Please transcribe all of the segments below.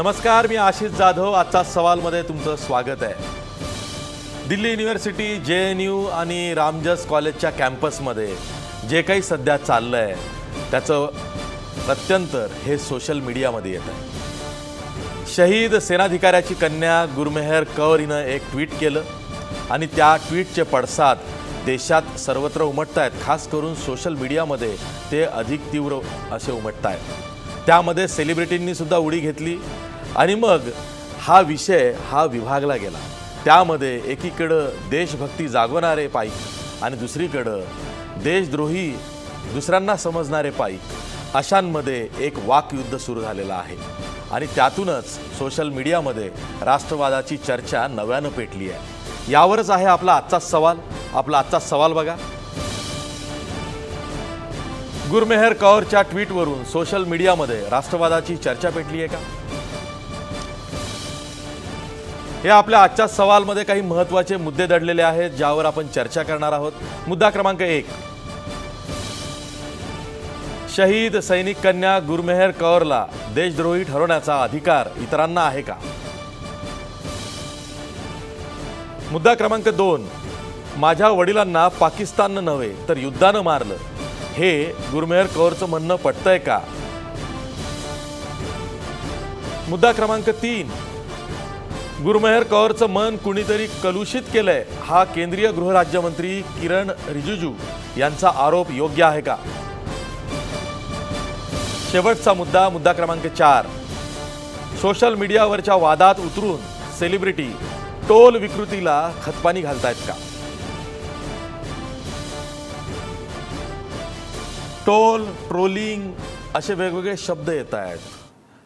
नमस्कार, मी आशिष जाधव. आजचा सवालमध्ये तुमचं स्वागत आहे. दिल्ली युनिव्हर्सिटी, JNU आणि रामजस कॉलेजच्या कॅम्पसमध्ये जे काही सध्या चाललं आहे त्याचं प्रत्यंतर हे सोशल मीडियामध्ये येत आहे. शहीद सेनाधिकाऱ्याची कन्या गुरमेहर कौर हिनं एक ट्विट केलं आणि त्या ट्विटचे पडसाद देशात सर्वत्र उमटत आहेत. खास करून सोशल मीडियामध्ये ते अधिक तीव्र असे उमटत आहेत. त्यामध्ये सेलिब्रिटींनी सुद्धा उडी घेतली आणि मग हा विषय विभागला गेला. त्यामध्ये एकीकडं देशभक्ती जागवणारे पाईक आणि दुसरीकडं देशद्रोही दुसऱ्यांना समजणारे पाईक, अशांमध्ये एक वाकयुद्ध सुरू झालेलं आहे. आणि त्यातूनच सोशल मीडियामध्ये राष्ट्रवादाची चर्चा नव्यानं पेटली आहे. यावरच आहे आपला आजचा सवाल. आपला आजचा सवाल बघा. गुरमेहर कौरच्या ट्विटवरून सोशल मीडियामध्ये राष्ट्रवादाची चर्चा पेटली आहे का? हे आपल्या आजच्या सवालमध्ये काही महत्त्वाचे मुद्दे दडलेले आहेत ज्यावर आपण चर्चा करणार आहोत. मुद्दा क्रमांक 1, शहीद सैनिक कन्या गुरमेहर कौरला देशद्रोही ठरवण्याचा अधिकार इतरांना आहे का? मुद्दा क्रमांक 2, माझ्या वडिलांना पाकिस्ताननं नव्हे तर युद्धानं मारलं, हे गुरमेहर कौरचं म्हणणं पटतंय का? मुद्दा क्रमांक 3, गुरमेहर कौरचं मन कुणीतरी कलुषित केलंय, हा केंद्रीय गृहराज्यमंत्री किरण रिजिजू यांचा आरोप योग्य आहे का? शेवटचा मुद्दा, मुद्दा क्रमांक 4, सोशल मीडियावरच्या वादात उतरून सेलिब्रिटी टोल विकृतीला खतपाणी घालतायत का? टोल, ट्रोलिंग असे वेगवेगळे शब्द येत आहेत.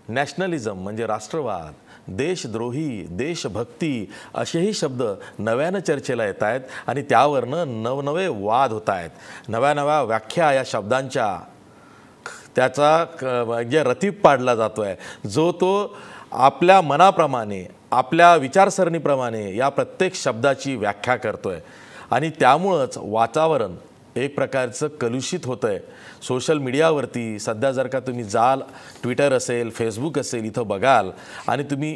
नॅशनलिझम म्हणजे राष्ट्रवाद, देशद्रोही, देशभक्ती असेही शब्द नव्यानं चर्चेला येत आहेत आणि त्यावरनं नवनवे वाद होत आहेत. नव्या नव्या व्याख्या या शब्दांच्या त्याचा म्हणजे रतीब पाडला जातो आहे, जो तो आपल्या मनाप्रमाणे, आपल्या विचारसरणीप्रमाणे या प्रत्येक शब्दाची व्याख्या करतो आहे. आणि त्यामुळंच वातावरण एक प्रकारचं कलुषित होतं आहे. सोशल मीडियावरती सध्या जर का तुम्ही जाल, ट्विटर असेल, फेसबुक असेल, इथं बघाल आणि तुम्ही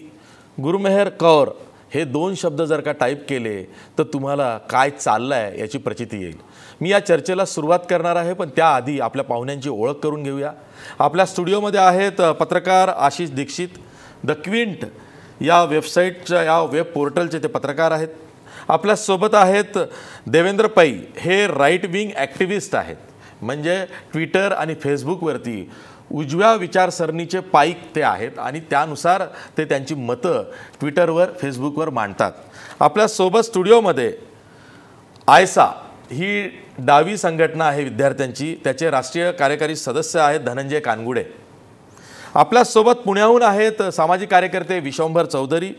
गुरमेहर कौर हे 2 शब्द जर का टाईप केले तर तुम्हाला काय चाललं आहे याची प्रचिती येईल. मी या चर्चेला सुरुवात करणार आहे, पण त्याआधी आपल्या पाहुण्यांची ओळख करून घेऊया. आपल्या स्टुडिओमध्ये आहेत पत्रकार आशिष दीक्षित. द क्विंट या वेबसाईटच्या, या वेब पोर्टलचे ते पत्रकार आहेत. आपल्यासोबत आहेत देवेंद्र पै, हे राईट विंग ॲक्टिव्हिस्ट आहेत. म्हणजे ट्विटर आणि फेसबुकवरती उजव्या विचारसरणीचे पाईक ते आहेत आणि त्यानुसार ते त्यांची मतं ट्विटरवर, फेसबुकवर मांडतात. आपल्यासोबत स्टुडिओमध्ये आयसा ही डावी संघटना आहे विद्यार्थ्यांची, त्याचे राष्ट्रीय कार्यकारी सदस्य आहेत धनंजय कानगुडे. आपल्यासोबत पुण्याहून आहेत सामाजिक कार्यकर्ते विश्वंभर चौधरी.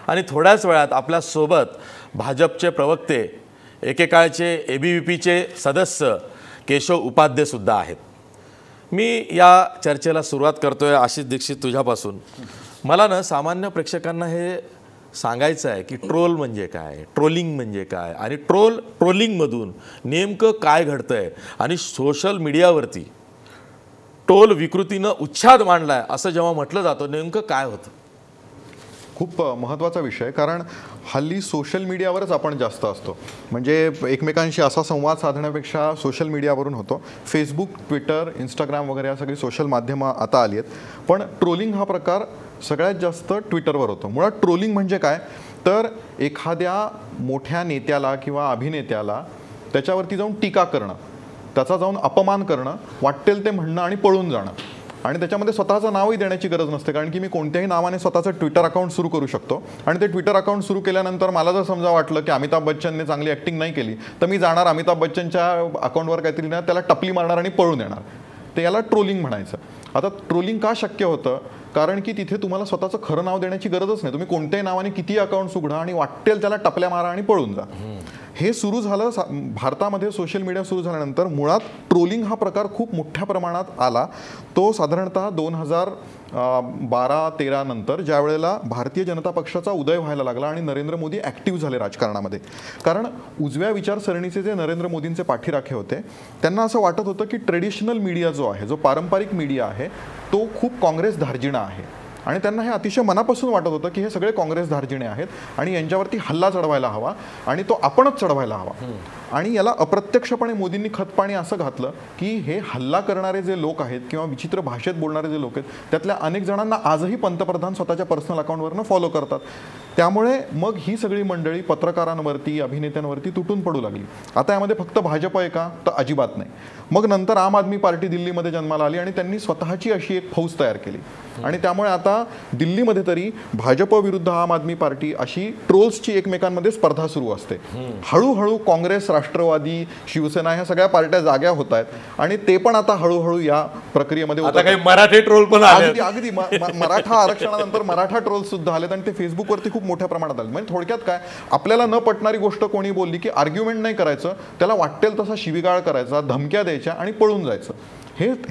आणि थोड्याच वेळात आपल्यासोबत भाजपचे प्रवक्ते, एकेकाळचे ABVPचे सदस्य केशव उपाध्येसुद्धा आहेत. मी या चर्चेला सुरुवात करतोय आशिष दीक्षित तुझ्यापासून. मला ना सामान्य प्रेक्षकांना हे सांगायचं आहे की ट्रोल म्हणजे काय, ट्रोलिंग म्हणजे काय आणि ट्रोलिंगमधून नेमकं काय घडतंय आणि सोशल मीडियावरती टोल विकृतीनं उच्छाद मांडलाय असं जेव्हा म्हटलं जातं, नेमकं काय होतं? खूप महत्त्वाचा विषय, कारण हल्ली सोशल मीडियावरच आपण जास्त असतो. म्हणजे एकमेकांशी असा संवाद साधण्यापेक्षा सोशल मीडियावरून होतो. फेसबुक, ट्विटर, इंस्टाग्राम वगैरे या सगळी सोशल माध्यमं आता आली आहेत. पण ट्रोलिंग हा प्रकार सगळ्यात जास्त ट्विटरवर होतो. मुळात ट्रोलिंग म्हणजे काय, तर एखाद्या मोठ्या नेत्याला किंवा अभिनेत्याला त्याच्यावरती जाऊन टीका करणं, त्याचा जाऊन अपमान करणं, वाटेल ते म्हणणं आणि पळून जाणं. आणि त्याच्यामध्ये स्वतःचं नावही देण्याची गरज नसते, कारण की मी कोणत्याही नावाने स्वतःचं ट्विटर अकाउंट सुरू करू शकतो. आणि ते ट्विटर अकाउंट सुरू केल्यानंतर मला जर समजा वाटलं की अमिताभ बच्चनने चांगली ॲक्टिंग नाही केली, तर मी जाणार अमिताभ बच्चनच्या अकाउंटवर काहीतरी ना त्याला टपली मारणार आणि पळून येणार. ते याला ट्रोलिंग म्हणायचं. आता ट्रोलिंग का शक्य होतं, कारण की तिथे तुम्हाला स्वतःचं खरं नाव देण्याची गरजच नाही. तुम्ही कोणत्याही नावाने किती अकाउंट उघडा आणि वाटेल त्याला टपल्या मारा आणि पळून जा. हे सुरू झालं भारतामध्ये. सोशल मीडिया सुरू झाल्यानंतर मुळात ट्रोलिंग हा प्रकार खूप मोठ्या प्रमाणात आला. तो साधारणतः 2012-13 नंतर, ज्या वेळेला भारतीय जनता पक्षाचा उदय व्हायला लागला आणि नरेंद्र मोदी ॲक्टिव्ह झाले राजकारणामध्ये. कारण उजव्या विचारसरणीचे जे नरेंद्र मोदींचे पाठीराखे होते, त्यांना असं वाटत होतं की ट्रेडिशनल मीडिया जो आहे, जो पारंपरिक मीडिया आहे, तो खूप काँग्रेस धार्जिणा आहे. आणि त्यांना हे अतिशय मनापासून वाटत होतं की हे सगळे काँग्रेस धार्जिणे आहेत आणि यांच्यावरती हल्ला चढवायला हवा आणि तो आपणच चढवायला हवा. आणि याला अप्रत्यक्षपणे मोदींनी खतपाणी असं घातलं की हे हल्ला करणारे जे लोक आहेत किंवा विचित्र भाषेत बोलणारे जे लोक आहेत त्यातल्या अनेक जणांना आजही पंतप्रधान स्वतःच्या पर्सनल अकाउंटवरनं फॉलो करतात. त्यामुळे मग ही सगळी मंडळी पत्रकारांवरती अभिनेत्यांवरती तुटून पडू लागली. आता यामध्ये फक्त भाजप आहे का, तर अजिबात नाही. मग नंतर आम आदमी पार्टी दिल्लीमध्ये जन्माला आली आणि त्यांनी स्वतःची अशी एक फौज तयार केली आणि त्यामुळे आता दिल्लीमध्ये तरी भाजप विरुद्ध आम आदमी पार्टी अशी ट्रोल्सची एकमेकांमध्ये स्पर्धा सुरू असते. हळूहळू काँग्रेस, राष्ट्रवादी, शिवसेना ह्या सगळ्या पार्ट्या जाग्या होत आहेत आणि ते पण आता हळूहळू या प्रक्रियेमध्ये काही मराठी ट्रोल पण अगदी अगदी मराठा आरक्षणानंतर मराठा ट्रोल्स सुद्धा आलेत आणि ते फेसबुकवरती खूप मोठ्या प्रमाणात आले. म्हणजे थोडक्यात काय, आपल्याला न पटणारी गोष्ट कोणी बोलली की आर्ग्युमेंट नाही करायचं, त्याला वाटेल तसा शिवीगाळ करायचा, धमक्या द्यायच्या आणि पळून जायचं.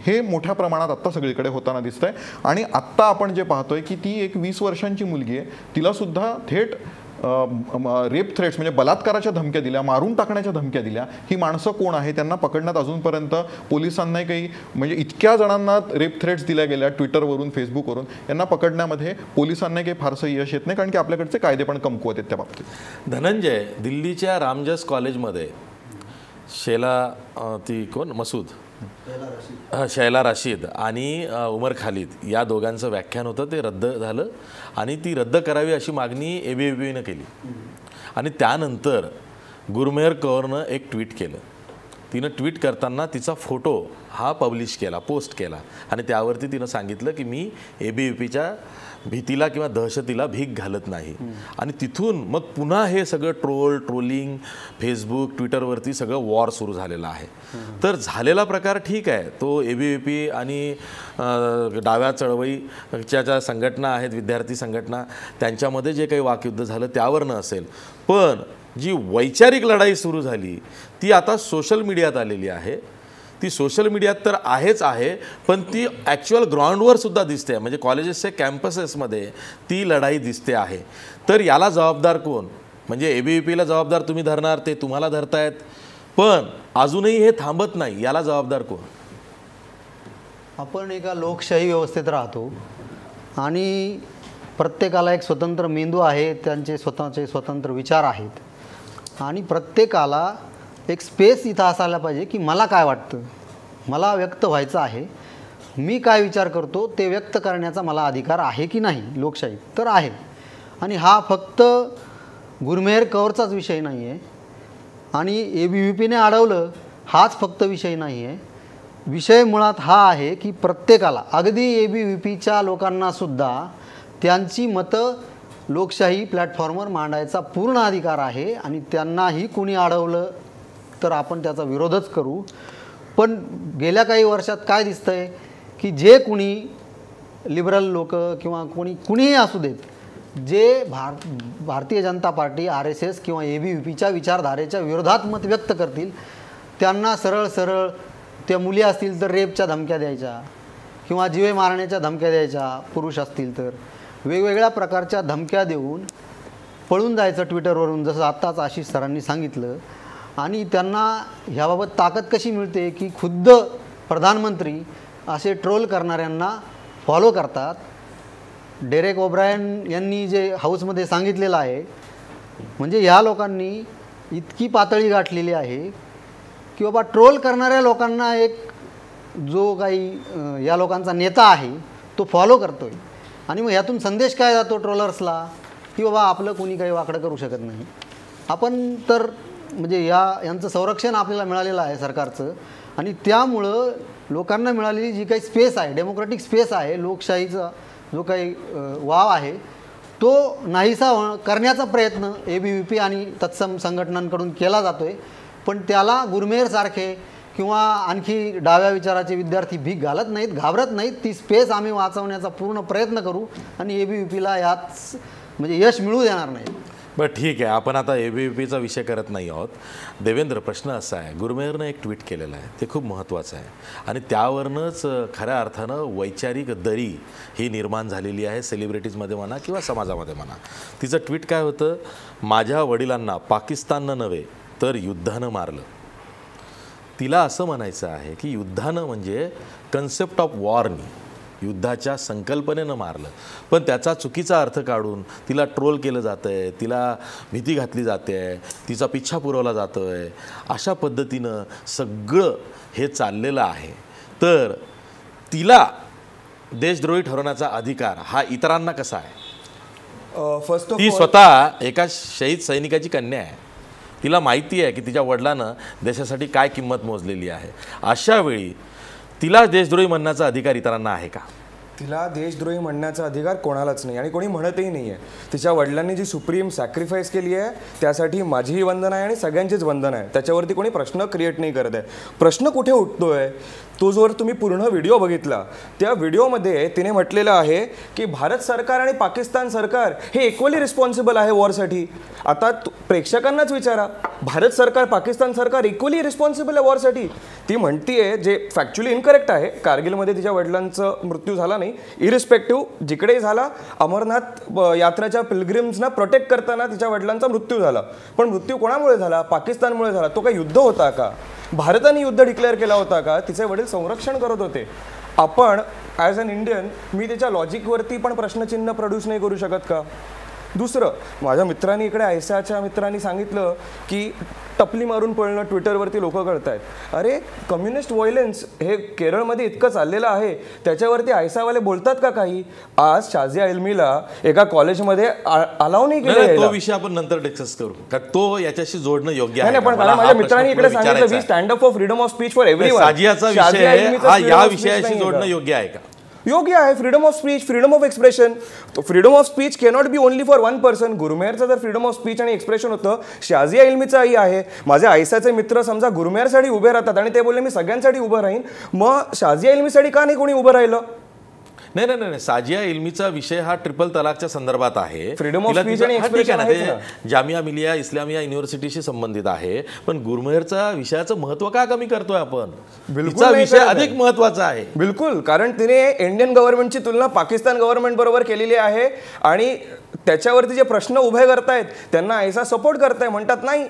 हे मोठ्या प्रमाणात आत्ता सगळीकडे होताना दिसतंय. आणि आत्ता आपण जे पाहतोय की ती एक 20 वर्षांची मुलगी आहे, तिला सुद्धा थेट रेप थ्रेट्स म्हणजे बलात्काराच्या धमक्या दिल्या, मारून टाकण्याच्या धमक्या दिल्या. ही माणसं कोण आहे, त्यांना पकडण्यात अजूनपर्यंत पोलिसांनाही काही म्हणजे इतक्या जणांना रेप थ्रेट्स दिल्या गेल्या ट्विटरवरून, फेसबुकवरून, यांना पकडण्यामध्ये पोलिसांनाही काही फारसं यश येत नाही कारण की आपल्याकडचे कायदे पण कमकुवत आहेत त्या बाबतीत. धनंजय, दिल्लीच्या रामजस कॉलेजमध्ये शैला राशीद आणि उमर खालिद या दोघांचं व्याख्यान होतं, ते रद्द झालं आणि ती रद्द करावी अशी मागणी ABVPनं केली. आणि त्यानंतर गुरमेहर कौरनं एक ट्विट केलं. तिनं ट्विट करताना तिचा फोटो हा पब्लिश केला, पोस्ट केला आणि त्यावरती तिनं सांगितलं की मी ABVPच्या भीतीला किंवा दहशतीला भीक घालत नाही. आणि तिथून मग पुन्हा हे सगळं ट्रोलिंग, फेसबुक, ट्विटरवरती सगळं वॉर सुरू झालेलं आहे. तर झालेला प्रकार ठीक आहे, तो ABVP आणि डाव्या चळवळीच्या ज्या संघटना आहेत, विद्यार्थी संघटना, त्यांच्यामध्ये जे काही वाकयुद्ध झालं त्यावरनं असेल. पण जी वैचारिक लढाई सुरू झाली ती आता सोशल मीडियात आलेली आहे. ती सोशल मीडियात तर आहेच आहे, पण ती ॲक्च्युअल ग्राउंडवर सुद्धा दिसते. म्हणजे कॉलेजेसच्या कॅम्पसेसमध्ये ती लढाई दिसते आहे. तर याला जबाबदार कोण? म्हणजे ABVPला जबाबदार तुम्ही धरणार, ते तुम्हाला धरतायत, पण अजूनही हे थांबत नाही. याला जबाबदार कोण? आपण एका लोकशाही व्यवस्थेत राहतो आणि प्रत्येकाला एक स्वतंत्र मेंदू आहे, त्यांचे स्वतःचे स्वतंत्र विचार आहेत आणि प्रत्येकाला एक स्पेस इथं असायला पाहिजे की मला काय वाटतं, मला व्यक्त व्हायचं आहे, मी काय विचार करतो ते व्यक्त करण्याचा मला अधिकार आहे की नाही. लोकशाही तर आहे. आणि हा फक्त गुरमेहर कौरचाच विषय नाही आहे आणि ABVPने अडवलं हाच फक्त विषय नाही आहे. विषय मुळात हा आहे की प्रत्येकाला, अगदी ABVPच्या लोकांनासुद्धा त्यांची मतं लोकशाही प्लॅटफॉर्मवर मांडायचा पूर्ण अधिकार आहे आणि त्यांनाही कुणी अडवलं तर आपण त्याचा विरोधच करू. पण गेल्या काही वर्षात काय दिसतंय की जे कुणी लिबरल लोक किंवा कुणीही असू देत, जे भारतीय जनता पार्टी, RSS किंवा ABVPच्या विचारधारेच्या विरोधात मत व्यक्त करतील त्यांना सरळ सरळ त्या मुली असतील तर रेपच्या धमक्या द्यायच्या किंवा जीवे मारण्याच्या धमक्या द्यायच्या, पुरुष असतील तर वेगवेगळ्या प्रकारच्या धमक्या देऊन पळून जायचं ट्विटरवरून, जसं आत्ताच आशिष सरांनी सांगितलं. आणि त्यांना ह्याबाबत ताकद कशी मिळते की खुद्द प्रधानमंत्री असे ट्रोल करणाऱ्यांना फॉलो करतात. डेरेक ओब्रायन यांनी जे हाऊसमध्ये सांगितलेलं आहे, म्हणजे ह्या लोकांनी इतकी पातळी गाठलेली आहे की बाबा ट्रोल करणाऱ्या लोकांना एक जो काही या लोकांचा नेता आहे तो फॉलो करतोय. आणि मग ह्यातून संदेश काय जातो ट्रोलर्सला की बाबा आपलं कोणी काही वाकडं करू शकत नाही. आपण तर म्हणजे यांचं संरक्षण आपल्याला मिळालेलं आहे सरकारचं आणि त्यामुळं लोकांना मिळालेली जी काही स्पेस आहे, डेमोक्रेटिक स्पेस आहे, लोकशाहीचा जो काही वाव आहे तो नाहीसा करण्याचा प्रयत्न ABVP आणि तत्सम संघटनांकडून केला जातो आहे. पण त्याला गुरमेहरसारखे किंवा आणखी डाव्या विचाराचे विद्यार्थी भीक घालत नाहीत, घाबरत नाहीत. ती स्पेस आम्ही वाचवण्याचा पूर्ण प्रयत्न करू आणि ABVPला यात म्हणजे यश मिळू देणार नाही. बरं ठीक आहे, आपण आता ABVPचा विषय करत नाही आहोत. देवेंद्र, प्रश्न असा आहे, गुरमेहरनं एक ट्विट केलेलं आहे, ते खूप महत्त्वाचं आहे आणि त्यावरनंच खऱ्या अर्थानं वैचारिक दरी ही निर्माण झालेली आहे, सेलिब्रिटीजमध्ये म्हणा किंवा समाजामध्ये म्हणा. तिचं ट्विट काय होतं? माझ्या वडिलांना पाकिस्ताननं नव्हे तर युद्धानं मारलं. तिला असं म्हणायचं आहे की युद्धानं म्हणजे कन्सेप्ट ऑफ वॉरनी, युद्धाच्या संकल्पनेनं मारलं, पण त्याचा चुकीचा अर्थ काढून तिला ट्रोल केलं जातं आहे, तिला भीती घातली जाते आहे, तिचा पिच्छा पुरवला जातो आहे, अशा पद्धतीनं सगळं हे चाललेलं आहे. तर तिला देशद्रोही ठरवण्याचा अधिकार हा इतरांना कसा आहे? फर्स्ट ऑफ ती स्वतः एका शहीद सैनिकाची कन्या आहे, तिला माहिती आहे की तिच्या वडिलांना देशासाठी काय किंमत मोजलेली आहे. अशा वेळी तिला देशद्रोही म्हणण्याचा अधिकार इतरांना आहे का? तिला देशद्रोही म्हणण्याचा अधिकार कोणालाच नाही आणि कोणी म्हणतही नाही आहे. तिच्या वडिलांनी जी सुप्रीम सॅक्रिफाईस केली आहे त्यासाठी माझीही वंदन आहे आणि सगळ्यांचीच वंदन आहे. त्याच्यावरती कोणी प्रश्न क्रिएट नाही करत आहे. प्रश्न कुठे उठतोय तो जर तुम्ही पूर्ण व्हिडिओ बघितला, त्या व्हिडिओमध्ये तिने म्हटलेलं आहे की भारत सरकार आणि पाकिस्तान सरकार हे इक्वली रिस्पॉन्सिबल आहे वॉरसाठी. आता प्रेक्षकांनाच विचारा, भारत सरकार पाकिस्तान सरकार इक्वली रिस्पॉन्सिबल आहे वॉरसाठी. ती म्हणतीये, जे फॅक्च्युअली इनकरेक्ट आहे, कारगिलमध्ये तिच्या वडिलांचा मृत्यू झाला नाही, इरिस्पेक्टिव्ह जिकडेही झाला, अमरनाथ यात्रेच्या पिलग्रिम्सना प्रोटेक्ट करताना तिच्या वडिलांचा मृत्यू झाला. पण मृत्यू कोणामुळे झाला? पाकिस्तानमुळे झाला. तो काही युद्ध होता का? भारताने युद्ध डिक्लेअर केला होता का? तिचे वडील संरक्षण करत होते. आपण ॲज अन इंडियन, मी त्याच्या लॉजिकवरती पण प्रश्नचिन्ह प्रोड्यूस नाही करू शकत का? दुसरं, माझ्या मित्रांनी इकडे आयसाच्या मित्रांनी सांगितलं की टपली मारून पळणं ट्विटरवरती लोक करतायत. अरे, कम्युनिस्ट व्हायलन्स हे केरळमध्ये इतकं चाललेलं आहे, त्याच्यावरती आयसावाले बोलतात का काही? आज शाझिया इल्मीला एका कॉलेजमध्ये अलाव नाही केलं. तो विषय आपण नंतर डिस्कस करू, कारण तो याच्याशी जोडणं योग्य आहे. पण माझ्या मित्रांनी इकडे सांगितलं, we stand up for freedom of speech for everyone. शाझियाचा विषय हा या विषयाशी जोडणं योग्य आहे का? योग्य आहे. Freedom of speech, freedom of expression. Freedom of speech cannot be only for one person. गुरमेहरचं जर फ्रीडम ऑफ स्पीच आणि एक्सप्रेशन होतं, शाझिया इल्मीचाही आहे. माझे आयसाचे मित्र समजा गुरमेहरसाठी उभे राहतात आणि ते बोलले मी सगळ्यांसाठी उभं राहीन, मग शाझिया इल्मीसाठी का नाही कोणी उभं राहिलं? नाही नाही नाही, शाझिया इल्मीचा विषय हा ट्रिपल तलाकच्या संदर्भात आहे. फ्रीडम ऑफ स्पीच आणि एक्सप्रेशन आहे, जामिया मिलिया इस्लामिया युनिव्हर्सिटीशी संबंधित आहे. पण गुरमेहरचा विषयाचं महत्व का कमी करतोय आपण? तिचा विषय अधिक महत्वाचा आहे. बिलकुल, कारण तिने इंडियन गव्हर्नमेंटची तुलना पाकिस्तान गव्हर्नमेंट बरोबर केलेली आहे आणि त्याच्यावरती जे प्रश्न उभे करतायत त्यांना ऐसा सपोर्ट करताय. म्हणतात नाही,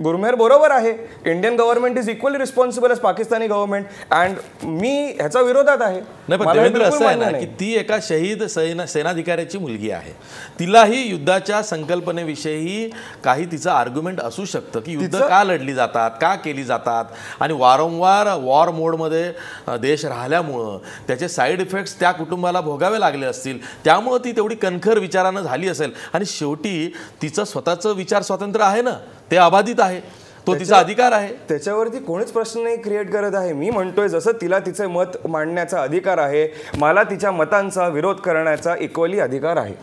गुरमेहर बरोबर आहे, Indian government is equally responsible as Pakistani government, and मी ह्याचा विरोधात आहे. नाही, पण देवेंद्र असं आहे ना की ती एका शहीद सेनाधिकाऱ्याची मुलगी आहे. तिलाही युद्धाच्या संकल्पनेविषयी काही तिचं आर्ग्युमेंट असू शकतं की युद्ध का लढली जातात, का केली जातात, आणि वारंवार वॉर मोडमध्ये देश राहिल्यामुळं त्याचे साईड इफेक्ट्स त्या कुटुंबाला भोगावे लागले असतील, त्यामुळं ती तेवढी कणखर विचारानं झाली असेल. आणि शेवटी तिचं स्वतःचं विचार स्वातंत्र्य आहे ना, ते अबाधित आहे, तो तिचा अधिकार आहे. त्याच्यावरती कोणीच प्रश्न नाही क्रिएट करत आहे. मी म्हणतोय, जसं तिला तिचे मत मांडण्याचा अधिकार आहे, मला तिच्या मतांचा विरोध करण्याचा इक्वली अधिकार आहे.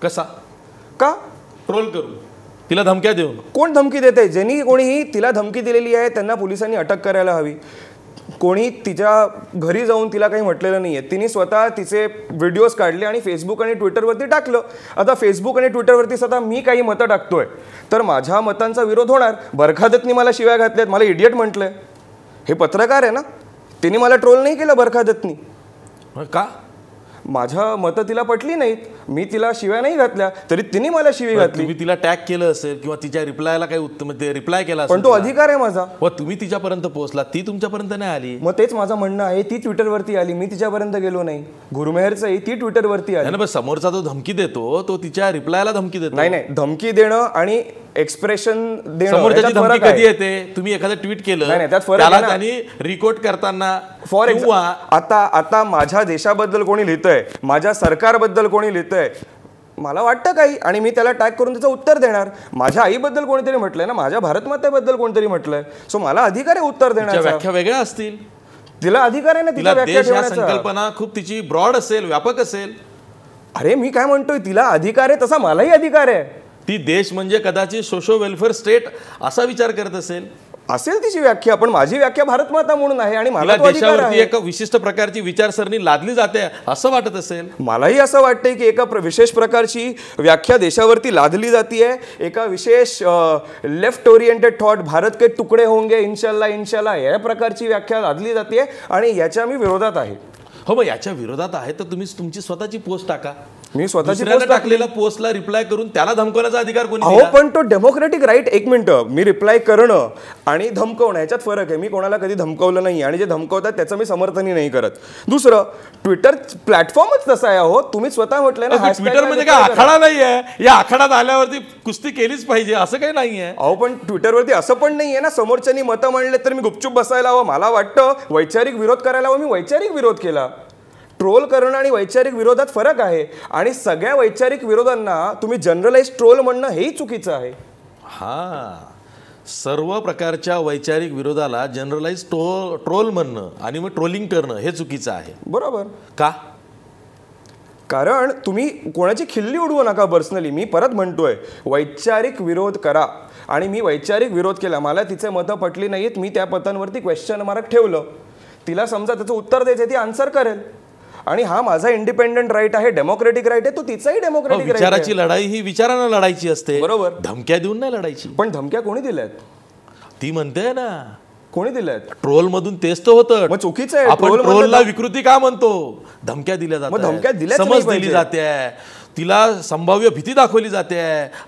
कसा? का? ट्रोल करू, तिला धमक्या देऊन. कोण धमकी देते? ज्यांनी कोणीही तिला धमकी दिलेली आहे त्यांना पोलिसांनी अटक करायला हवी. कोणी तिच्या घरी जाऊन तिला काही म्हटलेलं नाही आहे. तिने स्वतः तिचे व्हिडिओज काढले आणि फेसबुक आणि ट्विटरवरती टाकलं. आता फेसबुक आणि ट्विटरवरती स्वतः मी काही मतं टाकतोय तर माझ्या मतांचा विरोध होणार. बरखादतनी मला शिव्या घातल्यात, मला इडियट म्हटलंय. हे पत्रकार आहे ना, तिने मला ट्रोल नाही केलं बरखादतनी. का? माझ्या मतं तिला पटली नाहीत, मी तिला शिव्या नाही घातल्या, तरी तिने मला शिवी घातली. तुम्ही तिला टॅग केलं असेल किंवा तिच्या रिप्लायला काही उत्तम रिप्लाय केला पण तो अधिकार आहे माझा. व तुम्ही तिच्यापर्यंत पोहोचला, ती तुमच्यापर्यंत नाही आली. मग तेच माझं म्हणणं आहे, ती ट्विटरवरती आली, मी तिच्यापर्यंत गेलो नाही. गुरमेहरचंही ती ट्विटरवरती आली. पण समोरचा तो धमकी देतो, तो तिच्या रिप्लायला धमकी देतो. नाही नाही, धमकी देणं आणि एक्सप्रेशन देणं समोरच्याची धमकी कधी येते? तुम्ही एखादं ट्विट केलं, त्याला त्यांनी रिकोट करताना, फॉर एक्झाम्पल आता माझ्या देशाबद्दल कोणी लिहितंय, माझ्या सरकारबद्दल कोणी लिहितंय, मला वाटतं काही, आणि मी त्याला टॅग करून त्याचं उत्तर देणार. माझ्या आईबद्दल कोणीतरी म्हटलंय ना, माझ्या भारतमातेबद्दल कोणतरी म्हटलंय, सो मला अधिकार आहे उत्तर देण्याचा. व्याख्या वेगळ्या असतील, तिला अधिकार आहे ना तिला व्याख्या ठेवण्याचा. संकल्पना खूप तिची ब्रॉड असेल, व्यापक असेल. अरे मी काय म्हणतोय, तिला अधिकार आहे तसा मलाही अधिकार आहे. ती देश म्हणजे कदाचित सोशो वेलफेअर स्टेट असा विचार करत असेल तिची व्याख्या, पण माझी व्याख्या भारतमाता म्हणून आहे आणि मला देशावरती एका विशिष्ट प्रकारची विचारसरणी लादली जाते असं वाटत असेल. मलाही असं वाटतंय की एका विशेष प्रकारची व्याख्या देशावरती लादली जाते. एका विशेष लेफ्ट ओरिएंटेड थॉट, भारत के तुकडे होंगे इन्शाल्लाह इन्शाल्लाह, या प्रकारची व्याख्या लादली जाते आणि याच्या मी विरोधात आहे. हो, मग याच्या विरोधात आहे तर तुम्ही तुमची स्वतःची पोस्ट टाका. मी स्वतःची दुसऱ्यानं post टाकली. टाकलेल्या पोस्टला रिप्लाय करून त्याला धमकवण्याचा अधिकार कोणी अहो दिला? पण तो डेमोक्रेटिक राईट, एक मिनिटं, मी रिप्लाय करणं आणि धमकवणं ह्याच्यात फरक आहे. मी कोणाला कधी धमकवलं नाही आणि जे धमकवतात त्याचं मी समर्थनही नाही करत. दुसरं, ट्विटर प्लॅटफॉर्मच तसा आहे. अहो तुम्ही स्वतः म्हटलंय ना, ट्विटर म्हणजे काय आखाडा नाहीये, या आखाड्यात आल्यावरती कुस्ती केलीच पाहिजे असं काही नाहीये. अहो पण ट्विटरवरती असं पण नाहीये ना, समोरच्यांनी मतं मांडले तर मी गुपचूप बसायला हवं. मला वाटतं वैचारिक विरोध करायला हवं, मी वैचारिक विरोध केला. ट्रोल करणं आणि वैचारिक विरोधात फरक आहे आणि सगळ्या वैचारिक विरोधांना तुम्ही जनरलाइज ट्रोल म्हणणं हेही चुकीचं आहे. हा, सर्व प्रकारच्या वैचारिक विरोधाला जनरलाइज ट्रोल म्हणणं आणि मग ट्रोलिंग करणं हे चुकीचं आहे. बरोबर का? कारण तुम्ही कोणाची खिल्ली उडवू नका पर्सनली. मी परत म्हणतोय, वैचारिक विरोध करा. आणि मी वैचारिक विरोध केला, मला तिचे मतं पटली नाहीत, मी त्या मतांवरती क्वेश्चन मार्क ठेवलं. तिला समजा त्याचं उत्तर द्यायचं, ती आन्सर करेल. आणि हा माझा इंडिपेंडंट राईट आहे, डेमोक्रेटिक राईट आहे, तो तिचाही डेमोक्रेटिक राईट आहे. विचाराची लढाई ही विचारानं लढायची असते. बरोबर. धमक्या देऊन नाही लढायची. पण धमक्या कोणी दिल्यात? ती म्हणते ना, कोणी दिल्यात? ट्रोल मधून तेच तर होतं. मग चुकीचं आहे. आपण ट्रोलला विकृती का म्हणतो? धमक्या दिल्या मग धमक्या जातात, दिल्याच नाही समज पाहिजे. दिली जाते, तिला संभाव्य भीती दाखवली जाते.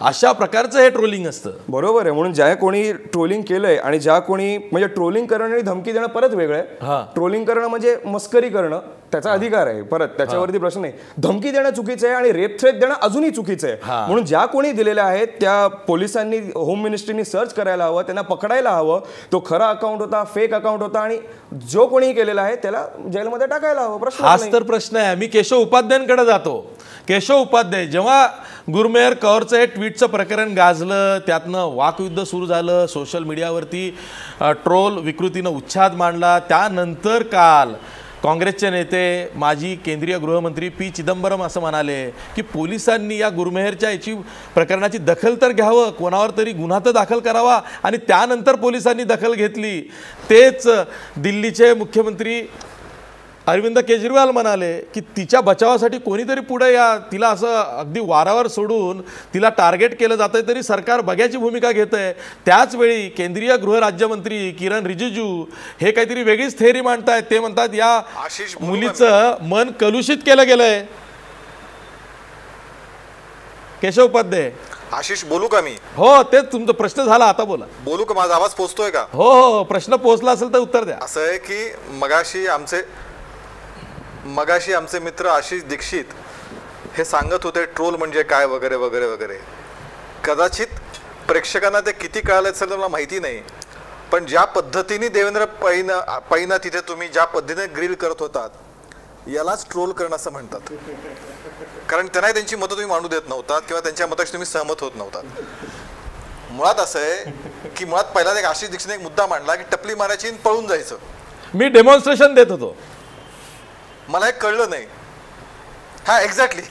अशा प्रकारचं हे ट्रोलिंग असतं. बरोबर आहे. म्हणून ज्या कोणी ट्रोलिंग केलंय आणि ज्या कोणी, म्हणजे ट्रोलिंग करणं आणि धमकी देणं परत वेगळं आहे. ट्रोलिंग करणं म्हणजे मस्करी करणं, त्याचा अधिकार आहे, परत त्याच्यावरती प्रश्न नाही. धमकी देणं चुकीचं आहे आणि रेप थ्रेट देणं अजूनही चुकीचं आहे. म्हणून ज्या कोणी दिलेल्या आहेत त्या पोलिसांनी, होम मिनिस्ट्रीनी सर्च करायला हवं, त्यांना पकडायला हवं. तो खरा अकाउंट होता, फेक अकाउंट होता, आणि जो कोणी केलेला आहे त्याला जेलमध्ये टाकायला हवं. प्रश्न हाच तर प्रश्न आहे. मी केशव उपाध्यायांकडे जातो. केशव उपाध्याय, जेव्हा गुरमेहर कौरचं हे ट्विटचं प्रकरण गाजलं, त्यातनं वाकयुद्ध सुरू झालं, सोशल मीडियावरती ट्रोल विकृतीनं उच्छाद मांडला, त्यानंतर काल काँग्रेसचे नेते, माजी केंद्रीय गृहमंत्री पी चिदंबरम असं म्हणाले की पोलिसांनी या गुरमेहरच्या याची प्रकरणाची दखल तर घ्यावं, कोणावर तरी गुन्हा तर दाखल करावा, आणि त्यानंतर पोलिसांनी दखल घेतली. तेच दिल्लीचे मुख्यमंत्री अरविंद केजरीवाल म्हणाले की तिच्या बचावासाठी कोणीतरी पुढे या, तिला असं अगदी वारावर सोडून तिला टार्गेट केलं जातंय तरी सरकार बघ्याची भूमिका घेतंय. त्याचवेळी केंद्रीय गृहराज्यमंत्री किरण रिजिजू हे काहीतरी वेगळीच थेअरी मांडतायत. ते म्हणतात या मुलीचं मन कलुषित केलं गेलंय. केशव उपाध्याय, आशिष बोलू का मी? हो, तेच तुमचा प्रश्न झाला, आता बोला. बोलू का? माझा आवाज पोहोचतोय का? हो हो, प्रश्न पोहोचला असेल तर उत्तर द्या. असं आहे की मगाशी आमचे मित्र आशिष दीक्षित हे सांगत होते ट्रोल म्हणजे काय वगैरे वगैरे वगैरे. कदाचित प्रेक्षकांना ते किती कळालं असेल मला माहिती नाही, पण ज्या पद्धतीने देवेंद्र पैना तिथे तुम्ही ज्या पद्धतीने ग्रिल करत होतात, यालाच ट्रोल करणं असं म्हणतात. कारण त्यांना त्यांची मतं तुम्ही मांडू देत नव्हतात किंवा त्यांच्या मताशी तुम्ही सहमत होत नव्हतात. मुळात असं आहे की मुळात पहिला एक आशिष दीक्षितने एक मुद्दा मांडला की टपली मारायची आणि पळून जायचं. मी डेमॉन्स्ट्रेशन देत होतो, मला हे कळलं नाही. हा, एक्झॅक्टली.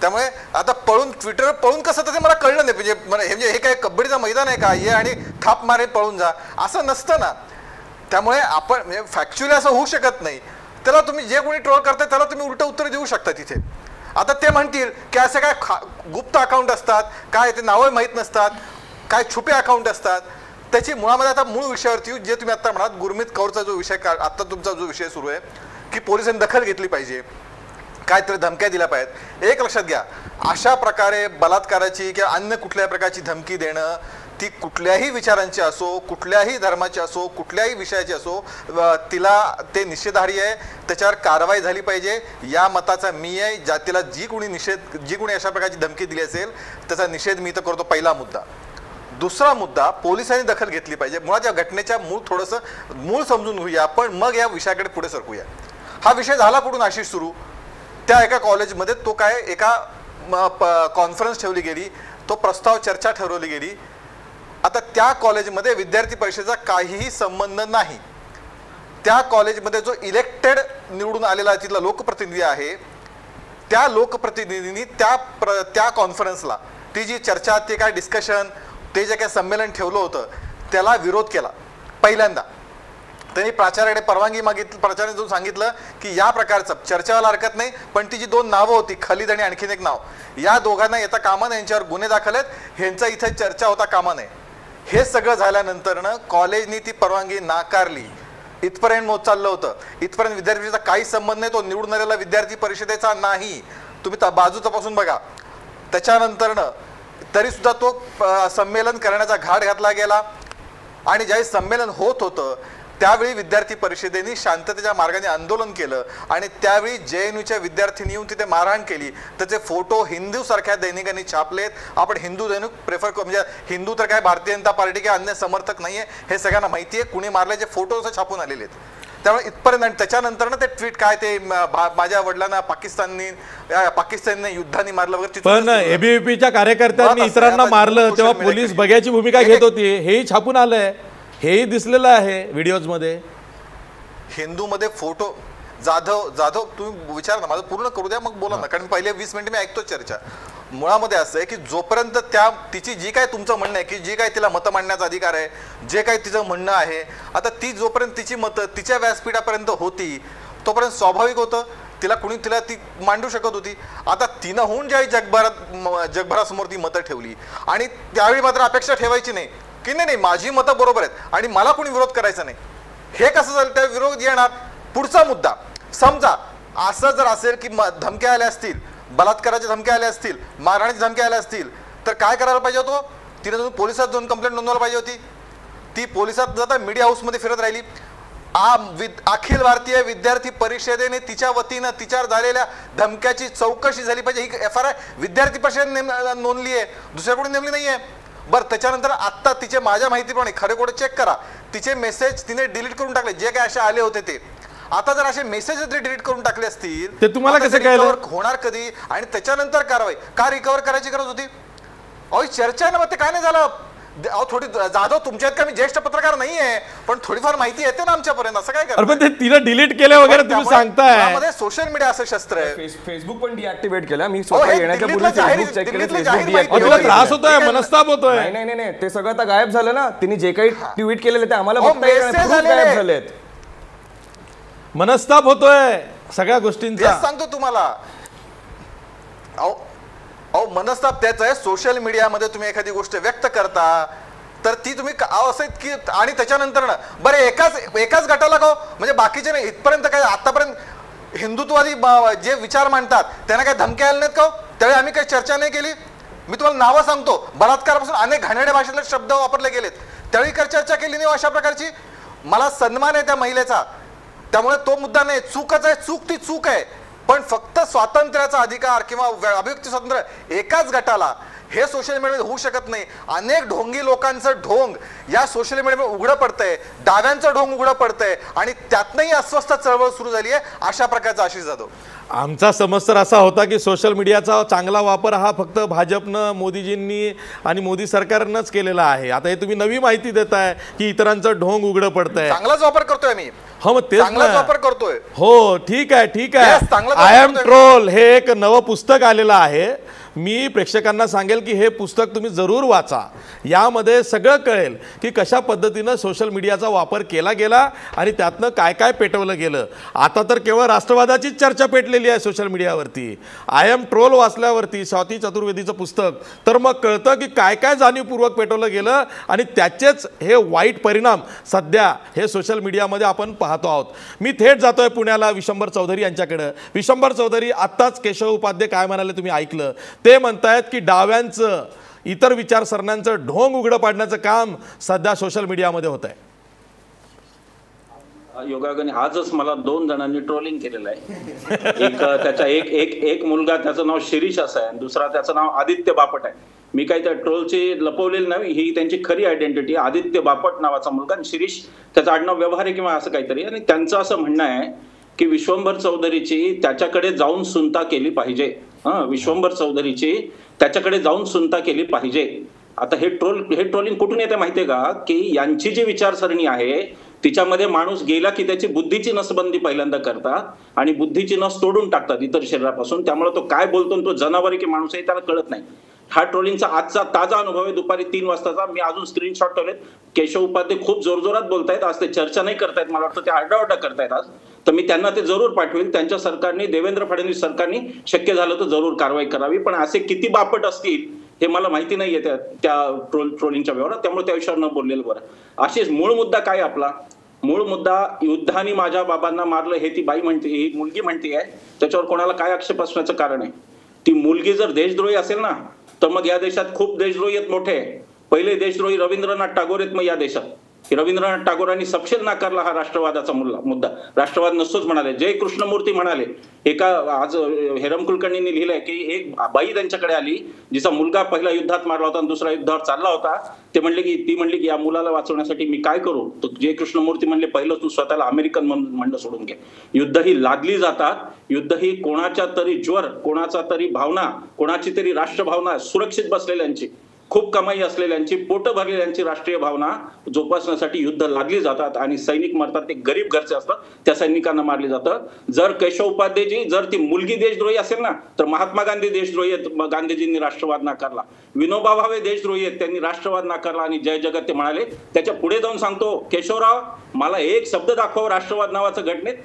त्यामुळे आता ट्विटरवर पळून कसं तर ते मला कळलं नाही. म्हणजे हे काय कबड्डीचं मैदान आहे का, ये आणि थाप मारे पळून जा, असं नसतं ना. त्यामुळे आपण म्हणजे फॅक्च्युअली असं होऊ शकत नाही. त्याला तुम्ही जे कोणी ट्रोल करताय त्याला तुम्ही उलट उत्तर देऊ शकता तिथे. आता ते म्हणतील की असे काय गुप्त अकाउंट असतात, काय ते नावं माहीत नसतात, काय छुपे अकाउंट असतात. त्याची मुळामध्ये आता मूळ विषयावरती जे तुम्ही आता म्हणाल, गुरमीत कौरचा जो विषय, आता तुमचा जो विषय सुरू आहे की पोलिसांनी दखल घेतली पाहिजे, काहीतरी धमक्या दिल्या पाहिजेत. एक लक्षात घ्या, अशा प्रकारे बलात्काराची किंवा अन्य कुठल्याही प्रकारची धमकी देणं, ती कुठल्याही विचारांची असो, कुठल्याही धर्माची असो, कुठल्याही विषयाची असो, तिला ते निषेधार्ह आहे. त्याच्यावर कारवाई झाली पाहिजे, या मताचा मी आहे. जातीला जी कोणी अशा प्रकारची धमकी दिली असेल त्याचा निषेध मी तर करतो, पहिला मुद्दा. दुसरा मुद्दा, पोलिसांनी दखल घेतली पाहिजे. मुळात या घटनेच्या मूळ समजून घेऊया, पण मग या विषयाकडे पुढे सरकूया. हा विषय झाला कुठून आशिष सुरू? त्या एका कॉलेजमध्ये तो काय एका कॉन्फरन्स ठेवली गेली, तो प्रस्ताव चर्चा ठरवली गेली. आता त्या कॉलेजमध्ये विद्यार्थी परिषदेचा काहीही संबंध नाही. त्या कॉलेजमध्ये जो इलेक्टेड निवडून आलेला तिथला लोकप्रतिनिधी आहे, त्या लोकप्रतिनिधींनी त्या कॉन्फरन्सला, ती जी चर्चा, ते काय डिस्कशन, ते जे काय संमेलन ठेवलं होतं त्याला विरोध केला. पहिल्यांदा त्यांनी प्राचार्याकडे परवानगी मागितली. प्राचार्याने जाऊन सांगितलं की या प्रकारचं चर्चेला हरकत नाही, पण ती जी दोन नावं होती, खालिद आणि आणखीन एक नाव, या दोघांना येता कामा नये, यांच्यावर गुन्हे दाखल आहेत, ह्यांचा इथे चर्चा होता कामा नये. हे सगळं झाल्यानंतरनं कॉलेजनी ती परवानगी नाकारली. इथपर्यंत मोत चाललं होतं. इथपर्यंत विद्यार्थी काही संबंध नाही, तो निवडून आलेला विद्यार्थी परिषदेचा नाही. तुम्ही बाजू तपासून बघा. त्याच्यानंतरनं तरी सुद्धा तो संमेलन करण्याचा घाट घातला गेला. आणि ज्यावेळी संमेलन होत होतं त्यावेळी विद्यार्थी परिषदेने शांततेच्या मार्गाने आंदोलन केलं आणि त्यावेळी JNUच्या विद्यार्थ्यांनी येऊन तिथे मारहाण केली. त्याचे फोटो हिंदू सारख्या दैनिकांनी छापलेत. आपण हिंदू दैनिक प्रेफर करू, म्हणजे हिंदू तर काय भारतीय जनता पार्टी किंवा अन्य समर्थक नाहीये हे सगळ्यांना माहिती आहे. कुणी मारल्याचे फोटो छापून आलेले आहेत. त्यामुळे इथपर्यंत. आणि त्याच्यानंतर ते ट्विट काय ते माझ्या वडिलांना पाकिस्तानने युद्धाने मारलं वगैरे. पण ABVPच्या कार्यकर्त्यांनी इतरांना मारलं तेव्हा पोलीस बघ्याची भूमिका घेत होती, हेही छापून आलंय, हेही दिसलेलं आहे व्हिडिओजमध्ये. हिंदूमध्ये फोटो जाधव तुम्ही विचार ना, माझं पूर्ण करू द्या मग बोला ना, कारण पहिले 20 मिनिट मी ऐकतो चर्चा. मुळामध्ये असं आहे की जोपर्यंत तिची जी काय तुमचं म्हणणं आहे की जी काय तिला मतं मांडण्याचा अधिकार आहे, जे काही तिचं म्हणणं आहे, आता ती जोपर्यंत तिची मतं तिच्या व्यासपीठापर्यंत होती तोपर्यंत स्वाभाविक होतं तिला ती मांडू शकत होती. आता तिनं होऊन ज्यावेळी जगभरासमोर ती मतं ठेवली आणि त्यावेळी मात्र अपेक्षा ठेवायची नाही की नाही माझी मतं बरोबर आहेत आणि मला कोणी विरोध करायचा नाही. हे कसं झालं, त्या विरोध येणार. पुढचा मुद्दा समजा असं जर असेल की धमक्या आल्या असतील, बलात्काराच्या धमक्या आल्या असतील, मारहाणीच्या धमक्या आल्या असतील तर काय करायला पाहिजे होतं? तिने जाऊन पोलिसात जाऊन कंप्लेंट नोंदवायला पाहिजे होती. ती पोलिसात जाता मीडिया हाऊसमध्ये फिरत राहिली. अखिल भारतीय विद्यार्थी परिषदेने तिच्या वतीनं तिच्यावर झालेल्या धमक्याची चौकशी झाली पाहिजे. ही FRI विद्यार्थी परिषदेने नोंदली आहे, दुसऱ्याकडून नेमली नाहीये. बरं, त्याच्यानंतर आत्ता तिचे माझ्या माहितीप्रमाणे खरे खोटे चेक करा, तिचे मेसेज तिने डिलीट करून टाकले जे काय असे आले होते ते. आता जर असे मेसेज डिलीट करून टाकले असतील ते तुम्हाला कसं कळलं होणार कधी आणि त्याच्यानंतर कारवाई का रिकव्हर करायची गरज होती? अहो चर्चा ना, मग ते काय नाही झालं. थोडी जाधव तुमच्यात का मी ज्येष्ठ पत्रकार नाहीये पण थोडीफार माहिती येते ना आमच्यापर्यंत. असं काय पण ते तिला डिलीट केलं वगैरे तुम्ही सांगताय. सोशल मीडिया असं शस्त्र आहे. फेसबुक पण डिऍक्टिव्हेट केलं मी स्वतः येण्याच्या पूर्वी फेसबुक चेक केलं. तुला त्रास होतोय, मनस्ताप होतोय? नाही ते सगळं आता गायब झालं ना. तिने जे काही ट्विट केलेले ते आम्हाला गायब झालेत. मनस्ताप होतोय सगळ्या गोष्टींचा. सांगतो तुम्हाला. अहो मनस्ताप त्याच आहे. सोशल मीडियामध्ये तुम्ही एखादी गोष्ट व्यक्त करता तर ती तुम्ही असं की आणि त्याच्यानंतर ना बरं एकाच गटाला का म्हणजे बाकीचे नाही. इथपर्यंत काय आतापर्यंत हिंदुत्ववादी जे विचार मांडतात त्यांना काय धमक्या आल्या नाहीत का? त्यावेळी आम्ही काही चर्चा नाही केली. मी तुम्हाला नावं सांगतो, बलात्कारापासून अनेक घाणेरड्या भाषेतले शब्द वापरले गेलेत, त्यावेळी काही चर्चा केली नाही अशा प्रकारची. मला सन्मान आहे त्या महिलेचा, त्यामुळे तो मुद्दा नाही. चूकच आहे, चूक ती चूक आहे. पण फक्त स्वातंत्र्याचा अधिकार किंवा अभिव्यक्ती स्वातंत्र्य एकाच गटाला हे सोशल मीडियामध्ये होऊ शकत नाही. अनेक ढोंगी लोकांचं ढोंग या सोशल मीडियामध्ये उघडं पडतंय, डाव्यांचं ढोंग उघडं पडतंय आणि त्यातनंही अस्वस्थ चळवळ सुरू झाली आहे. अशा प्रकारचा आशिष जाधव. आमचा समज तर असा होता की सोशल मीडियाचा चांगला वापर हा फक्त भाजपनं, मोदीजींनी आणि मोदी सरकारनंच केलेला आहे. आता हे तुम्ही नवी माहिती देताय की इतरांचं ढोंग उघडं पडतंय. चांगलाच वापर करतोय मी. हो मग तेच वापर करतोय. हो ठीक आहे. आय एम ट्रोल हे एक नवं पुस्तक आलेलं आहे. मी प्रेक्षकांना सांगेल की हे पुस्तक तुम्ही जरूर वाचा. यामध्ये सगळं कळेल की कशा पद्धतीनं सोशल मीडियाचा वापर केला गेला आणि त्यातनं काय काय पेटवलं गेलं. आता तर केवळ राष्ट्रवादाचीच चर्चा पेटलेली आहे सोशल मीडियावरती. आय एम ट्रोल वाचल्यावरती स्वाती चतुर्वेदीचं पुस्तक तर मग कळतं की काय काय जाणीवपूर्वक पेटवलं गेलं आणि त्याचेच हे वाईट परिणाम सध्या हे सोशल मीडियामध्ये आपण पाहतो आहोत. मी थेट जातोय पुण्याला विशंभर चौधरी यांच्याकडे. विशंभर चौधरी, आत्ताच केशव उपाध्ये काय म्हणाले तुम्ही ऐकलं. ते म्हणतायत की डाव्यांचं, इतर विचारसरण्यांचं ढोंग उघडं पाडण्याचं काम सध्या सोशल मीडियामध्ये होत आहे. योगायोगाने आजच मला 2 जणांनी ट्रोलिंग केलेलं आहे. एक मुलगा, त्याचं नाव शिरीष असं आहे आणि दुसरा त्याचं नाव आदित्य बापट आहे. मी काही त्या ट्रोलची लपवलेली नाही, ही त्यांची खरी आयडेंटिटी. आदित्य बापट नावाचा मुलगा आणि शिरीष त्याचं आडनाव व्यवहार किंवा असं काहीतरी. आणि त्यांचं असं म्हणणं आहे की विश्वंभर चौधरीची त्याच्याकडे जाऊन सुनता केली पाहिजे. विश्वंभर चौधरीची त्याच्याकडे जाऊन सुनता केली पाहिजे. आता हे ट्रोलिंग कुठून येते माहितीये का? की यांची जी विचारसरणी आहे तिच्यामध्ये माणूस गेला की त्याची बुद्धीची नसबंदी पहिल्यांदा करतात आणि बुद्धीची नस तोडून टाकतात इतर शरीरापासून. त्यामुळे तो काय बोलतो तो जनावर की माणूस आहे त्याला कळत नाही. हा ट्रोलिंगचा आजचा ताजा अनुभव आहे. दुपारी 3 वाजताचा. मी अजून स्क्रीनशॉट ठेवलेत. केशव उपाध्ये खूप जोरजोरात बोलतायत आज. ते चर्चा नाही करतायत, मला वाटतं ते आरडाओरडा करतायत आज. तर मी त्यांना ते जरूर पाठवेल. त्यांच्या सरकारने, देवेंद्र फडणवीस सरकारने शक्य झालं तर जरूर कारवाई करावी. पण असे किती बापट असतील हे मला माहिती नाहीये त्या ट्रोलिंगच्या व्यवहारात, त्यामुळे त्या विषयावर न बोललेलं बरं. अशीच मूळ मुद्दा काय आपला मूळ मुद्दा युद्धाने माझ्या बाबांना मारलं हे ती बाई म्हणते, ही मुलगी म्हणते आहे, त्याच्यावर कोणाला काय आक्षेप असण्याचं कारण आहे? ती मुलगी जर देशद्रोही असेल ना तर मग या देशात खूप देशद्रोही आहेत मोठे. पहिले देशद्रोही रवींद्रनाथ टागोर आहेत मग या देशात. रवींद्रनाथ टागोरांनी सपशेल नाकारला हा राष्ट्रवादाचा मुद्दा. राष्ट्रवाद नसतोच म्हणाले. जय कृष्णमूर्ती म्हणाले. एका आज हेरम कुलकर्णींनी लिहिलंय की एक बाई त्यांच्याकडे आली जिचा मुलगा पहिल्या युद्धात मारला होता आणि दुसऱ्या युद्धावर चालला होता. ती म्हणली की या मुलाला वाचवण्यासाठी मी काय करू? तर जय कृष्णमूर्ती म्हणले, पहिलं तू स्वतःला अमेरिकन म्हणणं सोडून घे. युद्ध ही लादली जातात. युद्ध ही कोणाच्या तरी ज्वर, कोणाचा तरी भावना, कोणाची तरी राष्ट्रभावना, सुरक्षित बसलेल्यांची, खूप कमाई असलेल्यांची, पोट भरलेल्यांची राष्ट्रीय भावना जोपासण्यासाठी युद्ध लादली जातात. आणि सैनिक मरतात ते गरीब घरचे असतात, त्या सैनिकांना मारले जातं. जर केशव उपाध्यायजी, जर ती मुलगी देशद्रोही असेल ना तर महात्मा गांधी देशद्रोही आहेत, गांधीजींनी राष्ट्रवाद नाकारला. विनोबा भावे देशद्रोही आहेत, त्यांनी राष्ट्रवाद नाकारला आणि जय जगत ते म्हणाले. त्याच्या पुढे जाऊन सांगतो, केशवराव मला एक शब्द दाखव राष्ट्रवाद नावाचं घटनेत.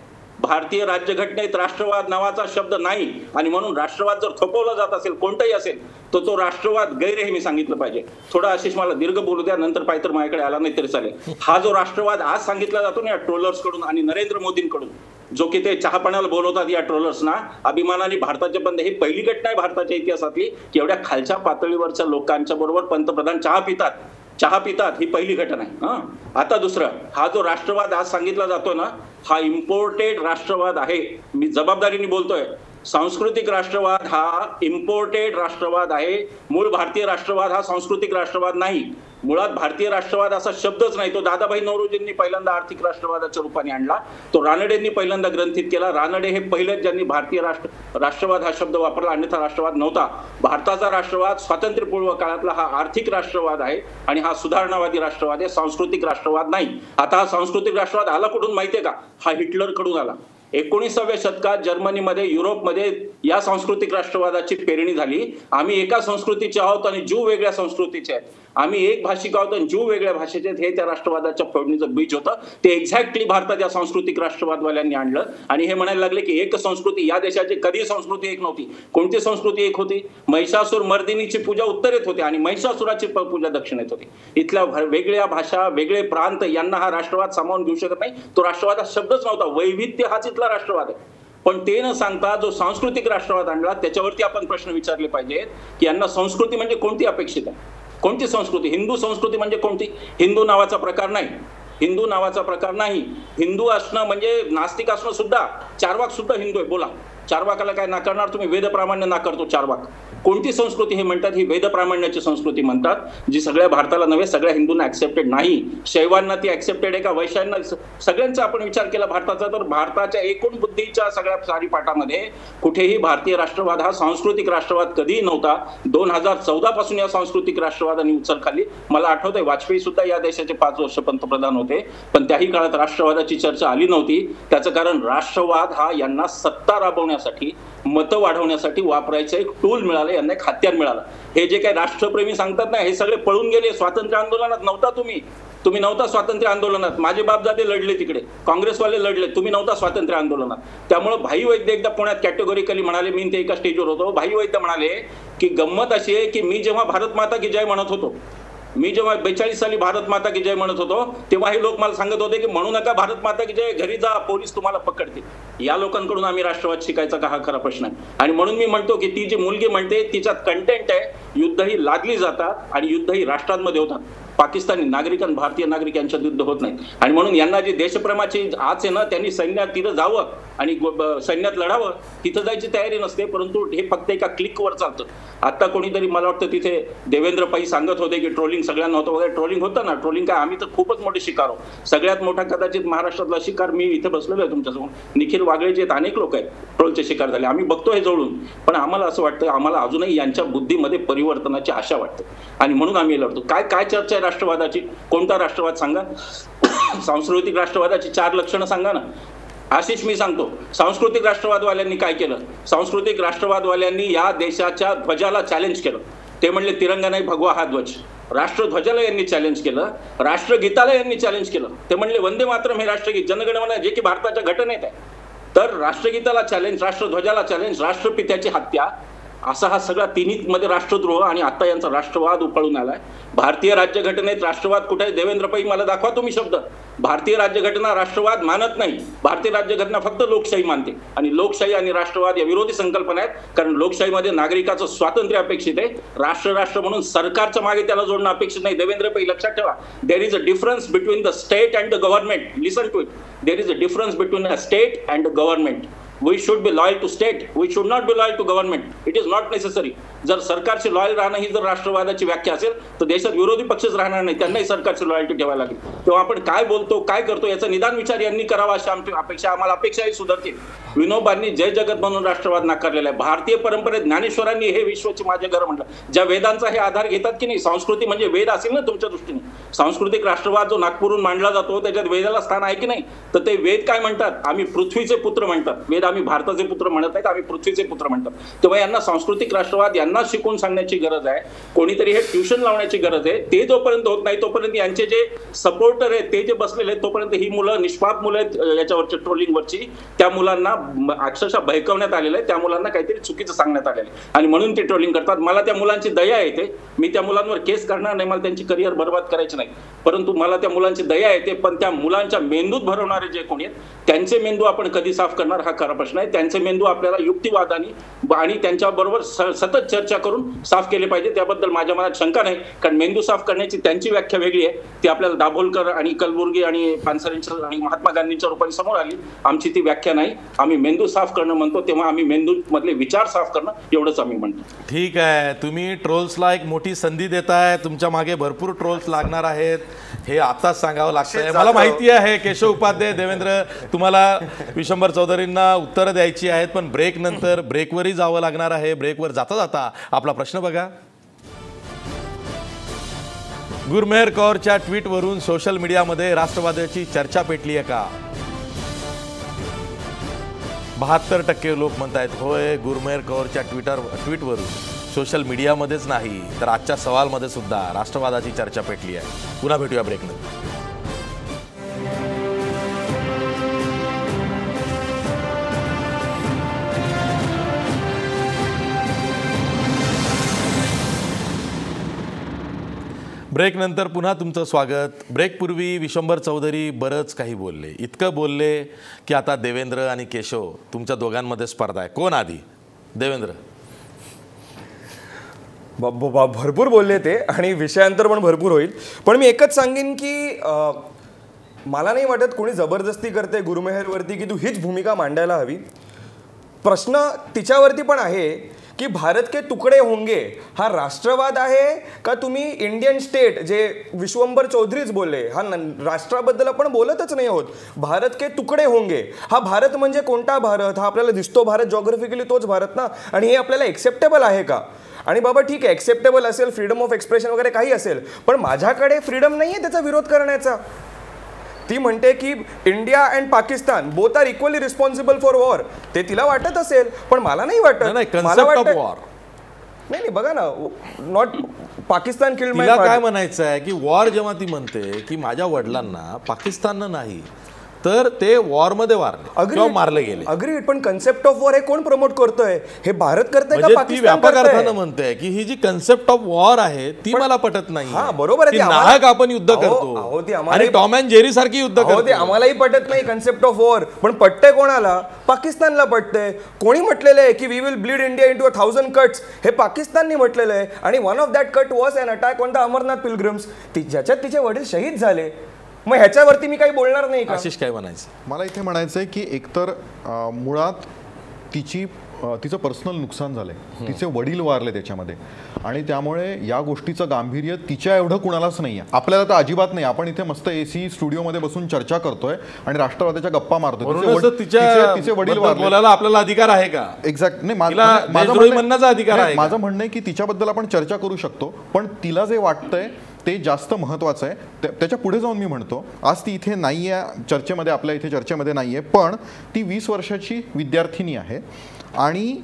भारतीय राज्यघटनेत राष्ट्रवाद नावाचा शब्द नाही. आणि म्हणून राष्ट्रवाद जर थोपवला जात असेल कोणताही असेल तर तो राष्ट्रवाद गैर हे मी सांगितलं पाहिजे. थोडा आशिष मला दीर्घ बोलू द्या, नंतर पाहिजे तर माझ्याकडे आला नाही तरी चालेल. हा जो राष्ट्रवाद आज सांगितला जातो ना या ट्रोलर्स कडून आणि नरेंद्र मोदींकडून, जो की ते चहापाण्याला बोलवतात या ट्रोलर्सना अभिमानाने, भारताचे पण ही पहिली घटना आहे भारताच्या इतिहासातली की एवढ्या खालच्या पातळीवरच्या लोकांच्या बरोबर पंतप्रधान चहा पितात, ही पहिली घटना आहे. आता दुसरं, हा जो राष्ट्रवाद आज सांगितला जातो ना हा इम्पोर्टेड राष्ट्रवाद आहे. मी जबाबदारीने बोलतोय. सांस्कृतिक राष्ट्रवाद हा इम्पोर्टेड राष्ट्रवाद आहे. मूळ भारतीय राष्ट्रवाद हा सांस्कृतिक राष्ट्रवाद नाही. मुळात भारतीय राष्ट्रवाद असा शब्दच नाही. तो दादाभाई नौरोजींनी पहिल्यांदा आर्थिक राष्ट्रवादाच्या रूपाने आणला. तो रानडेंनी पहिल्यांदा ग्रंथित केला. रानडे हे पहिलेच ज्यांनी भारतीय राष्ट्रवाद हा शब्द वापरला, अन्यथा राष्ट्रवाद नव्हता. भारताचा राष्ट्रवाद स्वातंत्र्यपूर्व काळातला हा आर्थिक राष्ट्रवाद आहे आणि हा सुधारणावादी राष्ट्रवाद आहे, सांस्कृतिक राष्ट्रवाद नाही. आता हा सांस्कृतिक राष्ट्रवाद आला कुठून माहितीये का? हा हिटलर कडून आला. 19व्या शतकात जर्मनीमध्ये, युरोपमध्ये या सांस्कृतिक राष्ट्रवादाची पेरणी झाली. आम्ही एका संस्कृतीचे आहोत आणि ज्यू वेगळ्या संस्कृतीचे आहेत. आम्ही एक भाषिक आहोत आणि ज्यू वेगळ्या भाषेचे आहेत. हे त्या राष्ट्रवादाच्या फोडणीचं बीज होतं. ते एक्झॅक्टली भारताच्या सांस्कृतिक राष्ट्रवादवाल्यांनी आणलं आणि हे म्हणायला लागले की एक संस्कृती. या देशाची कधी संस्कृती एक नव्हती. कोणती संस्कृती एक होती? महिषासूर मर्दिनीची पूजा उत्तरेत होती आणि महिषासुराची पूजा दक्षिणेत होती. इथल्या वेगळ्या भाषा, वेगळे प्रांत यांना हा राष्ट्रवाद सामावून घेऊ शकत नाही. तो राष्ट्रवाद हा शब्दच नव्हता. वैविध्य हाच इथला राष्ट्रवाद आहे. पण ते न सांगता जो सांस्कृतिक राष्ट्रवाद आणला त्याच्यावरती आपण प्रश्न विचारले पाहिजेत की यांना संस्कृती म्हणजे कोणती अपेक्षित आहे? कोणती संस्कृती? हिंदू संस्कृती म्हणजे कोणती? हिंदू नावाचा प्रकार नाही. हिंदू नावाचा प्रकार नाही. हिंदू असणं म्हणजे नास्तिक असणं सुद्धा. चारवाक सुद्धा हिंदू आहे. बोला, चारवाकाला काय नाकारणार तुम्ही? वेद प्रामाण्य नाकारतो चारवाक. कोणती संस्कृती हे म्हणतात? ही वेद प्रामाण्याची संस्कृती म्हणतात, जी सगळ्या भारताला नव्हे सगळ्या हिंदूंना ऍक्सेप्टेड नाही. शैवांना ती ऍक्सेप्टेड आहे का? वैश्यांना? सगळ्यांचा आपण विचार केला भारताचा तर भारताच्या एकूण बुद्धीच्या सगळ्या सारीपाटामध्ये कुठेही भारतीय राष्ट्रवाद हा सांस्कृतिक राष्ट्रवाद कधीही नव्हता. 2014 पासून या सांस्कृतिक राष्ट्रवादाने उचल खाल्ली. मला आठवतंय वाजपेयी सुद्धा या देशाचे 5 वर्ष पंतप्रधान होते, पण त्याही काळात राष्ट्रवादाची चर्चा आली नव्हती. त्याचं कारण राष्ट्रवाद हा यांना सत्ता राबवण्यासाठी, मतं वाढवण्यासाठी वापरायचं एक टूल मिळालं, यांना एक हत्यार मिळालं. हे जे काही राष्ट्रप्रेमी सांगतात ना हे सगळे पळून गेले. स्वातंत्र्य आंदोलनात नव्हता तुम्ही नव्हता स्वातंत्र्य आंदोलनात. माझे बापजादे लढले तिकडे, काँग्रेसवाले लढले, तुम्ही नव्हता स्वातंत्र्य आंदोलनात. त्यामुळे भाई वैद्य एकदा पुण्यात कॅटेगोरिकली म्हणाले, मी ते एका स्टेजवर होतो, भाई वैद्य म्हणाले की गंमत अशी आहे की मी जेव्हा भारत माता की जय म्हणत होतो, मी जेव्हा 42 साली भारत माता की जय म्हणत होतो तेव्हा हे लोक मला सांगत होते की म्हणू नका भारत माता की जय, घरी जा, पोलीस तुम्हाला पकडतील. या लोकांकडून आम्ही राष्ट्रवाद शिकायचा का? हा खरा प्रश्न आहे. आणि म्हणून मी म्हणतो की ती जी मुलगी म्हणते तिच्यात कंटेंट आहे. युद्ध ही लादली जातात आणि युद्ध ही राष्ट्रांमध्ये होतात. पाकिस्तानी नागरिक आणि भारतीय नागरिक यांच्यात युद्ध होत नाही. आणि म्हणून यांना जी देशप्रेमाची आच आहे ना, त्यांनी सैन्यात तिथं जावं आणि सैन्यात लढावं. तिथं जायची तयारी नसते, परंतु हे फक्त एका क्लिकवर चालतं. आता कोणीतरी मला वाटतं तिथे देवेंद्र पै सांगत होते की ट्रोलिंग सगळ्यांना होतं वगैरे. ट्रोलिंग होतं ना, ट्रोलिंग काय, आम्ही तर खूपच मोठे शिकार आहोत. सगळ्यात मोठा कदाचित महाराष्ट्रातला शिकार मी इथे बसलेलो आहे तुमच्यासमोर. निखिल वागळे जे अनेक लोक आहेत ट्रोलचे शिकार झाले, आम्ही बघतो हे जवळून. पण आम्हाला असं वाटतं, आम्हाला अजूनही यांच्या बुद्धीमध्ये परिवर्तनाची आशा वाटते आणि म्हणून आम्ही लढतो. काय चर्चा आहे राष्ट्रवादाची? कोणता राष्ट्रवाद सांगा? सांस्कृतिक राष्ट्रवादाची 4 लक्षणं सांगा ना. आशिष मी सांगतो, सांस्कृतिक राष्ट्रवादवाल्यांनी काय केलं? सांस्कृतिक राष्ट्रवादवाल्यांनी या देशाच्या ध्वजाला चॅलेंज केलं. ते म्हणले तिरंगा नाही भगवा हा ध्वज. राष्ट्रध्वजाला यांनी चॅलेंज केलं, राष्ट्रगीताला यांनी चॅलेंज केलं. ते म्हणले वंदे मातरम हे राष्ट्रगीत, जनगणमन जे की भारताच्या घटनेत आहे. तर राष्ट्रगीताला चॅलेंज, राष्ट्रध्वजाला चॅलेंज, राष्ट्रपित्याची हत्या, असा हा सगळा तिन्ही मध्ये राष्ट्रद्रोह आणि आता यांचा राष्ट्रवाद उफाळून आलाय. भारतीय राज्यघटनेत राष्ट्रवाद कुठे आहे? देवेंद्र पै मला दाखवा तुम्ही शब्द. भारतीय राज्यघटना राष्ट्रवाद मानत नाही. भारतीय राज्यघटना फक्त लोकशाही मानते आणि लोकशाही आणि राष्ट्रवाद या विरोधी संकल्पना आहेत. कारण लोकशाहीमध्ये नागरिकाचं स्वातंत्र्य अपेक्षित आहे. राष्ट्र म्हणून सरकारच्या मागे त्याला जोडणं अपेक्षित नाही. देवेंद्र पै लक्षात ठेवा, there is a difference between the state and the government. Listen to it. There is a difference between a state and government. We should be loyal to state. We should not be loyal to government. It is not necessary. जर सरकारची loyal राहणं ही जर राष्ट्रवादाची व्याख्या असेल तर देशात विरोधी पक्षच राहणार नाही. त्यांनाही सरकारची लॉयल्टी ठेवायला लागेल. तेव्हा आपण काय बोलतो, काय करतो याचा निदान विचार यांनी करावा अशी आमची अपेक्षा. आम्हाला अपेक्षाही सुधारतील. विनोबांनी जय जगत म्हणून राष्ट्रवाद नाकारलेला आहे. भारतीय परंपरेत ज्ञानेश्वरांनी हे विश्वाचे माझे घर म्हटलं. ज्या वेदांचा हे आधार घेतात की नाही, संस्कृती म्हणजे वेद असेल ना तुमच्या दृष्टीने, सांस्कृतिक राष्ट्रवाद जो नागपूरहून मांडला जातो त्याच्यात वेदाला स्थान आहे की नाही? तर ते वेद काय म्हणतात? आम्ही पृथ्वीचे पुत्र म्हणतात. वेद आम्ही भारताचे पुत्र म्हणत नाहीत, आम्ही पृथ्वीचे पुत्र म्हणतात. तेव्हा यांना सांस्कृतिक राष्ट्रवाद यांना शिकून सांगण्याची गरज आहे. कोणीतरी हे ट्युशन लावण्याची गरज आहे. ते जोपर्यंत होत नाही तोपर्यंत यांचे जे सपोर्टर आहेत ते जे बसलेले आहेत तोपर्यंत ही मुलं निष्पाप मुलं आहेत याच्यावरची ट्रोलिंगवरची, त्या मुलांना अक्षरशः भयकवण्यात आलेलं आहे. त्या मुलांना काहीतरी चुकीचं सांगण्यात आलेलं आहे आणि म्हणून ते ट्रोलिंग करतात. मला त्या मुलांची दया येते. मी त्या मुलांवर केस करणार नाही, मला त्यांची करिअर बर्बाद करायची नाही, परंतु मला त्या मुलांची दया येते. पण त्या मुलांच्या मेंदूत भरवणारे जे कोणी आहेत त्यांचे मेंदू आपण कधी साफ करणार हा खरा प्रश्न आहे. त्यांचे मेंदू आपल्याला युक्तिवादाने आणि त्यांच्याबरोबर सतत चर्चा करून साफ केले पाहिजे. त्याबद्दल माझ्या मनात शंका नाही, कारण मेंदू साफ करण्याची त्यांची व्याख्या वेगळी आहे. ती आपल्याला दाभोलकर आणि कलबुर्गी आणि पानसरेंच्या आणि महात्मा गांधींच्या रूपाने समोर आली. आमची ती व्याख्या नाही. आम्ही मेंदू साफ करणं म्हणतो तेव्हा आम्ही मेंदू मधले विचार साफ करणं एवढंच आम्ही म्हणतो. ठीक आहे, तुम्ही ट्रोल्सला एक मोठी संधी देताय. तुमच्या मागे भरपूर ट्रोल्स लागणार आहेत हे आताच सांगावं लागतंय. मला माहिती आहे केशव उपाध्याय, देवेंद्र, तुम्हाला विशंबर चौधरींना उत्तरं द्यायची आहेत, पण ब्रेक नंतर ब्रेकवरही जावं लागणार आहे. ब्रेकवर जाता जाता आपला प्रश्न बघा. गुरमेहर कौरच्या ट्विटवरून सोशल मीडियामध्ये राष्ट्रवादाची चर्चा पेटली आहे का? 72% लोक म्हणतायत होय, गुरमेहर कौरच्या ट्विटवरून सोशल मीडियामध्येच नाही तर आजच्या सवालमध्ये सुद्धा राष्ट्रवादाची चर्चा पेटली आहे. पुन्हा भेटूया ब्रेकनंतर. ब्रेक नंतर पुन्हा तुमचं स्वागत. ब्रेकपूर्वी विशंबर चौधरी बरंच काही बोलले. इतकं बोलले की आता देवेंद्र आणि केशव तुमच्या दोघांमध्ये स्पर्धा आहे. कोण आधी? देवेंद्र. भरपूर बोलले ते आणि विषयांतर पण भरपूर होईल. पण मी एकच सांगेन की मला नाही वाटत कोणी जबरदस्ती करते गुरमेहरवरती की तू हीच भूमिका मांडायला हवी. प्रश्न तिच्यावरती पण आहे की भारत के तुकडे होंगे हा राष्ट्रवाद आहे का तुम्ही इंडियन स्टेट, जे विश्वंभर चौधरीच बोलले, हा राष्ट्राबद्दल आपण बोलतच नाही आहोत. भारत के तुकडे होंगे हा भारत म्हणजे कोणता भारत? हा आपल्याला दिसतो भारत जॉग्राफिकली तोच भारत ना. आणि हे आपल्याला एक्सेप्टेबल आहे का? आणि बाबा ठीक आहे, एक्सेप्टेबल असेल, फ्रीडम ऑफ एक्सप्रेशन वगैरे काही असेल, पण माझ्याकडे फ्रीडम नाही आहे त्याचा विरोध करण्याचा. ती म्हणते की India and Pakistan both are equally responsible for war. ते तिला वाटत असेल पण मला नाही वाटत. मला वाटतं नाही बघा ना, नॉट पाकिस्तान किल्ड माय. काय म्हणायचं आहे की वॉर जेव्हा ती म्हणते की माझ्या वडिलांना पाकिस्ताननं नाही तर ते वॉर मध्ये मारले गेले. अग्रीड, पण कन्सेप्ट ऑफ वॉर हे कोण प्रमोट करतोय? हे भारत करतंय का पाकिस्तान? ती व्यापक अर्थानं म्हणते की ही जी कन्सेप्ट ऑफ वॉर आहे ती मला पटत नाही. हा बरोबर आहे, नाहक आपण युद्ध करतो आणि टॉम अँड जेरी सारखी युद्ध करतो. ते आम्हालाही पटत नाही कन्सेप्ट ऑफ वॉर, पण पटतंय कोणाला? पाकिस्तानला पटतंय. कोणी म्हटलेलं आहे की we will bleed India into 1000 cuts? हे पाकिस्तानने म्हटलेलं आहे. आणि one of that cut was an attack on the Amarnath pilgrims, ज्याच्यात तिचे वडील शहीद झाले. मग ह्याच्यावरती मी काही बोलणार नाही का? आशिष काय म्हणायचं? मला इथे म्हणायचं आहे की एकतर मुळात तिचं पर्सनल नुकसान झालंय, तिचे वडील वारले त्याच्यामध्ये, आणि त्यामुळे या गोष्टीचं गांभीर्य तिच्या एवढं कुणालाच नाही आहे. आपल्याला तर अजिबात नाही. आपण इथे मस्त AC स्टुडिओमध्ये बसून चर्चा करतोय आणि राष्ट्रवादाच्या गप्पा मारतोय. तिचे वडील बोलायला आपल्याला अधिकार आहे का? एक्झॅक्ट नाही, माझं म्हणणं आहे की तिच्याबद्दल आपण चर्चा करू शकतो, पण तिला जे वाटतंय ते जास्त महत्त्वाचं आहे. त्याच्या पुढे जाऊन मी म्हणतो, आज ती इथे नाही आहे चर्चेमध्ये, आपल्या इथे चर्चेमध्ये नाही आहे, पण ती 20 वर्षाची विद्यार्थिनी आहे आणि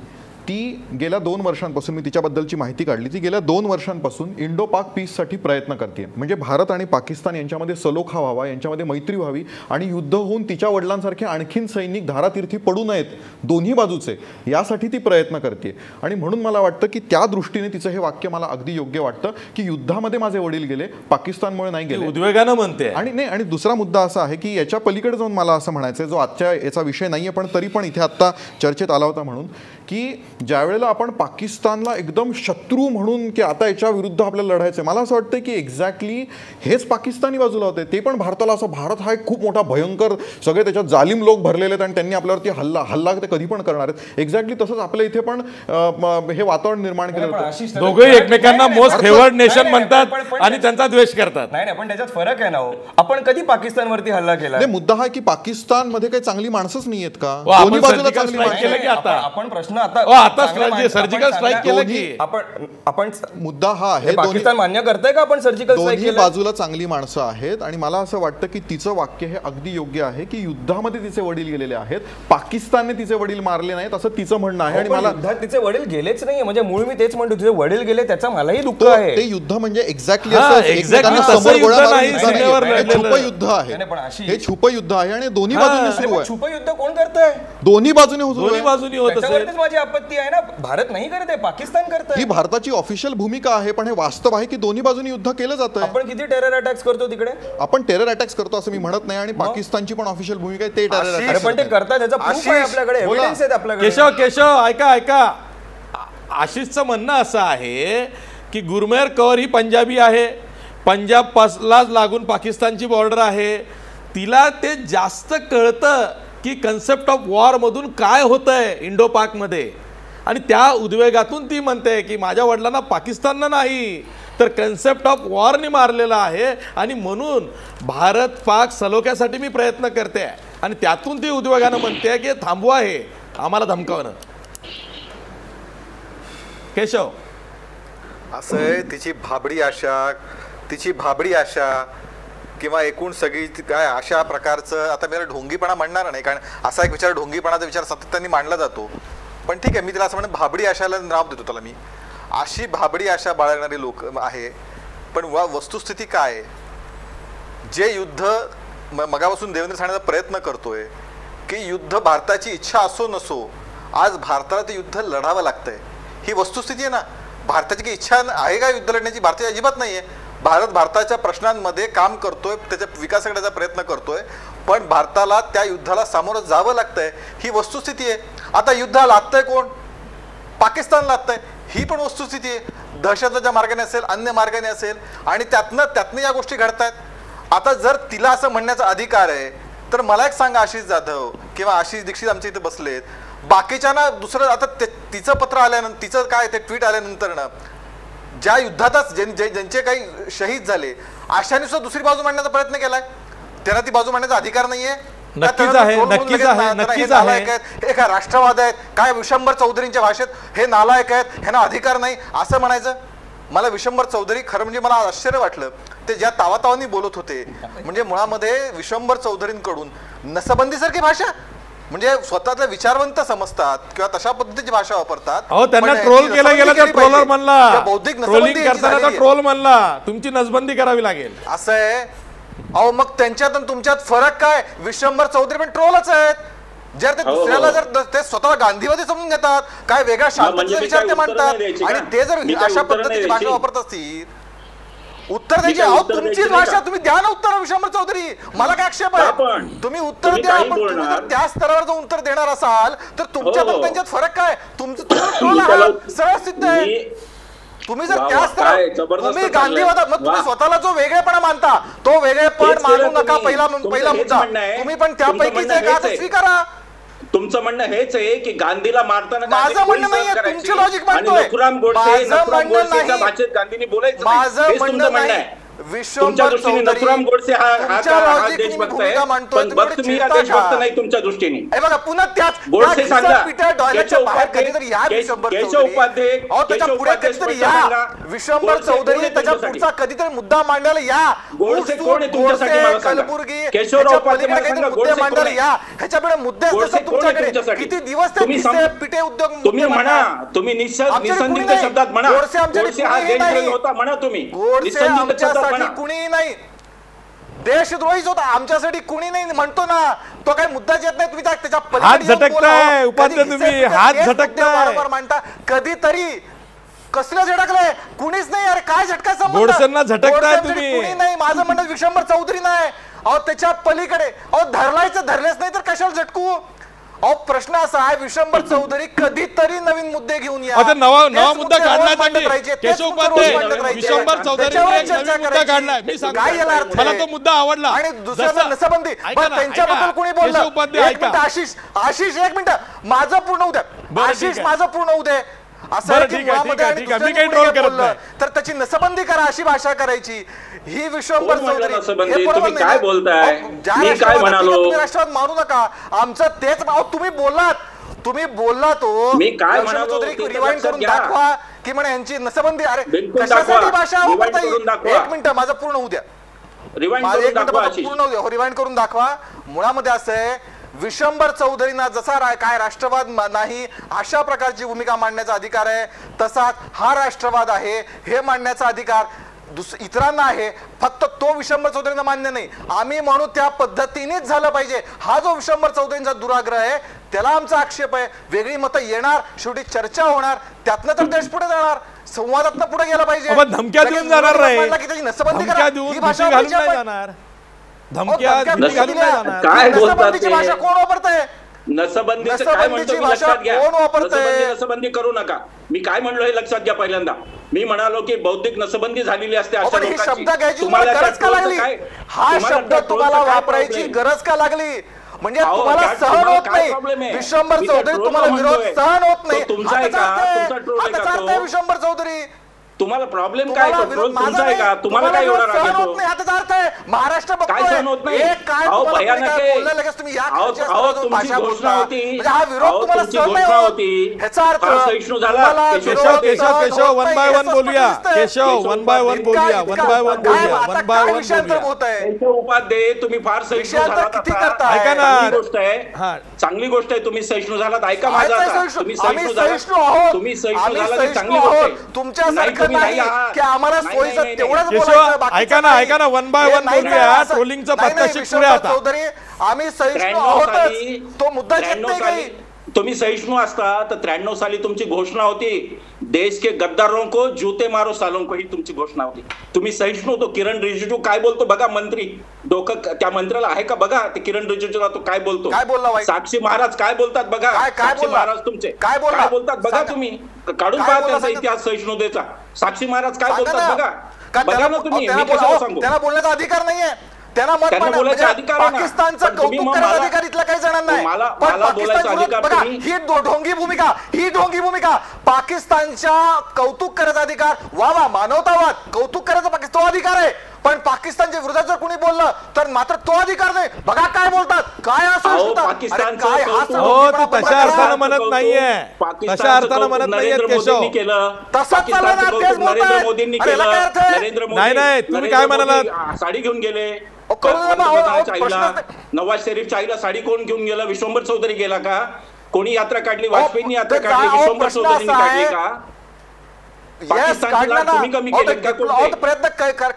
ती गेल्या 2 वर्षांपासून, मी तिच्याबद्दलची माहिती काढली, ती गेल्या 2 वर्षांपासून इंडो पाक पीससाठी प्रयत्न करते. म्हणजे भारत आणि पाकिस्तान यांच्यामध्ये सलोखा व्हावा, यांच्यामध्ये मैत्री व्हावी आणि युद्ध होऊन तिच्या वडिलांसारखे आणखीन सैनिक धारातीर्थी पडू नयेत दोन्ही बाजूचे, यासाठी ती प्रयत्न करते. आणि म्हणून मला वाटतं की त्या दृष्टीने तिचं हे वाक्य मला अगदी योग्य वाटतं की युद्धामध्ये माझे वडील गेले, पाकिस्तानमुळे नाही गेले, उद्वेगानं म्हणते. आणि नाही, आणि दुसरा मुद्दा असा आहे की याच्या पलीकडे जाऊन मला असं म्हणायचं आहे, जो आजच्या याचा विषय नाहीये पण तरी पण इथे आत्ता चर्चेत आला होता, म्हणून की ज्या वेळेला आपण पाकिस्तानला एकदम शत्रू म्हणून की आता याच्या विरुद्ध आपल्याला लढायचं आहे, मला असं वाटतं की एक्झॅक्टली हेच पाकिस्तानी बाजूला होते. ते पण भारताला असं, भारत हा एक खूप मोठा भयंकर, सगळे त्याच्यात जालिम लोक भरलेले आहेत आणि त्यांनी आपल्यावरती हल्ला ते कधी पण करणार आहेत. एक्झॅक्टली तसंच आपल्या इथे पण हे वातावरण निर्माण केलं होतं. दोघे एकमेकांना मोस्ट फेवर्ड नेशन म्हणतात आणि त्यांचा द्वेष करतात. नाही पण त्याच्यात फरक आहे ना हो. आपण कधी पाकिस्तानवरती हल्ला केला? मुद्दा हा की पाकिस्तानमध्ये काही चांगली माणसंच नाही आहेत का? दोन्ही बाजूला चांगली माणसं. आपण प्रश्न सर्जिकल स्ट्राईक केलं की आपण मुद्दा हा आहे, पाकिस्तान मान्य करतंय का आपण सर्जिकल स्ट्राईक दोन्ही बाजूला चांगली माणसं आहेत. आणि मला असं वाटतं की तिचं वाक्य हे अगदी योग्य आहे की युद्धामध्ये तिचे वडील गेलेले आहेत, पाकिस्तानने तिचे वडील मारले नाहीत असं तिचं म्हणणं आहे. आणि मला युद्धात तिचे वडील गेलेच नाही, म्हणजे मूळ मी तेच म्हणतो, तिचे वडील गेले त्याचा मलाही दुःख आहे. ते युद्ध म्हणजे एक्झॅक्टली युद्ध आहे, हे छुप युद्ध आहे आणि दोन्ही बाजूने सुरू आहे. छुप युद्ध कोण करतंय? दोन्ही बाजूने होत असेल. माझी आपत्ती आहे ना, भारत नाही करत आहे, पाकिस्तान करत आहे. ही भारताची ऑफिशियल भूमिका आहे, पण हे वास्तव आहे की दोन्ही बाजूनी युद्ध केलं जातं. आपण किती टेरर अटॅक्स करतो तिकडे? आपण टेरर अटॅक्स करतो असं मी म्हणत नाही, आणि पाकिस्तानची पण ऑफिशियल भूमिका आहे, ते टेरर अटॅक्स पण ते करतात, त्याचा प्रूफ आहे आपल्याकडे, एव्हिडन्स आहेत आपल्याकडे. केशव ऐका आशिषचं म्हणणं असं आहे की गुरमेर कौर ही पंजाबी आहे, पंजाब पासलाच लागून पाकिस्तानची बॉर्डर आहे, तिला ते जास्त कळतं की कन्सेप्ट ऑफ वॉर मधून काय होतंय इंडो पाकमध्ये, आणि त्या उद्वेगातून ती म्हणते की माझ्या वडिलांना पाकिस्ताननं नाही तर कन्सेप्ट ऑफ वॉरने मारलेला आहे आणि म्हणून भारत पाक सलोख्यासाठी मी प्रयत्न करते, आणि त्यातून ती उद्वेगानं म्हणते की थांबवा हे आम्हाला धमकावणं. केशव असं आहे, तिची भाबडी आशा किंवा एकूण सगळी काय अशा प्रकारचं, आता मी ढोंगीपणा म्हणणार नाही, कारण असा एक विचार, ढोंगीपणाचा विचार सातत्याने मांडला जातो, पण ठीक आहे, मी तिला असं म्हणून भाबडी आशाला नाव देतो त्याला मी. अशी भाबडी आशा बाळगणारी लोक आहे, पण वस्तुस्थिती काय आहे? जे युद्ध मगापासून देवेंद्र सांगण्याचा प्रयत्न करतोय की युद्ध भारताची इच्छा असो नसो, आज भारताला ते युद्ध लढावं लागतंय, ही वस्तुस्थिती आहे ना. भारताची काही इच्छा आहे का युद्ध लढण्याची? भारताची अजिबात नाहीये. भारत भारताच्या प्रश्नांमध्ये काम करतोय, त्याच्या विकास करण्याचा प्रयत्न करतोय, पण भारताला त्या युद्धाला सामोरं जावं लागतंय, ही वस्तुस्थिती आहे. आता युद्ध लादतंय कोण? पाकिस्तान लादतंय, ही पण वस्तुस्थिती आहे. दहशतवादाच्या मार्गाने असेल, अन्य मार्गाने असेल, आणि त्यातनं या गोष्टी घडतायत. आता जर तिला असं म्हणण्याचा अधिकार आहे तर मला एक सांगा, आशिष जाधव किंवा आशिष दीक्षित आमच्या इथे बसलेत, बाकीच्यांना दुसरं, आता तिचं पत्र आल्यानंतर, तिचं काय ते ट्विट आल्यानंतर ना, ज्या युद्धातच ज्यांचे काही शहीद झाले, अशाने सुद्धा दुसरी बाजू मांडण्याचा प्रयत्न केलाय. त्यांना ती बाजू मांडण्याचा अधिकार नाहीये. नक्कीच आहे. हे काय राष्ट्रवाद आहेत काय? विशंभर चौधरींच्या भाषेत हे नालायक आहेत, ह्यांना अधिकार नाही असं म्हणायचं. मला विशंभर चौधरी, खरं म्हणजे मला आश्चर्य वाटलं, ते ज्या तावातावांनी बोलत होते, म्हणजे मुळामध्ये विशंभर चौधरींकडून नसबंदीसारखी भाषा, म्हणजे स्वतःचा विचारवंत समजतात किंवा तशा पद्धतीची भाषा वापरतात. त्यांना ट्रोल केला गेला तर ट्रोलर म्हणला, बौद्धिक ट्रोलिंग करताना ट्रोल म्हणला, तुमची नसबंदी करावी लागेल असं आहे. अहो मग त्यांच्यात आणि तुमच्यात फरक काय? विशंभर चौधरी पण ट्रोलच आहेत. जर ते दुसऱ्याला जर ते स्वतःला गांधीवादी समजून घेतात, काय वेगळा शांततेचा विचार ते मांडतात, आणि ते जर अशा पद्धतीची भाषा वापरत असतील, उत्तर द्यायची. अहो तुमचीच भाषा, तुम्ही द्या ना उत्तर. विशंभर चौधरी, मला काय आक्षेप आहे? तुम्ही उत्तर द्या, पण तुम्ही जर त्या स्तरावर जर उत्तर देणार असाल तर तुमच्यात त्यांच्यात फरक काय? तुमचं ट्रोल आहात, सरळ सिद्ध आहे. तुम्ही जर त्या स्तरावर, तुम्ही गांधीवादात, मग तुम्ही स्वतःला जो वेगळेपणा मानता तो वेगळेपण मानू नका. पहिला मुद्दा, तुम्ही पण त्यापैकीच एक आज स्वीकारा. तुमचं म्हणणं हेच आहे की गांधीला मारताना माझं म्हणणं नाहीये, तुमची लॉजिक मांडतोय. नथुराम गोडसे भाषेत गांधींनी बोलायचं, माझं म्हणणं नाही. तुमच्या दृष्टीने नथुराम गोडसे हा देशभक्त आहे, पण भक्त मी हा देशभक्त नाही तुमच्या दृष्टीने. बघा पुन्हा त्याच गोडसे सांगा, केशव उपाध्ये विश्वंभर चौधरी त्याच्या पुढचा कधीतरी मुद्दा मांडायला या. गोडसे कोण आहे तुमच्यासाठी मला सांगा. कलबुर्गी केशवराव उपाध्ये मला सांगा, गोडसे मांडायला या. ह्याच्याकडे मुद्दे तुमच्याकडे किती दिवस पिठे उद्योग तुम्ही म्हणा, तुम्ही निसंदिग्ध शब्दात म्हणा, गोडसे हा देशद्रोही होता म्हणा तुम्ही. निसंदिग्ध शब्दात म्हणा. कुणी नाही, देशद्रोहीच होता, आमच्यासाठी कुणी नाही म्हणतो ना. तो काही मुद्दाच येत नाही. तुम्ही त्याच्या हात झटकताय उपाध्याय, तुम्ही हात झटकताय मांडता. कधीतरी कसलं झटकलंय? कुणीच नाही. अरे काय झटकायचं? गोडसेंना झटकताय तुम्ही. कुणी नाही. माझं म्हणणं विश्वंभर चौधरी नाही. अहो त्याच्या पलीकडे धरलेच नाही तर कशाला झटकू? अहो प्रश्न असा आहे, विश्वंभर चौधरी कधीतरी नवीन मुद्दे घेऊन या. आता नवा मुद्दा काढलाय त्यांनी. केशव उपाध्ये विश्वंभर चौधरी मुद्दा काढलाय. मी सांगतो मला तो मुद्दा आवडला. आणि दुसऱ्या नसबंदी त्यांच्याबद्दल कोणी बोललं? आशिष एक मिनिट माझं पूर्ण होऊ द्या. आशिष माझं पूर्ण होऊ दे. असं तर त्याची नसबंदी करा अशी भाषा करायची. ही विश्वंभर चौधरी तुम्ही काय बोलताय? मी काय म्हणालो? तुम्ही राष्ट्रवाद मानू नका. आमचं तेच तुम्ही बोललात हो. मी काय म्हणालो? रिवाइंड करून दाखवा की म्हणे यांची नसबंदी. अरे कशासाठी भाषा वापरता? एक मिनिट माझं पूर्ण होऊ द्या. रिवाइंड करून दाखवा. मुळामध्ये असं आहे, विश्वंभर चौधरींना जसा काय राष्ट्रवाद नाही अशा प्रकारची भूमिका मांडण्याचा अधिकार आहे, तसाच हा राष्ट्रवाद आहे हे मांडण्याचा अधिकार इतरांना आहे. फक्त तो विश्वंभर चौधरींना मान्य नाही. आम्ही म्हणू त्या पद्धतीनेच झालं पाहिजे. हा जो विश्वंभर चौधरींचा दुराग्रह आहे त्याला आमचा आक्षेप आहे. वेगळी मतं येणार, शेवटी चर्चा होणार, त्यातनं तर देश पुढे जाणार. संवादातनं पुढे गेला पाहिजे. धमक्या देऊन जाणार नाही. नसबंदी काय बोलतात ते? भाषा कोण वापरतंय? नसबंदीचं काय म्हणतो मी लक्षात घ्या. नसबंदी करू नका. मी काय म्हणलो हे लक्षात घ्या. पहिल्यांदा मी म्हणालो की बौद्धिक नसबंदी झालेली असते अशा लोकांची. शब्द घ्यायची तुम्हाला गरज का लागली? हा शब्द तुम्हाला वापरायची गरज का लागली? म्हणजे तुम्हाला सहन होत नाही. विश्वंभर चौधरी तुम्हाला विरोध सहन होत नाही. तुमचा आहे का? तुमचा ट्रोल आहे का तो? विश्वंभर चौधरी तुम्हाला प्रॉब्लेम काय? ट्रोल तुमचा आहे का? तुम्हाला काय एवढा राग येतो? महाराष्ट्र काय सहन होत नाही? अहो भयानक आहे. अहो तुमची घोषणा होती, तुमची घोषणा होती, फार सहिष्णू झाला. केशव वन बाय वन बोलूया. केशव वन बाय वन बोलूया. केशव उपाध्ये तुम्ही फार सहिष्णू झालात. ऐका ना, गोष्ट आहे, चांगली गोष्ट आहे. तुम्ही सहिष्णू झालात. ऐका माझा. तुम्ही सहिष्णू झालात. तुम्ही सहिष्णू झालात ही चांगली गोष्ट आहे. तुमच्या ऐका ना वन बाय वन बोलूया. ट्रोलिंगचं पत्ता पुढे आता. आम्ही सहिष्णू आहोत. तो मुद्दा तुम्ही सहिष्णू असता तर 93 साली तुमची घोषणा होती, देश के गद्दारों को जूते मारो सालों को, ही तुमची घोषणा होती. तुम्ही सहिष्णू होतो. किरण रिजिजू काय बोलतो बघा. मंत्री डोकं त्या मंत्र्याला आहे का बघा. ते किरण रिजिजूला तो काय बोलतो. साक्षी महाराज काय बोलतात बघा. साक्षी महाराज तुमचे काय बोलतात बघा. तुम्ही काढून पहा त्यांचा इतिहास सहिष्णुतेचा. साक्षी महाराज काय बोलतात बघा. बघा ना तुम्ही. मी कशाला सांगू? त्याला बोलण्याचा अधिकार नाहीये. त्यांना बोलायचा अधिकार आहे. पाकिस्तानचा कौतुक करायचा अधिकार इथला काही जणांना नाही. ही ढोंगी भूमिका. पाकिस्तानच्या कौतुक करायचा अधिकार, वा मानवतावाद, कौतुक करायचा पाकिस्तान तो अधिकार आहे. पण पाकिस्तानच्या विरोधात जर कोणी बोललं तर मात्र तो अधिकार नाही. बघा काय बोलतात. काय असं तशा अर्थानं म्हणत नाहीये. तशा अर्थानं म्हणत नाहीये केशव. तसंच नरेंद्र मोदींनी केलं. नरेंद्र मोदी नाही तुम्ही काय म्हणालात? साडी घेऊन गेले. नवाज शरीफच्या आईला साडी कोण घेऊन गेलं? विश्वंभर चौधरी गेला का? कोणी यात्रा काढली? वाजपेयींनी यात्रा काढली. विश्वंभर चौधरींनी काढली का? प्रयत्न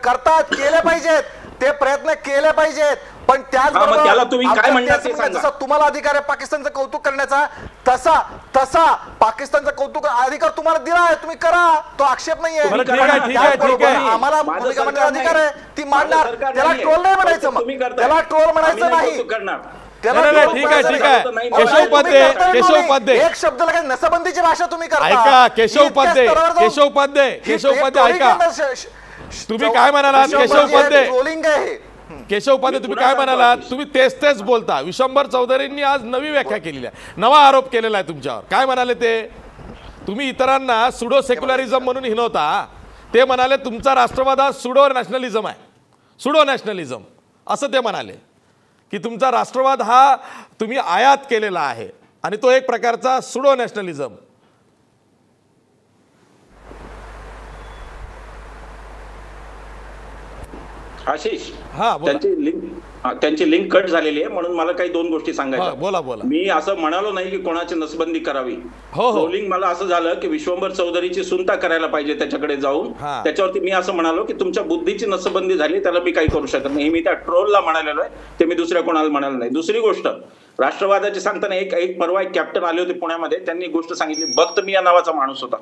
करतात, केले पाहिजेत. ते प्रयत्न केले पाहिजेत. पण त्याला तुम्ही काय म्हणतात ते सांगा. जसा तुम्हाला अधिकार आहे पाकिस्तानचं कौतुक करण्याचा, तसा पाकिस्तानचा कौतुक अधिकार तुम्हाला दिला आहे. तुम्ही करा. तो आक्षेप नाहीये. आम्हाला भूमिका मांडण्याचा अधिकार आहे. ती मांडणार. त्याला ट्रोल नाही म्हणायचं. त्याला ट्रोल म्हणायचं नाही. केशव उपाध्ये एक शब्द लगेच नसबंदीची भाषा तुम्ही करता. ऐका केशव उपाध्ये ऐका. तुम्ही काय म्हणालात? केशव उपाध्ये तुम्ही काय म्हणालात? तुम्ही तेच बोलता. विश्वंभर चौधरींनी आज नवी व्याख्या केलेली आहे. नवा आरोप केलेला आहे तुमच्यावर. काय म्हणाले ते? तुम्ही इतरांना सुडो सेक्युलरिझम म्हणून हिनवता. ते म्हणाले तुमचा राष्ट्रवाद हा सुडो नॅशनलिझम आहे, सुडो नॅशनलिझम असं ते म्हणाले की तुमचा राष्ट्रवाद हा तुम्ही आयात केलेला आहे आणि तो एक प्रकारचा सुडो नॅशनलिझम. आशिष, हा, बोला. त्यांची लिंक कट झालेली आहे म्हणून मला काही दोन गोष्टी सांगायच्या. बोला बोला. मी असं म्हणालो नाही की कोणाची नसबंदी करावी. हो. ट्रोलिंग मला असं झालं की विश्वंभर चौधरीची सुनता करायला पाहिजे त्याच्याकडे जाऊन. त्याच्यावरती मी असं म्हणालो की तुमच्या बुद्धीची नसबंदी झाली, त्याला मी काही करू शकत नाही. मी त्या ट्रोलला म्हणालेलो आहे, ते मी दुसऱ्या कोणाला म्हणालो नाही. दुसरी गोष्ट, राष्ट्रवादाची सांगताना एक परवा एक कॅप्टन आले होते पुण्यामध्ये, त्यांनी गोष्ट सांगितली. बख्त मियां नावाचा माणूस होता,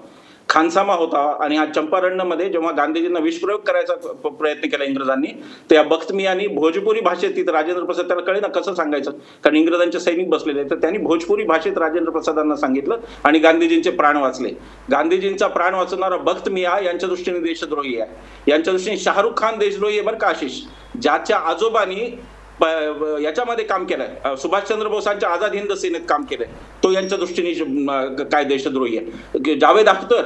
खानसामा होता, आणि हा चंपारण्यमध्ये जेव्हा गांधीजींना विषप्रयोग करायचा प्रयत्न केला इंग्रजांनी, त्या बख्त मियांनी भोजपुरी भाषेत, तिथं राजेंद्र प्रसाद त्याला कळे ना कसं सांगायचं, कारण इंग्रजांचे सैनिक बसलेले, तर त्यांनी भोजपुरी भाषेत राजेंद्र प्रसादांना सांगितलं आणि गांधीजींचे प्राण वाचले. गांधीजींचा प्राण वाचवणारा बख्त मियां यांच्या दृष्टीने देशद्रोही आहे. यांच्या दृष्टीने शाहरुख खान देशद्रोही आहे बरं का आशिष, ज्याच्या आजोबांनी याच्यामध्ये काम केलंय, सुभाषचंद्र बोसांच्या आझाद हिंद सेनेत काम केलंय, तो यांच्या दृष्टीने काय देशद्रोही आहे. जावेद अख्तर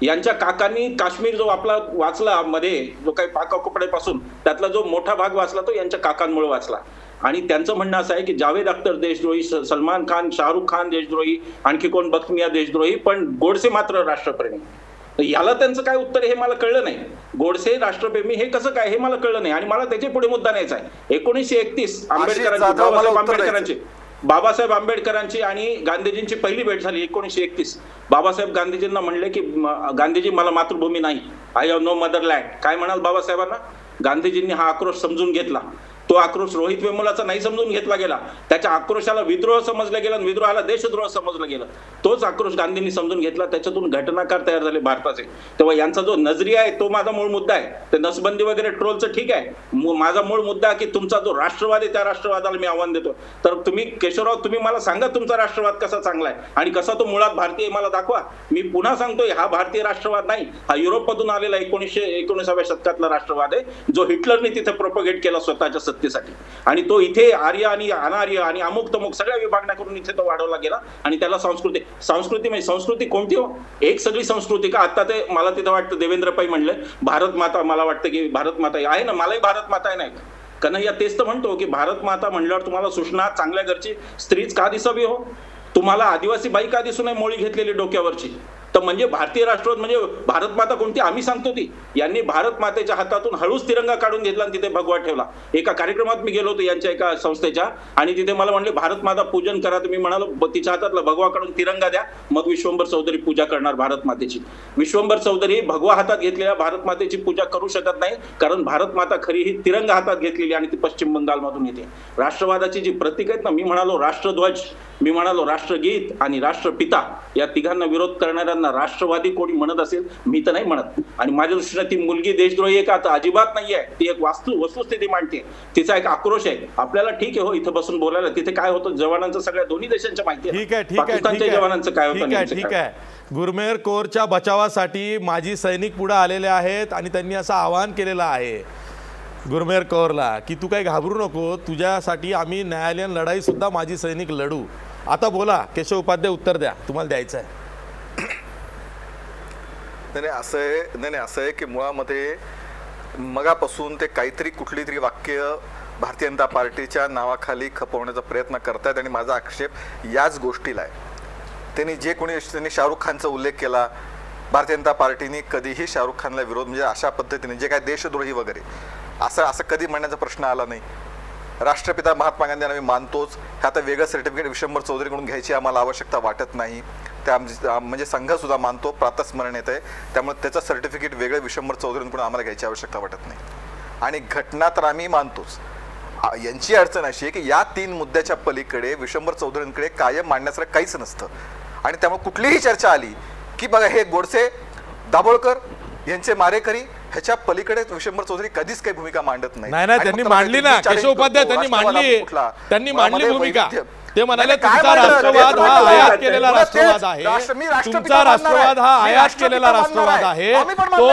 यांच्या काकांनी काश्मीर जो आपला वाचला मध्ये, जो काही पाककपड्यापासून त्यातला जो मोठा भाग वाचला तो यांच्या काकांमुळे वाचला. आणि त्यांचं म्हणणं असं आहे की जावेद अख्तर देशद्रोही, सलमान खान, शाहरुख खान देशद्रोही, आणखी कोण बख्त मियां देशद्रोही, पण गोडसे मात्र राष्ट्रप्रेमी. याला त्यांचं काय उत्तर हे मला कळलं नाही. गोडसे राष्ट्रप्रेमी हे कसं काय हे मला कळलं नाही. आणि मला त्याच्या पुढे मुद्दा न्यायचा आहे. 1931 बाबासाहेब आंबेडकरांची आणि गांधीजींची पहिली भेट झाली 1931. बाबासाहेब गांधीजींना म्हणले की गांधीजी मला मातृभूमी नाही, आय हॅव नो मदरलँड. काय म्हणाल बाबासाहेबांना? गांधीजींनी हा आक्रोश समजून घेतला. तो आक्रोश रोहित वेमुलाचा नाही समजून घेतला गेला, त्याच्या आक्रोशाला विद्रोह समजला गेला, विद्रोहाला देशद्रोह समजलं गेलं. तोच आक्रोश गांधींनी समजून घेतला, त्याच्यातून घटनाकार तयार झाले भारताचे. तेव्हा यांचा जो नजरिया आहे तो माझा मूळ मुद्दा आहे. ते नसबंदी वगैरे ट्रोलचं ठीक आहे, माझा मूळ मुद्दा की तुमचा जो राष्ट्रवाद आहे त्या राष्ट्रवादाला मी आव्हान देतो. तर तुम्ही केशवराव, तुम्ही मला सांगा तुमचा राष्ट्रवाद कसा चांगला आहे आणि कसा तो मुळात भारतीय, मला दाखवा. मी पुन्हा सांगतोय, हा भारतीय राष्ट्रवाद नाही, हा युरोपमधून आलेला 1919व्या शतकातला राष्ट्रवाद आहे, जो हिटलरने तिथे प्रोपगेट केला स्वतःच्या सत्तेसाठी. आणि तो इथे आर्य आणि अनार्य आणि अमुक तमुक सगळ्या विभागण्या करून इथे तो वाढवला गेला. आणि त्याला संस्कृती म्हणजे संस्कृती कोणती हो? एक सगळी संस्कृती का? आता ते मला तिथं वाटतं देवेंद्र पै म्हणले भारत माता, मला वाटतं की भारत माता आहे ना, मलाही भारत माता आहे नाही. कन्हैया तेच तर म्हणतो की भारत माता म्हणल्यावर तुम्हाला सुषणा चांगल्या घरची स्त्रीच का दिसावी हो? तुम्हाला आदिवासी बाई का दिसू नये मोळी घेतलेली डोक्यावरची? तर म्हणजे भारतीय राष्ट्रवाद म्हणजे भारत माता कोणती? आम्ही सांगतो ती. यांनी भारत मातेच्या हातातून हळूच तिरंगा काढून घेतला आणि तिथे भगवा ठेवला. एका कार्यक्रमात मी गेलो होतो यांच्या एका संस्थेच्या, आणि तिथे मला म्हणले भारत माता पूजन करा. तर मी म्हणालो तिच्या हातातला भगवा काढून तिरंगा द्या, मग विश्वंभर चौधरी पूजा करणार भारत मातेची. विश्वंभर चौधरी भगवा हातात घेतलेल्या भारत मातेची पूजा करू शकत नाही, कारण भारत माता खरी ही तिरंगा हातात घेतलेली आणि ती पश्चिम बंगालमधून येते. राष्ट्रवादाची जी प्रतीक आहेत ना, मी म्हणालो राष्ट्रध्वज, मी म्हणालो राष्ट्रगीत आणि राष्ट्रपिता, या तिघांना विरोध करणाऱ्यांना राष्ट्रवादी कोणी म्हणत असेल, मी तर नाही म्हणत. आणि माझ्या दृष्टीने ती मुलगी देशद्रोही आहे का? तर अजिबात नाहीये. ती एक वस्तुस्थिती मांडते, तिचा एक आक्रोश आहे. आपल्याला ठीक आहे हो इथं बसून बोलायला, तिथे काय होतं जवानांचं सगळ्या दोन्ही देशांच्या माहिती आहे, पाकिस्तानच्या जवानांचं काय होतं. ठीक आहे. गुरमेर कोरच्या बचावासाठी माजी सैनिक पुढे आलेले आहेत आणि त्यांनी असं आवाहन केलेलं आहे गुरमेर कौरला की तू काही घाबरू नको, तुझ्यासाठी आम्ही न्यायालयीन लढाई सुद्धा माजी सैनिक लढू. आता बोला केशव उपाध्याय, उत्तर द्या, तुम्हाला द्यायचं आहे. नाही असं आहे की मुळामध्ये मगापासून ते काहीतरी कुठली तरी वाक्य भारतीय जनता पार्टीच्या नावाखाली खपवण्याचा प्रयत्न करतायत. आणि माझा आक्षेप याच गोष्टीला आहे. त्यांनी शाहरुख खानचा उल्लेख केला. भारतीय जनता पार्टीने कधीही शाहरुख खानला विरोध, म्हणजे अशा पद्धतीने जे काय देशद्रोही वगैरे असं कधी म्हणण्याचा प्रश्न आला नाही. राष्ट्रपिता महात्मा गांधी यांना मी मानतोच. हे आता वेगळं सर्टिफिकेट विश्वंभर चौधरीकडून घ्यायची आम्हाला आवश्यकता वाटत नाही. त्या म्हणजे संघसुद्धा मानतो, प्रातस्मरण येत आहे, त्यामुळे त्याचं सर्टिफिकेट वेगळं विश्वंभर चौधरीकडून आम्हाला घ्यायची आवश्यकता वाटत नाही. आणि घटना तर आम्ही मानतोच. यांची अडचण अशी आहे की या 3 मुद्द्याच्या पलीकडे विश्वंभर चौधरींकडे कायम मांडण्यासारखं काहीच नसतं. आणि त्यामुळे कुठलीही चर्चा आली की बघा हे गोडसे, दाभोळकर यांचे मारेकरी, ह्याच्या पलीकडे विश्वंभर चौधरी कधीच काही भूमिका मांडत नाही. नाही त्यांनी मांडली ना, केशव उपाध्याय त्यांनी मांडली भूमिका. ते म्हणाले तुमचा राष्ट्रवाद हा आयात केलेला राष्ट्रवाद आहे, तुमचा राष्ट्रवाद हा आयात केलेला राष्ट्रवाद आहे, तो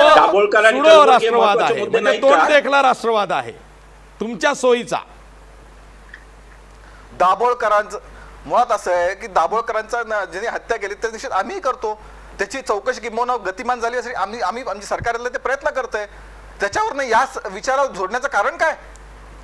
सुडो राष्ट्रवाद आहे, म्हणजे तोंड देखला राष्ट्रवाद आहे तुमच्या सोयीचा. दाभोळकरांचं मुळात असं आहे की दाभोळकरांचा ज्यांनी हत्या केली त्या निश्चित आम्ही करतो. त्याची चौकशी किंवा गतिमान झाली असेल, आमची सरकारला ते प्रयत्न करतंय. त्याच्यावर नाही या विचारावर जोडण्याचं कारण काय?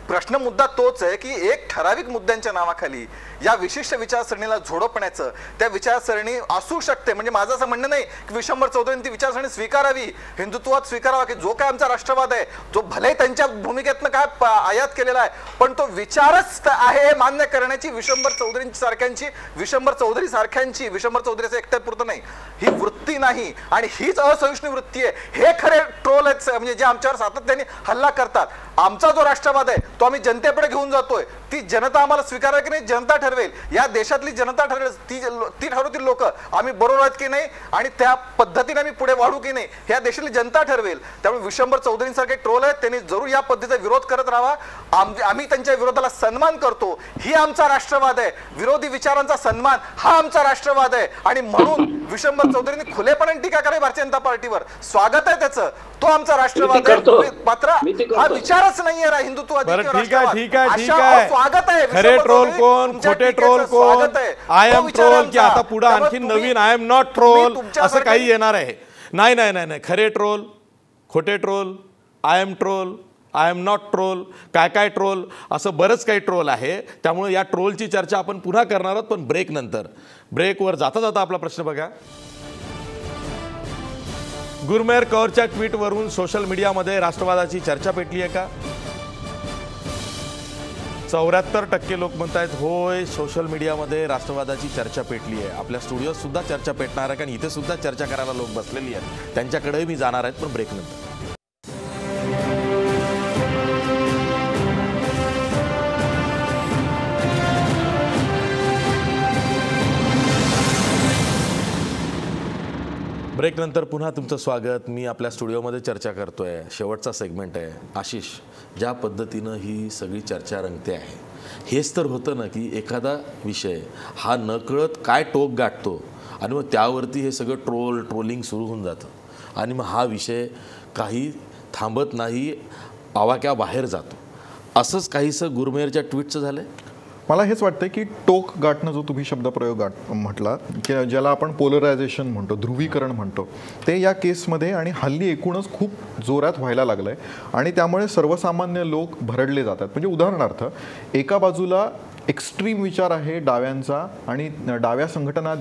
प्रश्न मुद्दा तोच आहे की एक ठराविक मुद्द्यांच्या नावाखाली या विशिष्ट विचारसरणीला झोडपण्याचं, त्या विचारसरणी असू शकते. म्हणजे माझं असं म्हणणं नाही की विशंबर चौधरींनी ती विचारसरणी स्वीकारावी, हिंदुत्वात स्वीकारावा, की जो काय आमचा राष्ट्रवाद आहे जो भले त्यांच्या भूमिकेतनं काय आयात केलेला आहे पण तो विचारच आहे हे मान्य करण्याची विशंबर चौधरी सारख्यांची विशंबर चौधरीचं एकट्यापुरतं नाही, ही वृत्ती नाही आणि हीच असहिष्णू वृत्ती आहे. हे खरे ट्रोल आहेत म्हणजे जे आमच्यावर सातत्याने हल्ला करतात. आमचा जो राष्ट्रवाद आहे तो आम्ही जनतेकडे घेऊन जातोय, ती जनता आम्हाला स्वीकारेल की नाही जनता ठरवेल, या देशातली जनता ठरवेल, ती ठरवतील लोक आम्ही बरोबर आहेत की नाही आणि त्या पद्धतीने आम्ही पुढे वाढू की नाही या देशातली जनता ठरवेल. त्यामुळे विशंबर चौधरींसारखे ट्रोल आहेत त्यांनी जरूर या पद्धतीचा विरोध करत राहावा. आम्ही त्यांच्या विरोधाला सन्मान करतो, ही आमचा राष्ट्रवाद आहे, विरोधी विचारांचा सन्मान हा आमचा राष्ट्रवाद आहे आणि म्हणून विशंबर चौधरींनी खुलेपणे टीका करावी भारतीय जनता पार्टीवर. स्वागत आहे त्याचं, तो आमचा राष्ट्रवाद आहे, मात्र हा विचारच नाहीये हिंदुत्ववादी. ठीक आहे. खरे ट्रोल कोण, खोटे ट्रोल कोण, आय एम ट्रोल की आता पुढे आणखी नवीन आय एम नॉट ट्रोल असं काही येणार आहे? नाही. खरे ट्रोल, खोटे troll, I am troll, I am not troll, काय ट्रोल, असं बरंच काही ट्रोल आहे. त्यामुळे या ट्रोलची चर्चा आपण पुन्हा करणार आहोत पण ब्रेक नंतर. ब्रेकवर जाता जाता आपला प्रश्न बघा. गुरमेहर कौरच्या ट्विटवरून सोशल मीडियामध्ये राष्ट्रवादाची चर्चा पेटली आहे का? 74% लोक म्हणतायत होय, सोशल मीडियामध्ये राष्ट्रवादाची चर्चा पेटली आहे. आपल्या स्टुडिओत सुद्धा चर्चा पेटणार आहे कारण इथे सुद्धा चर्चा करायला लोक बसलेली आहेत, त्यांच्याकडेही मी जाणार आहेत पण ब्रेक नंतर. ब्रेक नंतर पुन्हा तुमचं स्वागत. मी आपल्या स्टुडिओमध्ये चर्चा करतोय, शेवटचा सेगमेंट आहे. आशिष, ज्या पद्धतीनं ही सगळी चर्चा रंगते आहे हेच तर होतं ना की एखादा विषय हा नकळत काय टोक गाठतो आणि मग त्यावरती हे सगळं ट्रोलिंग सुरू होऊन जातं आणि मग हा विषय काही थांबत नाही, आवाक्याबाहेर जातो. असंच काहीसं गुरमेहरच्या ट्विटचं झालं आहे. मला हेच वाटतं की टोक गाठणं जो तुम्ही शब्दप्रयोग म्हटला की ज्याला आपण पोलरायझेशन म्हणतो, ध्रुवीकरण म्हणतो, ते या केसमध्ये आणि हल्ली एकूणच खूप जोरात व्हायला लागलं आहे आणि त्यामुळे सर्वसामान्य लोक भरडले जातात. म्हणजे उदाहरणार्थ एका बाजूला एक्स्ट्रीम विचार आहे डाव्यांचा आणि डाव्या संघटना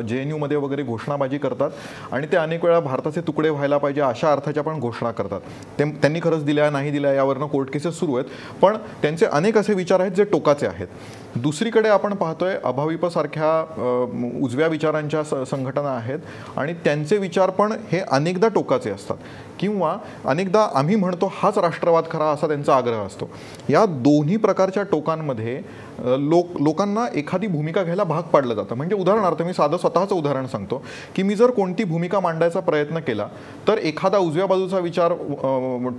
JNUमध्ये वगैरे घोषणाबाजी करतात आणि ते अनेक वेळा भारताचे तुकडे व्हायला पाहिजे अशा अर्थाच्या पण घोषणा करतात. त्यांनी खरंच दिल्या नाही दिल्या यावरनं कोर्ट केसेस सुरू आहेत, पण त्यांचे अनेक असे विचार आहेत जे टोकाचे आहेत. दुसरीकडे आपण पाहतोय अभाविपसारख्या उजव्या विचारांच्या संघटना आहेत आणि त्यांचे विचार पण हे अनेकदा टोकाचे असतात किंवा अनेकदा आम्ही म्हणतो हाच राष्ट्रवाद खरा असा त्यांचा आग्रह असतो. या दोन्ही प्रकारच्या टोकांमध्ये लोकांना एखादी भूमिका घ्यायला भाग पाडलं जातं. म्हणजे उदाहरणार्थ मी साधं स्वतःचं उदाहरण सांगतो की मी जर कोणती भूमिका मांडायचा प्रयत्न केला तर एखादा उजव्या बाजूचा विचार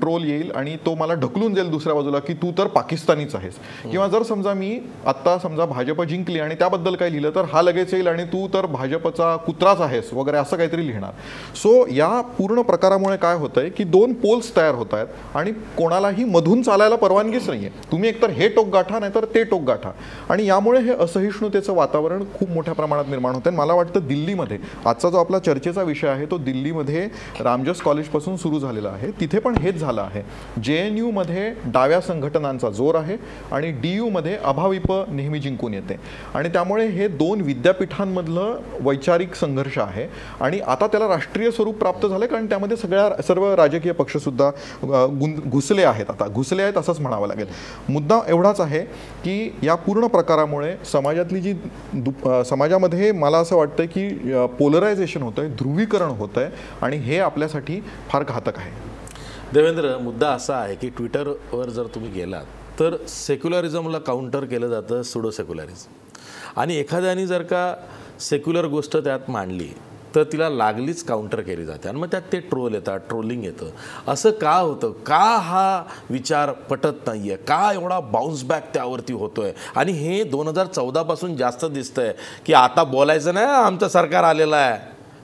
ट्रोल येईल आणि तो मला ढकलून जाईल दुसऱ्या बाजूला की तू तर पाकिस्तानीच आहेस, किंवा जर समजा मी आत्ता समजा भाजप जिंकली आणि त्याबद्दल काही लिहिलं तर हा लगेच येईल आणि तू तर भाजपचा कुत्राच आहेस वगैरे असं काहीतरी लिहिणार. सो या पूर्ण प्रकारामुळे काय होतंय की दोन पोल्स तयार होत आहेत आणि कोणालाही मधून चालायला परवानगीच नाहीये. तुम्ही एकतर हे टोक गाठा नाही तर ते टोक गाठा आणि यामुळे हे असहिष्णुतेचं वातावरण खूप मोठ्या प्रमाणात निर्माण होतं. मला वाटतं दिल्लीमध्ये आजचा जो आपला चर्चेचा विषय आहे तो दिल्लीमध्ये रामजस कॉलेजपासून सुरू झालेला आहे. तिथे पण हेच झालं आहे. JNUमध्ये डाव्या संघटनांचा जोर आहे आणि DUमध्ये अभाविप नेहमी जिंकून येते आणि त्यामुळे हे दोन विद्यापीठांमधलं वैचारिक संघर्ष आहे आणि आता त्याला राष्ट्रीय स्वरूप प्राप्त झालं कारण त्यामध्ये सर्व राजकीय पक्ष सुद्धा घुसले आहेत. आता घुसले आहेत असंच म्हणावं लागेल. मुद्दा एवढाच आहे की या पूर्ण प्रकारामुळे समाजातली जी समाजामध्ये मला असं वाटतं की पोलरायझेशन होतंय, ध्रुवीकरण होतंय आणि हे आपल्यासाठी फार घातक आहे. देवेंद्र, मुद्दा असा आहे की ट्विटरवर जर तुम्ही गेलात तर सेक्युलरिझमला काउंटर केलं जातं सुडो सेक्युलरिझम आणि एखाद्याने जर का सेक्युलर गोष्ट त्यात मांडली तर तिला लागलीच काउंटर केली जाते आणि मग त्यात ते ट्रोल येतात, ट्रोलिंग येतं. असं का होतं? का हा विचार पटत नाही आहे? का एवढा बाउन्स बॅक त्यावरती होतोय? आणि हे 2014 पासून जास्त दिसतंय की आता बोलायचं नाही आमचं सरकार आलेलं आहे,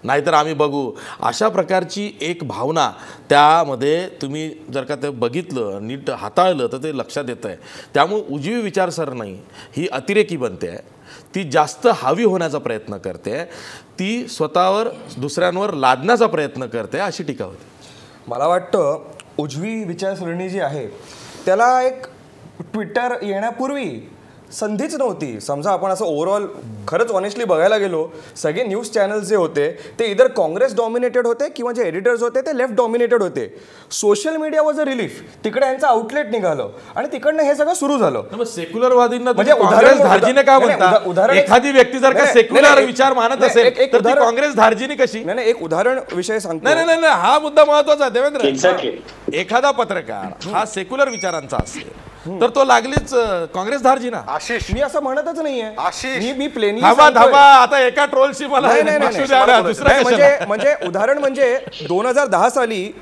नाहीतर आम्ही बघू, अशा प्रकारची एक भावना त्यामध्ये तुम्ही जर का ते बघितलं, नीट हाताळलं तर ते लक्षात येतं आहे. त्यामुळे उजवी विचारसरणी ही अतिरेकी बनते आहे, ती जास्त हावी होण्याचा प्रयत्न करते, ती स्वतःवर दुसऱ्यांवर लादण्याचा प्रयत्न करते, अशी टीका होते. मला वाटतं उजवी विचारसरणी जी आहे त्याला एक ट्विटर येण्यापूर्वी संधीच नव्हती. समजा आपण असं ओव्हरऑल खरंच ऑनेस्टली बघायला गेलो, सगळे न्यूज चॅनल्स जे होते ते इधर काँग्रेस डॉमिनेटेड होते किंवा जे एडिटर्स होते ते लेफ्ट डॉमिनेटेड होते. Social media was a relief, तिकडे यांचं आउटलेट निघालं आणि तिकडनं हे सगळं सुरू झालं. सेक्युलरवादींना म्हणजे काँग्रेस धार्जिने का म्हणतात? उदाहरण एखादी व्यक्ती जर का सेक्युलर विचार मानत असेल तर ती काँग्रेस धार्जिनी कशी? नाही, एक उदाहरण विषय सांगतो. नाही, हा मुद्दा महत्वाचा आहे देवेंद्र. एखादा पत्रकार हा सेक्युलर विचारांचा असेल तर तो लागलीच काँग्रेस धार्जिना? आशिष, मी असं म्हणतच नाहीये. आशिष, मी प्लेनली धाबा आता एका ट्रोलशी मला म्हणजे उदाहरण म्हणजे 2010 साली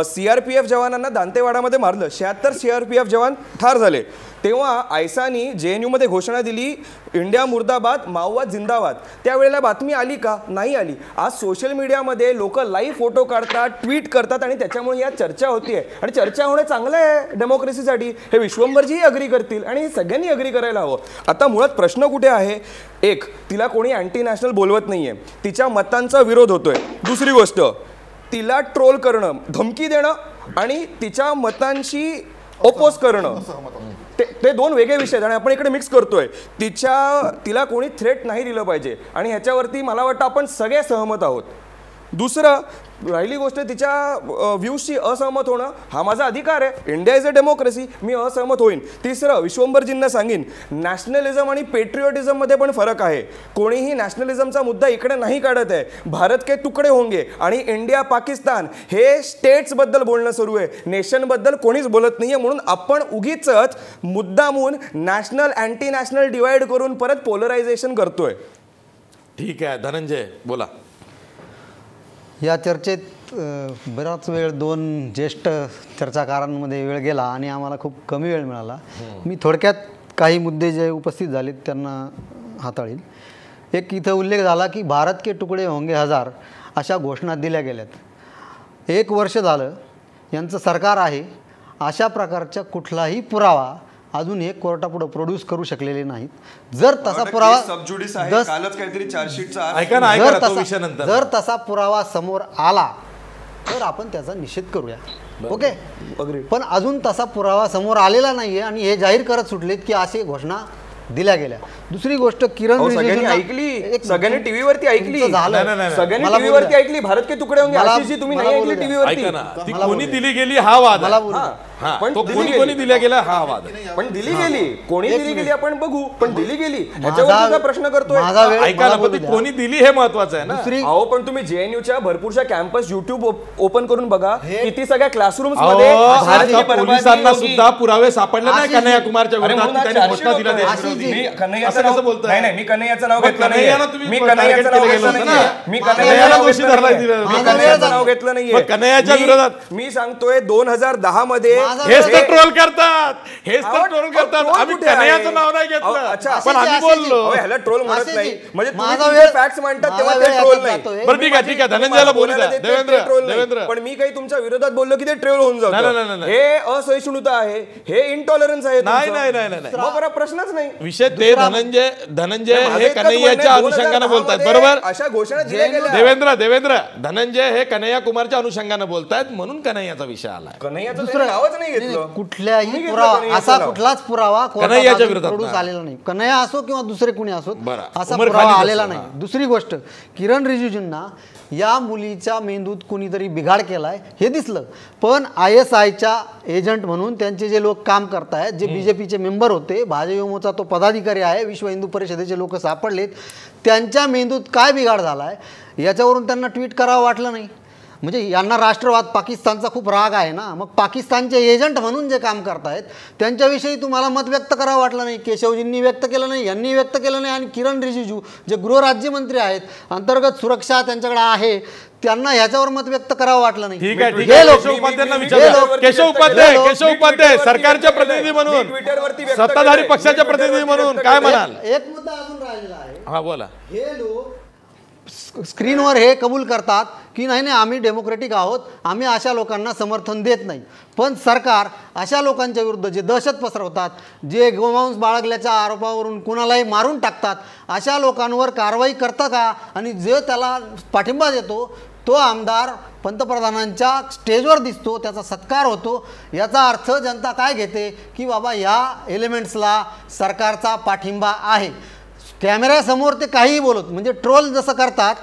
CRPF जवानांना दांतेवाडामध्ये मारलं, 76 CRPF जवान ठार झाले. तेव्हा आयसानी JNU मध्ये घोषणा दिली, इंडिया मुर्दाबाद, माओवाद जिंदाबाद. त्यावेळेला बातमी आली का? नाही आली. आज सोशल मीडियामध्ये लोक लाईव्ह फोटो काढतात, ट्विट करतात आणि त्याच्यामुळे या चर्चा होतीये आणि चर्चा होणं चांगलं आहे डेमोक्रेसीसाठी. हे विश्वंभरजीही अग्री करतील आणि सगळ्यांनी अग्री करायला हवं. आता मुळात प्रश्न कुठे आहे? एक, तिला कोणी अँटी नॅशनल बोलवत नाहीये, तिच्या मतांचा विरोध होतोय. दुसरी गोष्ट, तिला ट्रोल करणं, धमकी देणं आणि तिच्या मतांशी ओपोज करणं, ते दोन वेगळे विषय आहेत आणि आपण इकडे मिक्स करतोय. तिला कोणी थ्रेट नाही दिलं पाहिजे आणि ह्याच्यावरती मला वाटतं आपण सगळे सहमत आहोत. दुसरं, राहिली गोष्ट तिच्या व्ह्यूजशी असहमत होणं, हा माझा अधिकार आहे. इंडिया इज अ डेमोक्रेसी, मी असहमत होईन. तिसरं, विश्वंभरजींना सांगेन, नॅशनलिझम आणि पेट्रिओटिझममध्ये पण फरक आहे. कोणीही नॅशनलिझमचा मुद्दा इकडे नाही काढत आहे. भारत के तुकडे होंगे आणि इंडिया पाकिस्तान हे स्टेट्सबद्दल बोलणं सुरू आहे, नेशनबद्दल कोणीच बोलत नाही आहे. म्हणून आपण उगीच मुद्दामून नॅशनल अँटी नॅशनल डिवाइड करून परत पोलरायझेशन करतोय. ठीक आहे, धनंजय बोला. या चर्चेत बराच वेळ दोन ज्येष्ठ चर्चाकारांमध्ये वेळ गेला आणि आम्हाला खूप कमी वेळ मिळाला. मी थोडक्यात काही मुद्दे जे उपस्थित झालेत त्यांना हाताळील. एक इथं उल्लेख झाला की भारत के तुकडे होंगे हजार अशा घोषणा दिल्या गेल्यात. 1 वर्ष झालं यांचं सरकार आहे, अशा प्रकारचा कुठलाही पुरावा अजून हे कोर्टापुढे प्रोड्यूस करू शकलेले नाहीत. जर तसा पुरावा जर तसा पुरावा समोर आला तर आपण त्याचा निषेध करूया. ओके, पण अजून तसा पुरावा समोर आलेला नाहीये आणि हे जाहीर करत सुटलेत की अशी घोषणा दिल्या गेल्या. दुसरी गोष्ट, किरण रिजिजूंनी ऐकली, सगळ्यांनी टीव्हीवरती ऐकली, सगळ्यांनी टीव्हीवरती ऐकली, भारत के तुकडे होंगे आशिषजी तुम्ही नाही ऐकली टीव्हीवरती. ती कोणी दिली गेली हा वाद, पण कोणी दिल्या गेला हा वाद. पण दिली गेली, कोणी दिली गेली आपण बघू, पण दिली गेली ह्याच्यावर प्रश्न करतोय. ऐका ना, पण कोणी दिली हे महत्वाचं आहे ना. अहो, पण तुम्ही JNUच्या भरपूरशा कॅम्पस युट्यूब ओपन करून बघा, किती सगळ्या क्लासरूम्स मध्ये पोलिसांना सुद्धा पुरावे सापडले नाही कन्हैया कुमारच्या विरोधात, त्यांनी घोषणा दिल्या. मी कन्हैयाचं नाव बोलतोय, नाही मी कन्हैयाचं नाव घेतलं नाहीये, मी कन्हैयाचं नाव घेतलं नाहीये, मी कन्हैयाचं नाव घेतलं नाहीये कन्हैयाच्या विरोधात. मी सांगतोय 2010 मध्ये हेच तर ट्रोल करतात, हेच तर ट्रोल करतात. आम्ही कन्हैयाचं नाव नाही घेतलं, पण आम्ही बोललो. ह्याला ट्रोल म्हणत नाही, म्हणजे तुम्ही फॅक्ट्स म्हणतात तेव्हा ते ट्रोल नाही. बरं ठीक आहे, धनंजयला बोलू द्या. देवेंद्र, पण मी काही तुमच्या विरोधात बोललो की ते ट्रोल होऊन जातं. हे असहिष्णुता आहे, हे इंटॉलरन्स आहे. नाही, मग बरं प्रश्नच नाही विषय. ते धनंजय हे कन्हैयाच्या अनुषंगाने बोलतात, बरोबर? अशा घोषणा दिल्या गेल्या. देवेंद्र, धनंजय हे कन्हैया कुमारच्या अनुषंगाने बोलतायत म्हणून कन्हैयाचा विषय आला. कन्हैयाचं दुसरं नावच नाही घेतलं. कुठल्याही पुरावा, असा कुठलाच पुरावा कन्हैयाच्या विरोधात प्रोड्यूस आलेला नाही. कन्हैया असो किंवा दुसरे कुणी असो, असा उमर पुरावा खाली आलेला नाही. दुसरी गोष्ट, किरण रिजिजूंना या मुलीच्या मेंदूत कुणीतरी बिघाड केलाय हे दिसलं, पण ISIच्या एजंट म्हणून त्यांचे जे लोक काम करतायत, जे BJPचे मेंबर होते, भाजयुमोचा तो पदाधिकारी आहे, विश्व हिंदू परिषदेचे लोक सापडलेत, त्यांच्या मेंदूत काय बिघाड झालाय याच्यावरून त्यांना ट्विट करावं वाटलं नाही. म्हणजे यांना राष्ट्रवाद पाकिस्तानचा खूप राग आहे ना. मग पाकिस्तानचे एजंट म्हणून जे काम करतायत त्यांच्याविषयी तुम्हाला मत व्यक्त करावं वाटलं नाही. केशवजींनी व्यक्त केलं नाही, यांनी व्यक्त केलं नाही. आणि किरण रिजिजू जे गृहराज्यमंत्री आहेत, अंतर्गत सुरक्षा त्यांच्याकडे आहे, त्यांना ह्याच्यावर मत व्यक्त करावं वाटलं नाही. ठीक आहे, केशव उपाध्याय सरकारच्या प्रतिनिधी म्हणून, सत्ताधारी पक्षाच्या प्रतिनिधी म्हणून काय म्हणाल? एक मुद्दा अजून राहिलेला आहे. हा बोला. हे लोक स्क्रीनवर हे कबूल करतात की नाही नाही आम्ही डेमोक्रेटिक आहोत, आम्ही अशा लोकांना समर्थन देत नाही. पण सरकार अशा लोकांच्या विरुद्ध जे दहशत पसरवतात, जे गोमांस बाळगल्याच्या आरोपावरून कुणालाही मारून टाकतात, अशा लोकांवर कारवाई करतं का? आणि जे त्याला पाठिंबा देतो तो आमदार पंतप्रधानांच्या स्टेजवर दिसतो, त्याचा सत्कार होतो. याचा अर्थ जनता काय घेते की बाबा या एलिमेंट्सला सरकारचा पाठिंबा आहे. कॅमेऱ्यासमोर ते काहीही बोलत, म्हणजे ट्रोल जसं करतात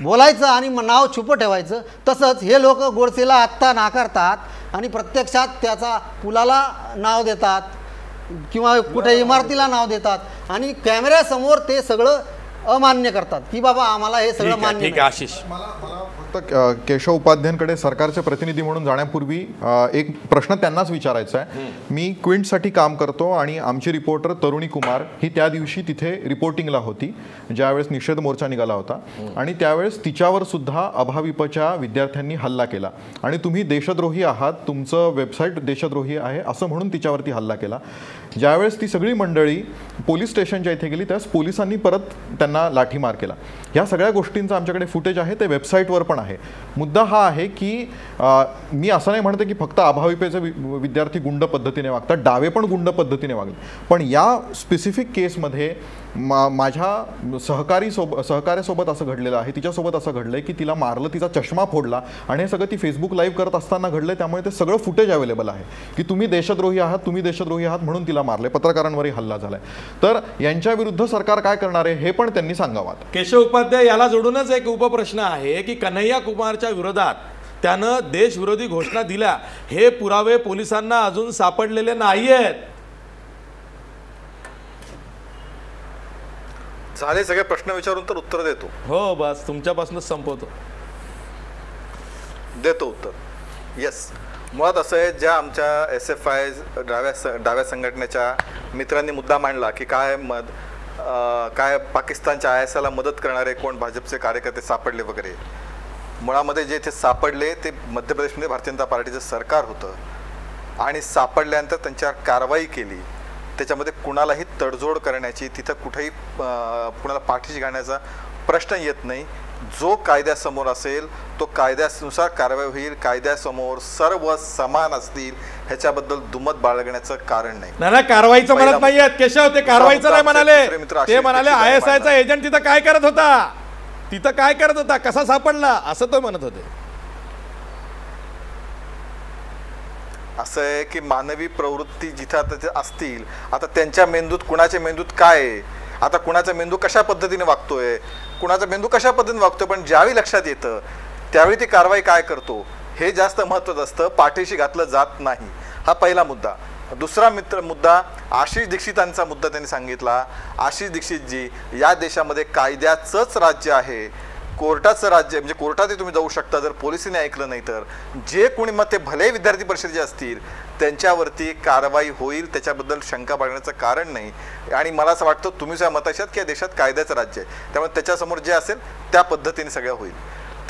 बोलायचं आणि नाव छुपं ठेवायचं, तसंच हे लोक गोडसेला आत्ता नाकारतात आणि प्रत्यक्षात त्याचा पुलाला नाव देतात किंवा कुठे इमारतीला नाव देतात आणि कॅमेऱ्यासमोर ते सगळं अमान्य करतात की बाबा आम्हाला हे सगळं मान्य ठीक आहे नाही. आशिष. मला फक्त केशव उपाध्यायांकडे सरकारचे प्रतिनिधी म्हणून जाण्यापूर्वी एक प्रश्न त्यांनाच विचारायचा आहे. मी क्विंटसाठी काम करतो आणि आमची रिपोर्टर तरुणी कुमार ही त्या दिवशी तिथे रिपोर्टिंगला होती ज्यावेळेस निषेध मोर्चा निघाला होता आणि त्यावेळेस तिच्यावर सुद्धा अभाविपच्या विद्यार्थ्यांनी हल्ला केला आणि तुम्ही देशद्रोही आहात, तुमचं वेबसाईट देशद्रोही आहे असं म्हणून तिच्यावरती हल्ला केला. ज्यावेळेस ती सगळी मंडळी पोलीस स्टेशनच्या इथे गेली त्यावेळेस पोलिसांनी परत त्यांना लाठीमार केला. ह्या सगळ्या गोष्टींचं आमच्याकडे फुटेज आहे, ते वेबसाईटवर पण आहे. मुद्दा हा आहे की मी असं नाही म्हणते की फक्त अभाविपेचे विद्यार्थी गुंड पद्धतीने वागतात, डावे पण गुंड पद्धतीने वागले. पण या स्पेसिफिक केसमध्ये माझ्या सहकार्यासोबत असं घडलेलं आहे, तिच्यासोबत असं घडलंय की तिला मारलं, तिचा चष्मा फोडला आणि हे सगळं ती फेसबुक लाईव्ह करत असताना घडलंय. त्यामुळे ते सगळं फुटेज अवेलेबल आहे की तुम्ही देशद्रोही आहात, तुम्ही देशद्रोही आहात म्हणून तिला मारले, पत्रकारांवरही हल्ला झालाय. तर यांच्या विरुद्ध सरकार काय करणार आहे हे पण त्यांनी सांगावं. केशव उपाध्याय, याला जोडूनच एक उपप्रश्न आहे की कन्हैया कुमारच्या विरोधात त्यानं देशविरोधी घोषणा दिल्या, हे पुरावे पोलिसांना अजून सापडलेले नाहीयेत. झाले सगळे प्रश्न विचारून तर उत्तर देतो. हो बस तुमच्यापासूनच संपवतो. देतो उत्तर. येस, मुळात असं आहे, ज्या आमच्या SFI डाव्या संघटनेच्या मित्रांनी मुद्दा मांडला की काय पाकिस्तानच्या ISIला मदत करणारे कोण भाजपचे कार्यकर्ते सापडले वगैरे. मुळामध्ये जे इथे सापडले ते मध्य प्रदेशमध्ये भारतीय जनता पार्टीचं सरकार होतं आणि सापडल्यानंतर त्यांच्यावर कारवाई केली. त्याच्यामध्ये कुणालाही तडजोड करण्याची, तिथं कुठेही कुणाला पाठीशी घालण्याचा प्रश्न येत नाही. जो कायद्यासमोर असेल तो कायद्यानुसार कारवाई होईल. कायद्यासमोर सर्व समान असतील, ह्याच्याबद्दल दुमत बाळगण्याचं कारण नाही. नाही कारवाईचं म्हणत नाहीयेत केशव, ते कारवाईचं नाही म्हणाले. ते म्हणाले ISIचा एजंट तिथं काय करत होता, कसा सापडला असं तो म्हणत होते. असं आहे की मानवी प्रवृत्ती जिथं आता असतील, आता त्यांच्या मेंदूत कुणाच्या मेंदूत काय आहे, आता कुणाचा मेंदू कशा पद्धतीने वागतोय, कुणाचा मेंदू कशा पद्धतीने वागतोय, पण ज्यावेळी लक्षात येतं त्यावेळी ती कारवाई काय करतो हे जास्त महत्त्वाचं असतं. पाठीशी घातलं जात नाही. हा पहिला मुद्दा. दुसरा मुद्दा आशिष दीक्षितांचा मुद्दा त्यांनी सांगितला. आशिष दीक्षितजी, या देशामध्ये कायद्याचंच राज्य आहे, कोर्टाचं राज्य, म्हणजे कोर्टातही तुम्ही जाऊ शकता जर पोलिसांनी ऐकलं नाही तर. जे कोणी मग ते भले विद्यार्थी परिषदेचे असतील त्यांच्यावरती कारवाई होईल, त्याच्याबद्दल शंका बाळगण्याचं कारण नाही. आणि मला असं वाटतं तुम्ही ज्या मताशात की या देशात कायद्याचं राज्य आहे, त्यामुळे त्याच्यासमोर जे असेल त्या पद्धतीने सगळं होईल.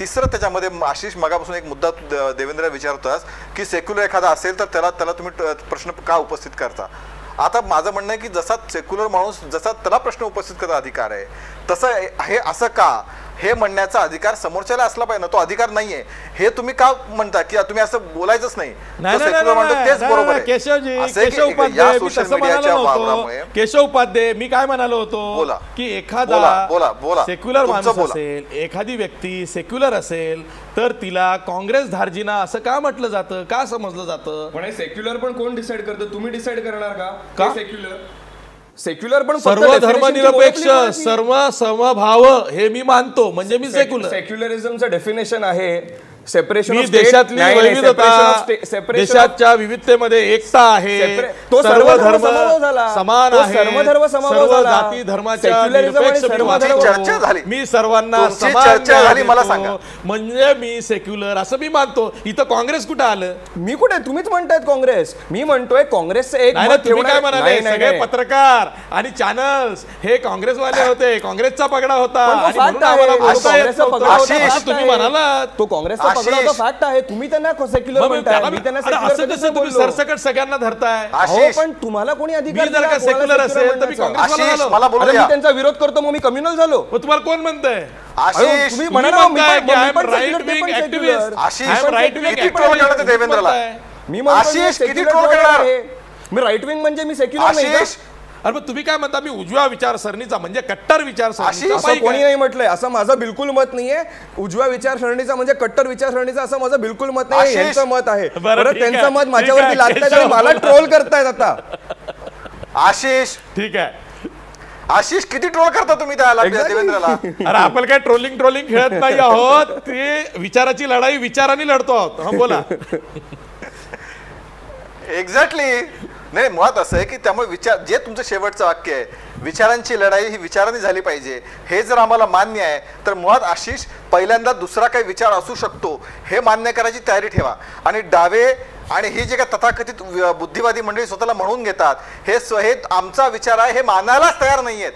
तिसरं त्याच्यामध्ये आशिष मगापासून एक मुद्दा देवेंद्र विचारतोस की सेक्युलर एखादा असेल तर त्याला तुम्ही प्रश्न का उपस्थित करता. आता माझं म्हणणं आहे की जसा सेक्युलर माणूस जसा त्याला प्रश्न उपस्थित करण्याचा अधिकार आहे, तसं हे असं का हे म्हणण्याचा अधिकार समोरच्याला असला पाहिजे ना. तो अधिकार नाहीये हे तुम्ही का म्हणता की तुम्ही असं बोलायचंच नाही. केशव उपाध्याय, मी काय म्हणालो होतो की एखादा सेक्युलर माणूस असेल, एखादी व्यक्ती सेक्युलर असेल तर तिला काँग्रेस धार्जिना असं का म्हटलं जातं, का समजलं जातं. पण हे सेक्युलर पण कोण डिसाईड करतं? तुम्ही डिसाईड करणार का? सेक्युलर पण सर्व धर्मनिरपेक्ष, सर्व समभाव हे मी मानतो, म्हणजे मी सेक्युलर. सेक्युलरिझमचं डेफिनेशन आहे सेपरेशन. मी देशातली विविधता, देशाच्या विविधतेमध्ये एकता आहे, तो सर्व धर्म समान आहे, सर्व जाती धर्माच्या चर्चा झाली, मी सर्वांना समान झाली. मला सांगा, म्हणजे मी सेक्युलर असं मी मानतो. इथं काँग्रेस कुठं आलं? मी कुठे? तुम्हीच म्हणतायत काँग्रेस. मी म्हणतोय काँग्रेसचं एक. तुम्ही काय म्हणाले? सगळे पत्रकार आणि चॅनल्स हे काँग्रेसवाले होते, काँग्रेसचा पगडा होता, तुम्ही म्हणाला तो काँग्रेसचा पकडा फॅक्ट आहे. तुम्ही त्यांना सेक्युलर म्हणताय, मी त्यांना तुम्ही सरसकट सगळ्यांना धरताय. पण तुम्हाला कोणी अधिकार मी जर का सेक्युलर असेल तर मी काँग्रेसवाला झालो. मला बोलू मी द्या. त्यांचा विरोध करतो मग मी कम्युनल झालो. तुम्हाला कोण म्हणतंय? आशिष तुम्ही म्हणा मी राईट विंग ऍक्टिव्हिस्ट. आशिष किती ट्रोल करणार देवेंद्रला? मी आशिष किती ट्रोल करणार? मी राईट विंग म्हणजे मी सेक्युलर नाही. आशिष अरे मग तुम्ही काय म्हणता मी उजव्या विचारसरणीचा म्हणजे कट्टर विचारसरणीचा? असं कोणी नाही म्हटलंय. असं माझं बिलकुल मत नाहीये. उजव्या विचारसरणीचा म्हणजे कट्टर विचारसरणीचा असं माझं बिलकुल मत नाही. यांचं मत आहे. बरं त्यांचं मत माझ्यावरती लादतायत आणि मला ट्रोल करतायत आता. आशिष ठीक आहे. आशिष किती ट्रोल करता तुम्ही त्याला देवेंद्रला? अरे आपण काय ट्रोलिंग खेळत नाही आहोत. ते विचाराची लढाई विचाराने लढतो आहोत. हा बोला. एक्झॅक्टली. नाही मुळात असं आहे की त्यामुळे विचार जे तुमचं शेवटचं वाक्य आहे, विचारांची लढाई ही विचारांनी झाली पाहिजे, हे जर आम्हाला मान्य आहे तर मुळात आशिष पहिल्यांदा दुसरा काही विचार असू शकतो हे मान्य करायची तयारी ठेवा. आणि डावे आणि ही जे काही तथाकथित बुद्धिवादी मंडळी स्वतःला म्हणून घेतात हे आमचा विचार आहे हे मानायलाच तयार नाहीयेत.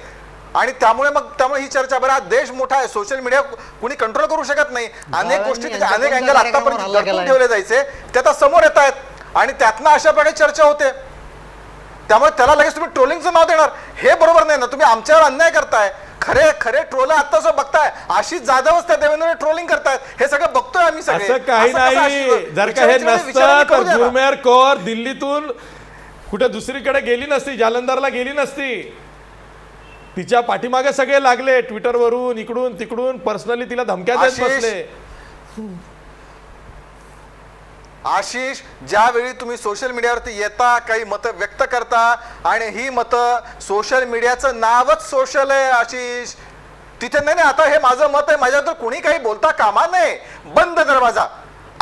आणि त्यामुळे ही चर्चा, बरं हा देश मोठा आहे, सोशल मीडिया कुणी कंट्रोल करू शकत नाही. अनेक गोष्टी अनेक अँगल आतापर्यंत दडपून ठेवले जायचे ते आता समोर येत आहेत आणि त्यातनं अशा प्रकारे चर्चा होते. त्यामुळे त्याला लगेच तुम्ही ट्रोलिंगचं नाव देणार हे बरोबर नाही ना. तुम्ही आमच्यावर अन्याय करताय. खरे ट्रोल आता असं बघताय आशिष जाधवच त्या देवेंद्र ट्रोलिंग करतायत हे सगळं बघतोय आम्ही सगळे. असं काही नाही. जर का हे नसतं तर गुरमेहर कौर दिल्लीतून कुठे दुसरीकडे गेली नसती, जालंधरला गेली नसती. तिच्या पाठीमागे सगळे लागले ट्विटरवरून इकडून तिकडून पर्सनली तिला धमक्या देत बसले. आशिष ज्यावेळी तुम्ही सोशल मीडियावरती येता, काही मतं व्यक्त करता आणि ही मतं सोशल मीडियाचं नावच सोशल आहे आशिष, तिथे नाही आता हे माझं मत आहे माझ्याबद्दल कोणी काही बोलता कामा नये, बंद दरवाजा,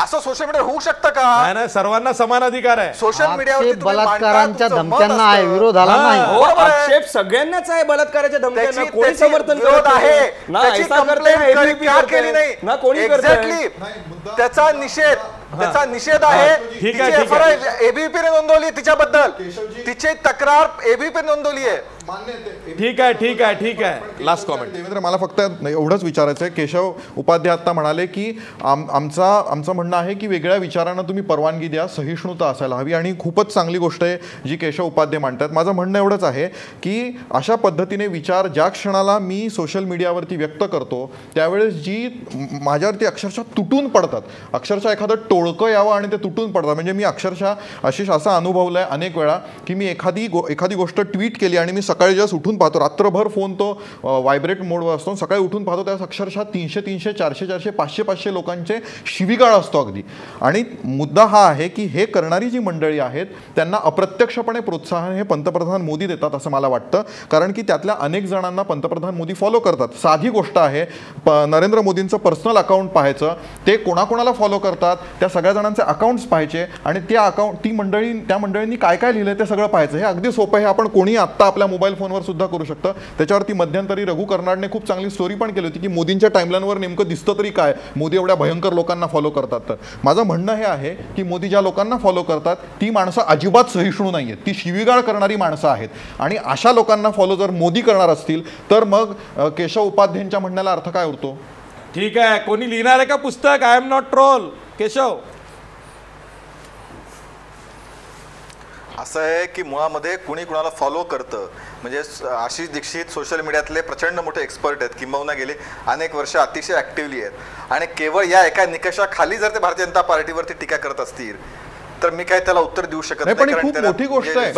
असं सोशल मीडियावर होऊ शकतं का? नाही, सर्वांना समान अधिकार आहे. सोशल मीडियावरती बलात्कारांच्या धमक्यांना आहे, विरोधाला नाही. आक्षेप सगळ्यांनाच आहे बलात्काराच्या धमक्यांना. कोणी समर्थन करत आहे ना, ऐसा केली नाही ना कोणी एक्झॅक्टली त्याचा निषेध आहे. एबीपी ने नोंदवली तिच्याबद्दल, तिची तक्रार एबीपी नोंदवली आहे. ठीक आहे. लास्ट कॉमेंट देवेंद्र, मला फक्त एवढंच विचारायचं आहे. केशव उपाध्याय आता म्हणाले की आमचं म्हणणं आहे की वेगळ्या विचारांना तुम्ही परवानगी द्या, सहिष्णुता असायला हवी, आणि खूपच चांगली गोष्ट आहे जी केशव उपाध्याय मांडतात. माझं म्हणणं एवढंच आहे की अशा पद्धतीने विचार ज्या क्षणाला मी सोशल मीडियावरती व्यक्त करतो त्यावेळेस जी माझ्यावरती अक्षरशः तुटून पडतात, अक्षरशः एखादं टोळकं यावं आणि ते तुटून पडतात. म्हणजे मी अक्षरशः आशिष असा अनुभवलं आहे अनेक वेळा की मी एखादी गोष्ट ट्विट केली आणि मी सकाळी जस्ट उठून पाहतो, रात्रभर फोन तो व्हायब्रेट मोडवर असतो, सकाळी उठून पाहतो त्यावेळेस अक्षरशः 300 400 500 लोकांचे शिवीगाळ असतो अगदी. आणि मुद्दा हा आहे की हे करणारी जी मंडळी आहेत त्यांना अप्रत्यक्षपणे प्रोत्साहन हे पंतप्रधान मोदी देतात असं मला वाटतं. कारण की त्यातल्या अनेक जणांना पंतप्रधान मोदी फॉलो करतात. साधी गोष्ट आहे, नरेंद्र मोदींचं पर्सनल अकाउंट पाहायचं, ते कोणाकोणाला फॉलो करतात त्या सगळ्या जणांचे अकाउंट्स पाहायचे आणि त्या मंडळींनी काय काय लिहिलंय ते सगळं पाहायचं. हे अगदी सोपं आहे. आपण कोणी आत्ता आपल्या मोबाईल फोनवर सुद्धा करू शकतं. त्याच्यावरती मध्यंतरी रघु कर्नाडने खूप चांगली स्टोरी पण केली होती की मोदींच्या टाइमलाईनवर नेमकं दिसतं तरी काय, मोदी एवढ्या भयंकर लोकांना फॉलो करतात. तर माझं म्हणणं हे आहे की मोदी ज्या लोकांना फॉलो करतात ती माणसं अजिबात सहिष्णू नाही आहेत, ती शिवीगाळ करणारी माणसं आहेत. आणि अशा लोकांना फॉलो जर मोदी करणार असतील तर मग केशव उपाध्यायांच्या म्हणण्याला अर्थ काय उरतो? ठीक आहे. कोणी लिहिणार आहे का पुस्तक I am not troll? Keshav, असं आहे की मुळामध्ये कुणी कुणाला फॉलो करतं म्हणजे आशिष दीक्षित सोशल मीडियातले प्रचंड मोठे एक्सपर्ट आहेत, किंबहुना गेले अनेक वर्ष अतिशय ऍक्टिव्हली आहेत. आणि केवळ या एका निकषाखाली जर ते भारतीय जनता पार्टीवरती टीका करत असतील तर मी काय त्याला उत्तर देऊ शकत नाही. खूप मोठी गोष्ट आहे.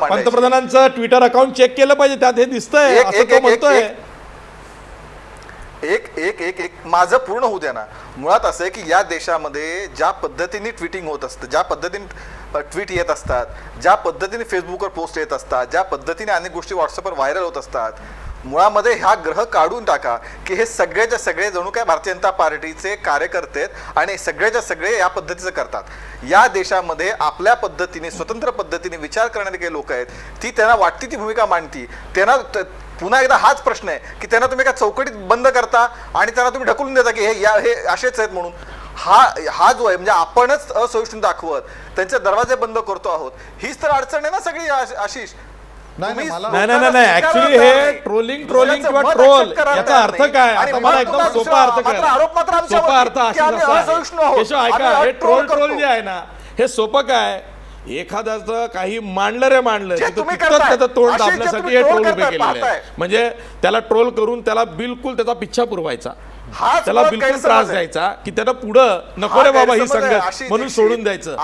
पंतप्रधानांचं ट्विटर अकाउंट चेक केलं पाहिजे, त्यात हे दिसतंय असं तो म्हणतोय. एक माझं पूर्ण होऊ द्या ना. मुळात असं आहे की या देशामध्ये ज्या पद्धतीने ट्विटिंग होत असतं, ज्या पद्धतीने ट्विट येत असतात, ज्या पद्धतीने फेसबुकवर पोस्ट येत असतात, ज्या पद्धतीने अनेक गोष्टी व्हॉट्सअपवर व्हायरल होत असतात, मुळामध्ये हा ग्रह काढून टाका की हे सगळेच्या सगळे जणू काय भारतीय जनता पार्टीचे कार्यकर्ते आहेत आणि सगळेच्या सगळे या पद्धतीचं करतात. या देशामध्ये आपल्या पद्धतीने स्वतंत्र पद्धतीने विचार करणारे काही लोक आहेत, ती त्यांना वाटती ती भूमिका मांडती. त्यांना पुन्हा एकदा हाच प्रश्न आहे की त्यांना तुम्ही एका चौकटीत बंद करता आणि त्यांना तुम्ही ढकलून देता की हे असेच आहेत म्हणून. हा जो आहे म्हणजे आपणच असहिष्णुता दाखवत त्यांचे दरवाजे बंद करतो आहोत. हीच तर अडचण आहे ना सगळी आशिष. नाही, मला- नाही ऍक्च्युली हे ट्रोलिंग किंवा ट्रोल याचा अर्थ काय आता मला एकदम सोपा अर्थ कळला. सोपा अर्थ केशव ऐका, हे ट्रोल जे आहे ना हे सोपं काय, एखाद्याचं काही मांडलं रे मांडलं त्याचं तोंड दाबण्यासाठी हे ट्रोल उभे केलेले आहे. म्हणजे त्याला ट्रोल करून त्याला बिलकुल त्याचा पिच्छा पुरवायचा, त्याला बिलकुल त्रास द्यायचा की त्याला पुढं नको रे बाबा ही संगत म्हणून सोडून द्यायचं.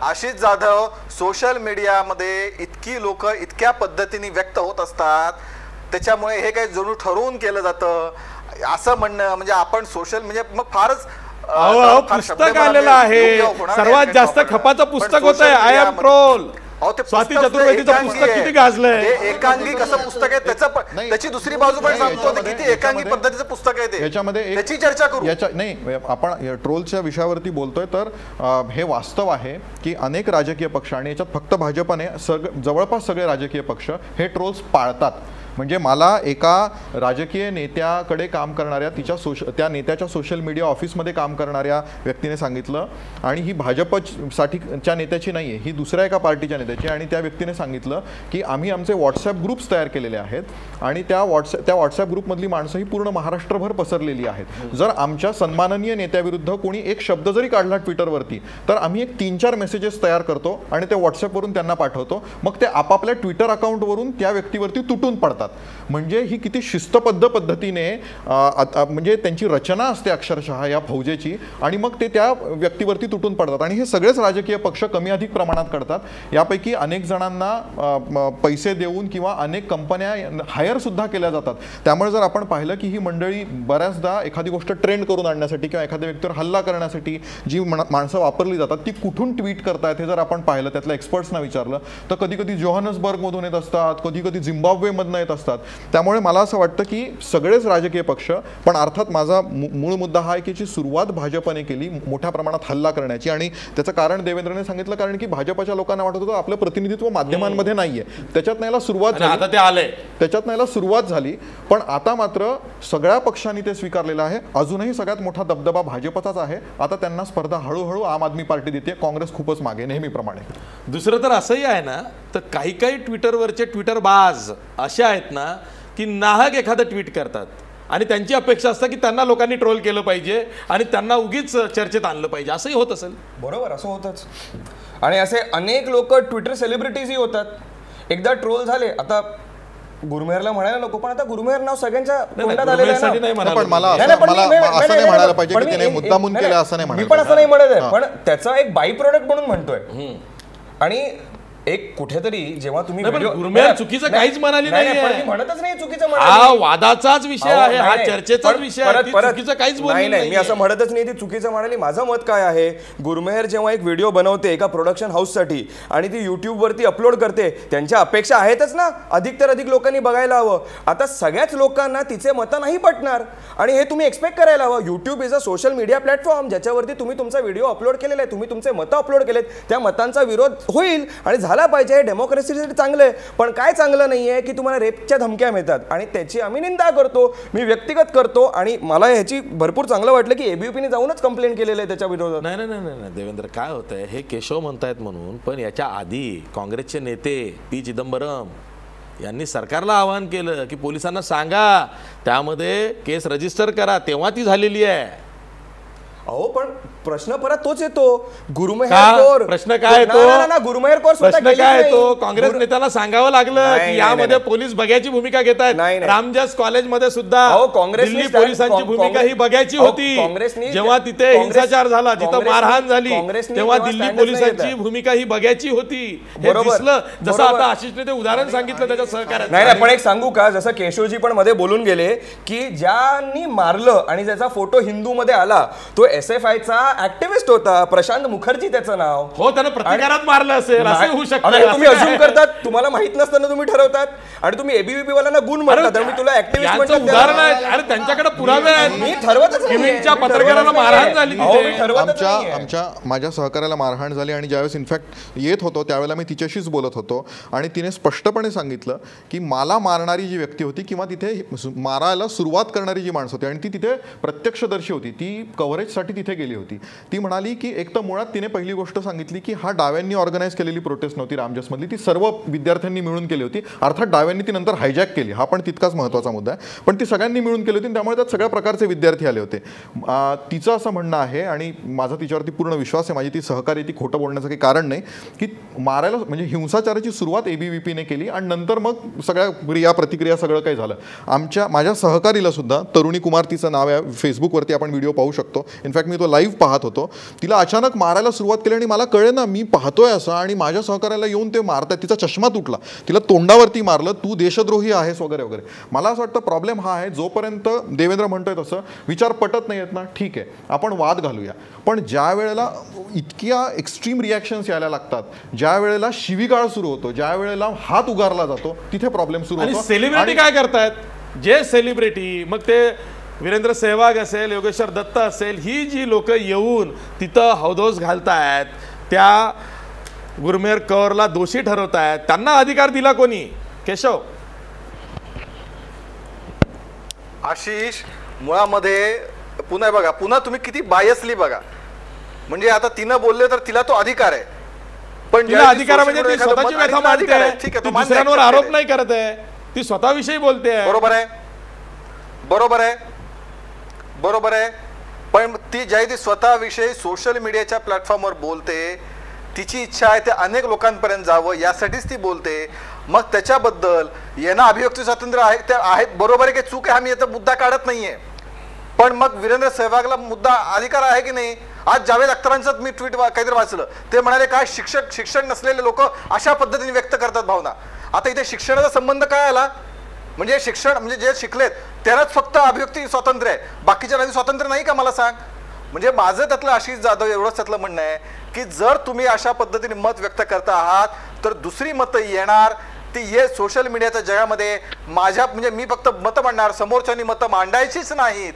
आशिष जाधव सोशल मीडियामध्ये इतकी लोक इतक्या पद्धतीने व्यक्त होत असतात, त्याच्यामुळे हे काही जणू ठरवून केलं जातं असं म्हणणं म्हणजे आपण सोशल म्हणजे मग फारच पुस्तक आलेलं आहे, सर्वात जास्त खपाचं पुस्तक होत आहे आय एम ट्रोल. स्वाती चतुर्वेदीचं पुस्तक किती गाजलंय. एकांगी कसं पुस्तक आहे त्याची दुसरी बाजू पण सांगतो किती एकांगी पद्धतीचं पुस्तक आहे ते, याच्यामध्ये त्याची चर्चा करू. नाही, आपण ट्रोलच्या विषयावरती बोलतोय तर हे वास्तव आहे की अनेक राजकीय पक्ष आणि याच्यात फक्त भाजपने जवळपास सगळे राजकीय पक्ष हे ट्रोल्स पाळतात. म्हणजे मला एका राजकीय नेत्याकडे काम करणाऱ्या त्या नेत्याच्या सोशल मीडिया ऑफिसमध्ये काम करणाऱ्या व्यक्तीने सांगितलं, आणि ही भाजपसाठीच्या नेत्याची नाही आहे, ही दुसऱ्या एका पार्टीच्या नेत्याची, आणि त्या व्यक्तीने सांगितलं की आम्ही आमचे व्हॉट्सॲप ग्रुप्स तयार केलेले आहेत आणि त्या व्हॉट्सॲप ग्रुपमधली माणसं ही पूर्ण महाराष्ट्रभर पसरलेली आहेत. जर आमच्या सन्माननीय नेत्याविरुद्ध कोणी एक शब्द जरी काढला ट्विटरवरती तर आम्ही एक 3-4 मेसेजेस तयार करतो आणि ते व्हॉट्सॲपवरून त्यांना पाठवतो, मग ते आपापल्या ट्विटर अकाउंटवरून त्या व्यक्तीवरती तुटून पडतात. म्हणजे ही किती शिस्तबद्ध पद्धतीने म्हणजे त्यांची रचना असते अक्षरशः या फौजेची, आणि मग ते त्या व्यक्तीवरती तुटून पडतात. आणि हे सगळेच राजकीय पक्ष कमी अधिक प्रमाणात करतात. यापैकी अनेक जणांना पैसे देऊन किंवा अनेक कंपन्या हायर सुद्धा केल्या जातात. त्यामुळे जर आपण पाहिलं की ही मंडळी बऱ्याचदा एखादी गोष्ट ट्रेंड करून आणण्यासाठी किंवा एखाद्या व्यक्तीवर हल्ला करण्यासाठी जी माणसं वापरली जातात ती कुठून ट्विट करतायत हे जर आपण पाहिलं, त्यातल्या एक्सपर्ट्सना विचारलं तर कधी कधी जोहान्सबर्गमधून येत असतात, कधी कधी झिम्बाब्वेमधनं येत असतात. त्यामुळे मला असं वाटतं की सगळेच राजकीय पक्ष, पण अर्थात माझा मूळ मुद्दा हा आहे की जी सुरुवात भाजपने केली मोठ्या प्रमाणात हल्ला करण्याची, आणि त्याचं कारण देवेंद्रने सांगितलं, कारण की भाजपच्या लोकांना वाटत होतं आपलं प्रतिनिधित्व माध्यमांमध्ये नाहीये. त्याच्यात नाहीला सुरुवात झाली, पण आता मात्र सगळ्या पक्षांनी ते स्वीकारलेलं आहे. अजूनही सगळ्यात मोठा दबदबा भाजपचाच आहे. आता त्यांना स्पर्धा हळूहळू आम आदमी पार्टी देते, काँग्रेस खूपच मागे नेहमीप्रमाणे. दुसरं तर असंही आहे ना, तर काही ट्विटरवरचे ट्विटर बाज असे आहेत ना की नाहक एखादं ट्विट करतात आणि त्यांची अपेक्षा असते की त्यांना लोकांनी ट्रोल केलं पाहिजे आणि त्यांना उगीच चर्चेत आणलं पाहिजे. असंही होत असेल. बरोबर, असं होतच. आणि असे अनेक लोक ट्विटर सेलिब्रिटीजही होतात. एकदा ट्रोल झाले, आता गुरमेहरला म्हणायला नको, पण आता गुरमेहर नाव सगळ्यांच्या तोंडात आलेलं आहे ना. पण मला असं नाही म्हणायला पाहिजे की त्याने मुद्दामून केलं, असं नाही मी पण असं नाही म्हणत आहे, पण त्याचा एक बाय प्रोडक्ट म्हणून म्हणतोय. आणि एक कुठेतरी जेव्हा तुम्ही चुकीचं काहीच म्हणाली नाही, म्हणतच नाही चुकीचं, हा वादाचाच विषय आहे, हा चर्चेचाच विषय आहे, चुकीचं काहीच बोलली नाही. मी असं म्हणतच नाही ती चुकीचं म्हणाली. माझं मत काय आहे, गुरमेहर जेव्हा एक व्हिडिओ बनवते एका प्रोडक्शन हाऊससाठी आणि ती युट्यूबवरती अपलोड करते, त्यांच्या अपेक्षा आहेतच ना अधिक तर अधिक लोकांनी बघायला हवं. आता सगळ्याच लोकांना तिचे मतं नाही पटणार आणि हे तुम्ही एक्सपेक्ट करायला हवं. YouTube is a social media platform ज्याच्यावरती तुम्ही तुमचा व्हिडिओ अपलोड केलेला आहे, तुम्ही तुमचे मतं अपलोड केलेत, त्या मतांचा विरोध होईल आणि झाला पाहिजे. डेमोक्रेसीसाठी चांगलं आहे, पण काय चांगलं नाहीये की तुम्हाला रेपच्या धमक्या मिळतात आणि त्याची आम्ही निंदा करतो, मी व्यक्तिगत करतो. आणि मला ह्याची भरपूर चांगलं वाटलं की एबीवीपीने जाऊनच कंप्लेंट केलेलं आहे त्याच्या विरोधात. नाही देवेंद्र, काय होतंय, हे केशव म्हणतायत म्हणून, पण याच्या आधी काँग्रेसचे नेते पी चिदंबरम यांनी सरकारला आवाहन केलं की पोलिसांना सांगा त्यामध्ये केस रजिस्टर करा, तेव्हा ती झालेली आहे. अहो पण प्रश्न परत तोच येतो, गुरमेहर कौर प्रश्न काय येतो, गुरमेहर कौर प्रश्न काय येतो, काँग्रेस नेत्याला सांगावं लागलं की यामध्ये पोलीस बघ्याची भूमिका घेत आहेत. रामजस कॉलेजमध्ये सुद्धा दिल्ली पोलिसांची भूमिका ही बघायची होती. जेव्हा तिथे हिंसाचार झाला, जिथं मारहाण झाली, तेव्हा दिल्ली पोलिसांची भूमिका ही बघायची होती. हे दिसलं, जसं आता आशिषने ते उदाहरण सांगितलं त्याच्या सहकार्यात. नाही, पण एक सांगू का, जसं केशवजी पण मध्ये बोलून गेले की ज्यांनी मारलं आणि ज्याचा फोटो हिंदूमध्ये आला तो SFI चा ऍक्टिव्हिस्ट होता, प्रशांत मुखर्जी त्याचं नाव. हो, त्यानं प्रतिकारात मारलं असेल, असं होऊ शकतं. तुम्ही अज्यूम करतात, तुम्हाला माहित नसताना तुम्ही ठरवतात आणि तुम्ही एबीवीपी वाल्यांना गुण म्हणतात. मी तुला ऍक्टिव्हिस्ट म्हणतो, उदाहरण आहे. अरे त्यांच्याकडे पुरावे आहेत. मी ठरवतच नाही. पत्रकाराला मारहाण झाली, माझ्या सहकार्याला मारहाण झाली आणि ज्यावेळेस इनफॅक्ट येत होतो त्यावेळेला मी तिच्याशीच बोलत होतो आणि तिने स्पष्टपणे सांगितलं की मला मारणारी जी व्यक्ती होती किंवा तिथे मारायला सुरुवात करणारी जी माणसं होती आणि ती तिथे प्रत्यक्षदर्शी होती, ती कव्हरेजसाठी यासाठी तिथे गेली होती. ती म्हणाली की एक तर मुळात तिने पहिली गोष्ट सांगितली की हा डाव्यांनी ऑर्गनाईज केलेली प्रोटेस्ट नव्हती रामजसमधली, ती सर्व विद्यार्थ्यांनी मिळून केली होती. अर्थात डाव्यांनी ती नंतर हायजॅक केली, हा पण तितकाच महत्त्वाचा मुद्दा आहे, पण ती सगळ्यांनी मिळून केली होती. त्यामुळे त्यात सगळ्या प्रकारचे विद्यार्थी आले होते. तिचं असं म्हणणं आहे आणि माझा तिच्यावरती पूर्ण विश्वास आहे, माझी ती सहकारी, ती खोटं बोलण्याचं काही कारण नाही, की मारायला म्हणजे हिंसाचाराची सुरुवात ABVPने केली आणि नंतर मग सगळ्या क्रिया प्रतिक्रिया सगळं काही झालं. माझ्या सहकारीला सुद्धा, तरुणी कुमार तिचं नाव आहे, फेसबुकवरती आपण व्हिडिओ पाहू शकतो, इनफॅक्ट मी तो लाईव्ह पाहत होतो, तिला अचानक मारायला सुरुवात केली आणि मला कळे ना, मी पाहतोय असं आणि माझ्या सहकार्याला येऊन ते मारतात, तिचा चष्मा तुटला, तिला तोंडावरती मारलं, तू देशद्रोही आहेस वगैरे वगैरे. मला असं वाटतं प्रॉब्लेम हा आहे, जोपर्यंत देवेंद्र म्हणतोय तसं विचार पटत नाही आहेत ना, ठीक आहे आपण वाद घालूया, पण ज्या वेळेला इतक्या एक्स्ट्रीम रिॲक्शन्स यायला लागतात, ज्या वेळेला शिवीगाळ सुरू होतो, ज्या वेळेला हात उगारला जातो, तिथे प्रॉब्लेम सुरू होतो. सेलिब्रिटी काय करतायत, जे सेलिब्रिटी, मग ते वीरेंद्र सहवाग असेल, योगेश्वर दत्त असेल, ही जी लोक येऊन तिथं हौदोस घालतायत, त्या गुरमेर कौरला दोषी ठरवतायत, त्यांना अधिकार दिला कोणी? केशव, आशिष, मुळामध्ये पुन्हा बघा, पुन्हा तुम्ही किती बायसली बघा, म्हणजे आता तिनं बोलले तर तिला तो अधिकार आहे, पण तिला अधिकार म्हणजे ती स्वतःची व्यथा मांडते, ती दुसऱ्यांवर आरोप नाही करत आहे, ती स्वतःविषयी बोलते. बरोबर आहे, बरोबर आहे, बरोबर आहे, पण ती ज्याही ती स्वतःविषयी सोशल मीडियाच्या प्लॅटफॉर्मवर बोलते, तिची इच्छा आहे ते अनेक लोकांपर्यंत जावं यासाठीच ती बोलते. मग त्याच्याबद्दल यांना अभिव्यक्ती स्वातंत्र्य आहे, ते आहेत, बरोबर आहे की चूक आहे, आम्ही याचा मुद्दा काढत नाहीये, पण मग वीरेंद्र सहवागला मुद्दा अधिकार आहे की नाही? आज जावेद अख्तरांचं मी ट्विट काहीतरी वाचलं, ते म्हणाले काय शिक्षण नसलेले लोक अशा पद्धतीने व्यक्त करतात भावना. आता इथे शिक्षणाचा संबंध काय आला? म्हणजे शिक्षण म्हणजे जे शिकलेत त्यांनाच फक्त अभिव्यक्ती स्वातंत्र्य आहे, बाकीच्या स्वातंत्र्य नाही का? मला सांग. म्हणजे माझं त्यातलं आशिष जाधव एवढंच त्यातलं म्हणणं आहे की जर तुम्ही अशा पद्धतीने मत व्यक्त करता आहात तर दुसरी मतं येणार, ती ये सोशल मीडियाच्या जगामध्ये माझ्या म्हणजे मी फक्त मतं मांडणार, समोरच्यांनी मतं मांडायचीच नाहीत,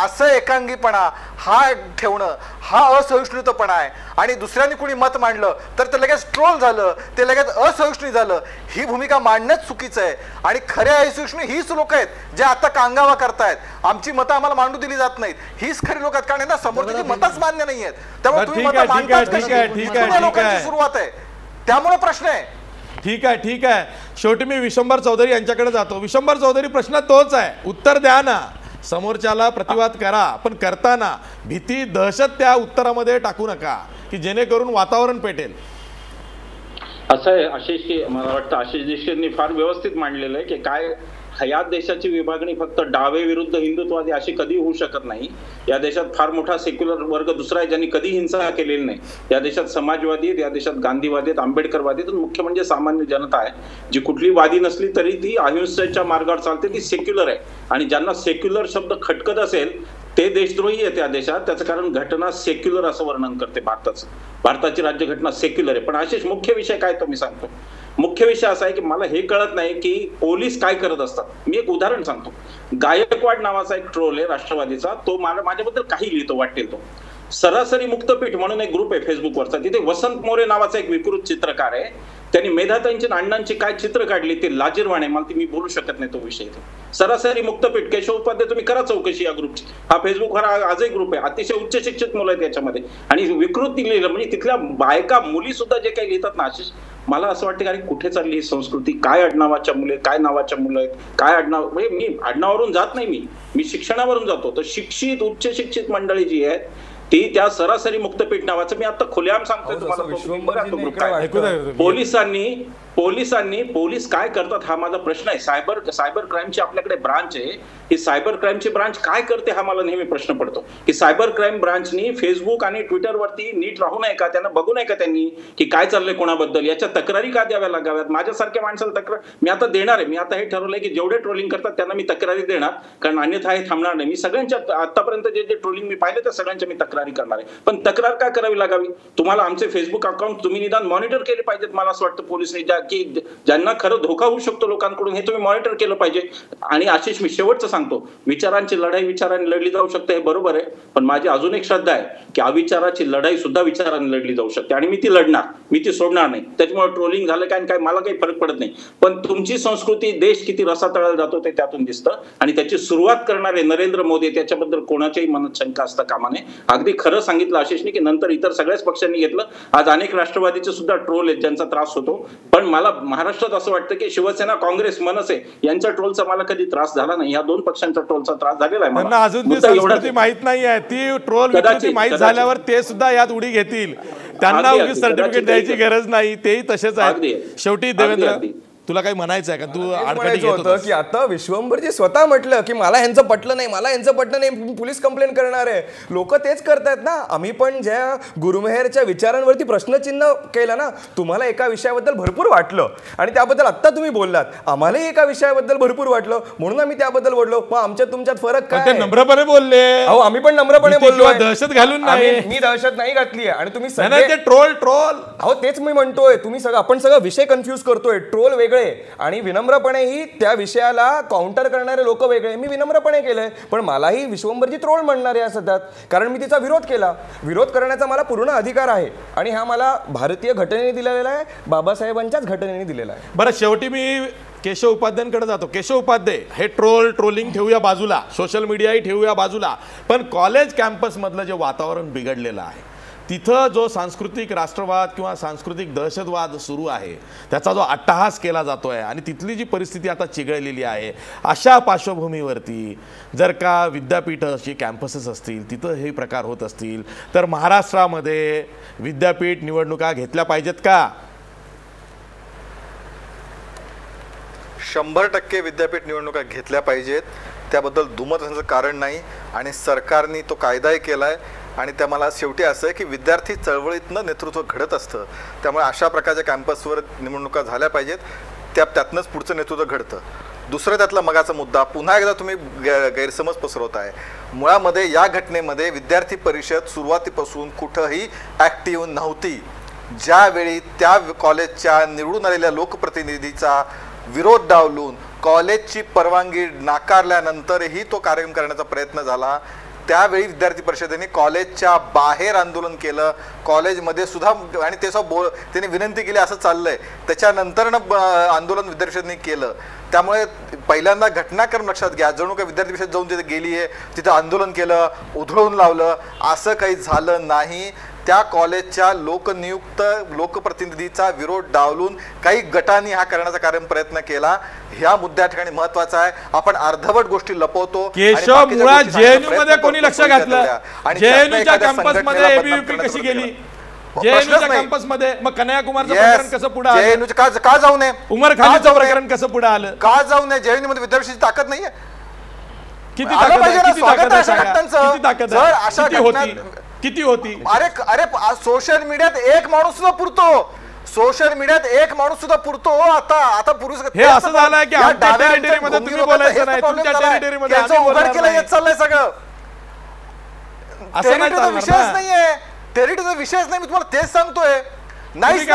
असं एकांगीपणा हा ठेवणं हा असहिष्णुतापणा आहे. आणि दुसऱ्यांनी कुणी मत मांडलं तर ते लगेच ट्रोल झालं, ते लगेच असहिष्णू झालं, ही भूमिका मांडणंच चुकीचं आहे. आणि खऱ्या असहिष्णू हीच लोक आहेत जे आता कांगावा करतायत, आमची मतं आम्हाला मांडू दिली जात नाहीत, हीच खरी लोक आहेत, कारण यांना समोरची मतच मान्य नाही आहेत. त्यामुळे तुम्ही मतं मांडताच कशी? लोकांची सुरुवात आहे, त्यामुळे प्रश्न आहे. ठीक आहे, ठीक आहे. शेवटी मी विशंभर चौधरी यांच्याकडे जातो. विशंभर चौधरी, प्रश्न तोच आहे, उत्तर द्या ना. समोरच्याला प्रतिवाद करा, पण करताना भीती दहशत त्या उत्तरामध्ये टाकू नका की जेणेकरून वातावरण पेटेल. असं आहे आशिष, की मला वाटतं आशिष दीक्षितनी फार व्यवस्थित मांडलेलं आहे की काय या देशाची विभागणी फक्त डावे विरुद्ध हिंदुत्ववादी अशी कधी होऊ शकत नाही. या देशात फार मोठा सेक्युलर वर्ग दुसरा आहे ज्यांनी कधी हिंसा केलेली नाही. या देशात समाजवादी आहेत, या देशात गांधीवादी आहेत, आंबेडकरवादी आहेत, मुख्य म्हणजे सामान्य जनता आहे जी कुठली वादी नसली तरी ती अहिंसेच्या मार्गावर चालते, ती सेक्युलर आहे. आणि ज्यांना सेक्युलर शब्द खटकत असेल ते देशद्रोही आहेत या देशात. त्याचं कारण घटना सेक्युलर असं वर्णन करते भारताचं, भारताची राज्यघटना सेक्युलर आहे. पण असेच मुख्य विषय काय तो मी सांगतो. मुख्य विषय असा आहे की मला हे कळत नाही की पोलीस काय करत असतात. मी एक उदाहरण सांगतो. गायकवाड नावाचा एक ट्रोल आहे राष्ट्रवादीचा, तो माझ्याबद्दल काही लिहितो वाटेल तो. सरासरी मुक्तपीठ म्हणून एक ग्रुप आहे फेसबुकवरचा, तिथे वसंत मोरे नावाचा एक विकृत चित्रकार आहे, त्यांनी मेधाताईंची अण्णांची काय चित्र काढली ते लाजिरवाणे, मला मी बोलू शकत नाही तो विषय. सरासरी मुक्तपीठ, केशव उपाध्याय, तुम्ही करा चौकशी या ग्रुपची. हा फेसबुकवर आजही ग्रुप आहे, अतिशय उच्च शिक्षित मुलं आहेत याच्यामध्ये, आणि विकृत लिहिलं म्हणजे तिथल्या बायका मुली सुद्धा जे काही लिहितात ना आशिष, मला असं वाटतं की अरे कुठे चालली ही संस्कृती, काय आडनावाच्या मुले, काय नावाच्या मुलं आहेत, काय आडनाव, म्हणजे मी आडनावावरून जात नाही, मी शिक्षणावरून जातो. तर शिक्षित उच्च शिक्षित मंडळी जी आहेत ती त्या सरासरी मुक्तपीठ नावाचं, मी आता खुलेआम सांगतोय तुम्हाला, पोलीस काय करतात हा माझा प्रश्न आहे. सायबर क्राईमची आपल्याकडे ब्रांच आहे, ही सायबर क्राईमची ब्रांच काय करते हा मला नेहमी प्रश्न पडतो. की सायबर क्राईम ब्रांचनी फेसबुक आणि ट्विटरवरती नीट राहू नये का, त्यांना बघू नये का त्यांनी की काय चाललंय कोणाबद्दल, याच्या तक्रारी का द्याव्या लागाव्यात. माझ्यासारख्या माणसाला तक्रार मी आता देणार आहे, मी आता हे ठरवलंय की जेवढे ट्रोलिंग करतात त्यांना मी तक्रारी देणार, कारण अन्यथा हे थांबणार नाही. मी सगळ्यांच्या आतापर्यंत जे ट्रोलिंग मी पाहिलं त्या सगळ्यांच्या मी तक्रारी करणार आहे. पण तक्रार काय करावी लागावी, तुम्हाला आमचे फेसबुक अकाउंट तुम्ही निदान मॉनिटर केले पाहिजेत. मला असं वाटतं पोलिसांनी ज्या की ज्यांना खरं धोका होऊ शकतो लोकांकडून हे तुम्ही मॉनिटर केलं पाहिजे. आणि आशिष, मी शेवटचं सांगतो, विचारांची लढाई विचारांनी लढली जाऊ शकते हे बरोबर आहे, पण माझी अजून एक श्रद्धा आहे की अविचाराची लढाई सुद्धा विचारांनी लढली जाऊ शकते आणि मी ती लढणार, मी ती सोडणार नाही. त्याच्यामुळे ट्रोलिंग झालं काय मला काही फरक पडत नाही, पण तुमची संस्कृती, देश किती रसातळाला जातो ते त्यातून दिसतं. आणि त्याची सुरुवात करणारे नरेंद्र मोदी, त्याच्याबद्दल कोणाच्याही मनात शंका असता कामा नये. अगदी खरं सांगितलं आशिषने की नंतर इतर सगळ्याच पक्षांनी घेतलं. आज अनेक राष्ट्रवादीचे सुद्धा ट्रोल आहेत ज्यांचा त्रास होतो, पण मला महाराष्ट्रात असं वाटतं की शिवसेना, काँग्रेस, मनसे यांच्या ट्रोलचा मला कधी त्रास झाला नाही. या दोन पक्षांच्या ट्रोलचा त्रास झालेला आहे मला. अजून ती संस्कृती माहित नाही आहे, ती ट्रोल माहित झाल्यावर ते सुद्धा यात उडी घेतील. त्यांना उगीच सर्टिफिकेट द्यायची गरज नाही, तेही तसेच आहे. शेवटी देवेंद्र, तुला काही म्हणायचं आहे का? तू अडचणी होतं की आता विश्वंभरजी स्वतः म्हटलं की मला ह्यांचं पटलं नाही, पोलीस कंप्लेंट करणार आहे. लोक तेच करतायत ना. आम्ही पण ज्या गुरुमेहरच्या विचारांवरती प्रश्नचिन्ह केलं ना, तुम्हाला एका विषयाबद्दल भरपूर वाटलं आणि त्याबद्दल आत्ता तुम्ही बोललात, आम्हालाही एका विषयाबद्दल भरपूर वाटलं म्हणून आम्ही त्याबद्दल बोललो. मग आमच्यात तुमच्यात फरक काय? नम्रपणे बोलले. अहो, आम्ही पण नम्रपणे बोललो, दहशत घालून नाही. मी दहशत नाही घातली आहे. आणि तुम्ही ट्रोल अहो तेच मी म्हणतोय, आपण सगळं विषय कन्फ्युज करतोय. ट्रोल वेगळे आणि विनम्रपणेही त्या विषयाला काउंटर करणारे लोक वेगळे. मी विनम्रपणे केलंय, पण मलाही विश्वंभरजी ट्रोल म्हणणारे असतात, कारण मी तिचा विरोध केला. विरोध करण्याचा मला पूर्ण अधिकार आहे आणि हा मला भारतीय घटनेने दिलेला आहे, बाबासाहेबांच्याच घटनेने दिलेला आहे. बरं, शेवटी मी केशव उपाध्यायांकडे जातो. केशव उपाध्याय, हे ट्रोलिंग ठेवूया बाजूला, सोशल मीडियाही ठेवूया बाजूला, पण कॉलेज कॅम्पसमधलं जे वातावरण बिघडलेलं आहे, तिथं जो सांस्कृतिक राष्ट्रवाद किंवा सांस्कृतिक दहशतवाद सुरू आहे, त्याचा जो अट्टहास केला जातोय आणि तिथली जी परिस्थिती आता चिघळलेली आहे, अशा पार्श्वभूमीवरती जर का विद्यापीठं अशी कॅम्पसेस असतील, तिथं हे प्रकार होत असतील, तर महाराष्ट्रामध्ये विद्यापीठ निवडणुका घेतल्या पाहिजेत का? 100% विद्यापीठ निवडणुका घेतल्या पाहिजेत, त्याबद्दल दुमत असण्याचं कारण नाही. आणि सरकारने तो कायदाही केला आहे आणि त्या मला शेवटी असं आहे की विद्यार्थी चळवळीतनं नेतृत्व घडत असतं, त्यामुळे अशा प्रकारच्या कॅम्पसवर निवडणुका झाल्या पाहिजेत, त्यातनंच पुढचं नेतृत्व घडतं. दुसरं त्यातला मगाचा मुद्दा, पुन्हा एकदा तुम्ही गैरसमज पसरवत आहे. मुळामध्ये या घटनेमध्ये विद्यार्थी परिषद सुरुवातीपासून कुठंही ॲक्टिव्ह नव्हती. ज्यावेळी त्या कॉलेजच्या निवडून आलेल्या लोकप्रतिनिधीचा विरोध डावलून कॉलेजची परवानगी नाकारल्यानंतरही तो कार्यक्रम करण्याचा प्रयत्न झाला, त्यावेळी विद्यार्थी परिषदेने कॉलेजच्या बाहेर आंदोलन केलं, कॉलेजमध्ये सुद्धा, आणि त्याने विनंती केली असं चाललंय, त्याच्यानंतरनं आंदोलन विद्यार्थी परिषदेने केलं. त्यामुळे पहिल्यांदा घटनाक्रम लक्षात घ्या, जणू काही विद्यार्थी परिषद जाऊन तिथे गेली आहे, तिथं आंदोलन केलं, उधळून लावलं, असं काही झालं नाही. त्या कॉलेजच्या लोकनियुक्त लोकप्रतिनिधीचा विरोध डावलून काही गटांनी हा करण्याचा प्रयत्न केला. ह्या मुद्द्या ठिकाणी महत्वाचा आहे. आपण अर्धवट गोष्टी लपवतो. केशव, मुळात जेएनयू मध्ये कोणी लक्ष घातलं? जेएनयूच्या कॅम्पस मध्ये एबीव्हीपी कशी गेली? जेएनयूच्या कॅम्पस मध्ये मग कन्हैयाकुमारचं प्रकरण कसं पुढे आलं? का जाऊ नये? उमर खालीचं प्रकरण कसं पुढे आलं? का जाऊ नये? जेएनयू मध्ये विद्यार्थ्यांची ताकद नाहीये? किती ताकद किती होती? अरे सोशल मीडियात एक माणूस सुद्धा पुरतो. सोशल मीडियात एक माणूस सुद्धा पुरतो. आता पुरुष हे असं झालंय की आमच्या टेरिटरीमध्ये तुम्ही बोलायचं नाही, तुमच्या टेरिटरीमध्ये आम्ही बोलणार नाही. येत चाललंय सगळं. टेरिटरीचा विषयच नाहीये. टेरिटरीचा विषयच नाही. मी तुम्हाला तेच सांगतोय. नाही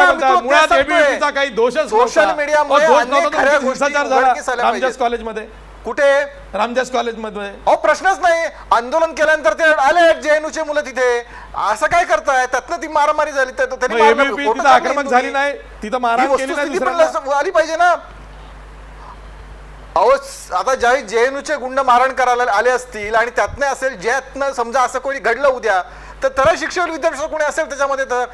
मुळात एबीव्हीपीचा काही दोषच सोशल मीडियामुळे हिंसाचार झाला रामदास कॉलेजमध्ये. कुठे? रामदास कॉलेजमध्ये. अहो प्रश्नच नाही. आंदोलन केल्यानंतर ते आले जेएनयूचे मुलं तिथे. असं काय करताय? त्यातनं ती मारामारी झाली. आक्रमक झाली नाही, तिथं मारहाण केली नाही, आली पाहिजे ना. अहो आता ज्यावेळी जेएनयूचे गुंड मारहाण करायला आले असतील आणि त्यातनं असेल, ज्यातनं समजा असं कोणी घडलं उद्या, तर त्याला शिक्षक विद्यार्थी कोणी असेल त्याच्यामध्ये, तर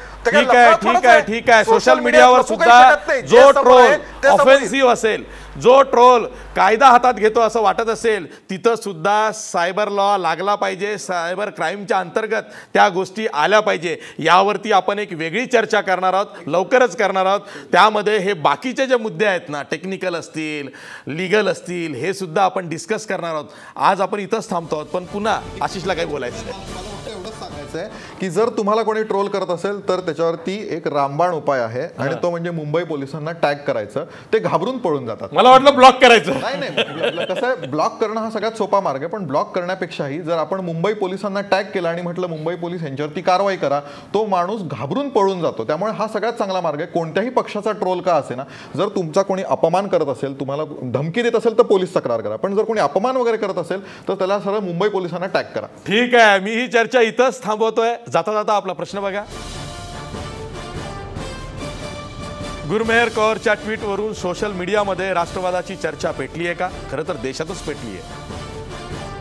ठीक आहे. सोशल मीडियावर सुद्धा जो ट्रोल ऑफेन्सिव्ह असेल, जो ट्रोल कायदा हातात घेतो असं वाटत असेल, तिथं सुद्धा सायबर लॉ लागला पाहिजे. सायबर क्राईमच्या अंतर्गत त्या गोष्टी आल्या पाहिजे. यावरती आपण एक वेगळी चर्चा करणार आहोत, लवकरच करणार आहोत. त्यामध्ये हे बाकीचे जे मुद्दे आहेत ना, टेक्निकल असतील, लिगल असतील, हे सुद्धा आपण डिस्कस करणार आहोत. आज आपण इथंच थांबतो आहोत, पण पुन्हा आशिषला काही बोलायचं आहे. सांगायचं आहे की जर तुम्हाला कोणी ट्रोल करत असेल तर त्याच्यावरती एक रामबाण उपाय आहे आणि तो म्हणजे मुंबई पोलिसांना टॅग करायचं. ते घाबरून पळून जातात. मला वाटलं ब्लॉक करायचं. नाही कसं आहे, ब्लॉक करणं हा सगळ्यात सोपा मार्ग आहे, पण ब्लॉक करण्यापेक्षाही जर आपण मुंबई पोलिसांना टॅग केला आणि म्हटलं मुंबई पोलीस यांच्यावरती कारवाई करा, तो माणूस घाबरून पळून जातो. त्यामुळे हा सगळ्यात चांगला मार्ग आहे. कोणत्याही पक्षाचा ट्रोल का असे ना, जर तुमचा कोणी अपमान करत असेल, तुम्हाला धमकी देत असेल तर पोलीस तक्रार करा, पण जर कोणी अपमान वगैरे करत असेल तर त्याला सरळ मुंबई पोलिसांना टॅग करा. ठीक आहे, मी ही चर्चा इथंच थांबवतोय. जाता जाता आपला प्रश्न बघा. गुरमेहर कौरच्या ट्विटवरून सोशल मीडियामध्ये राष्ट्रवादाची चर्चा पेटली आहे का? खरं तर देशातच पेटली आहे.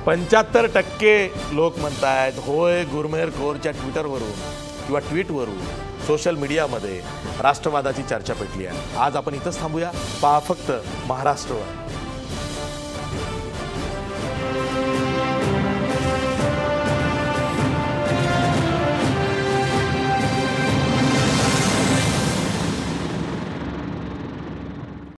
75% लोक म्हणतायत होय, गुरमेहर कौरच्या ट्विटरवरून किंवा ट्विटवरून सोशल मीडियामध्ये राष्ट्रवादाची चर्चा पेटली आहे. आज आपण इथंच थांबूया. पहा फक्त महाराष्ट्र.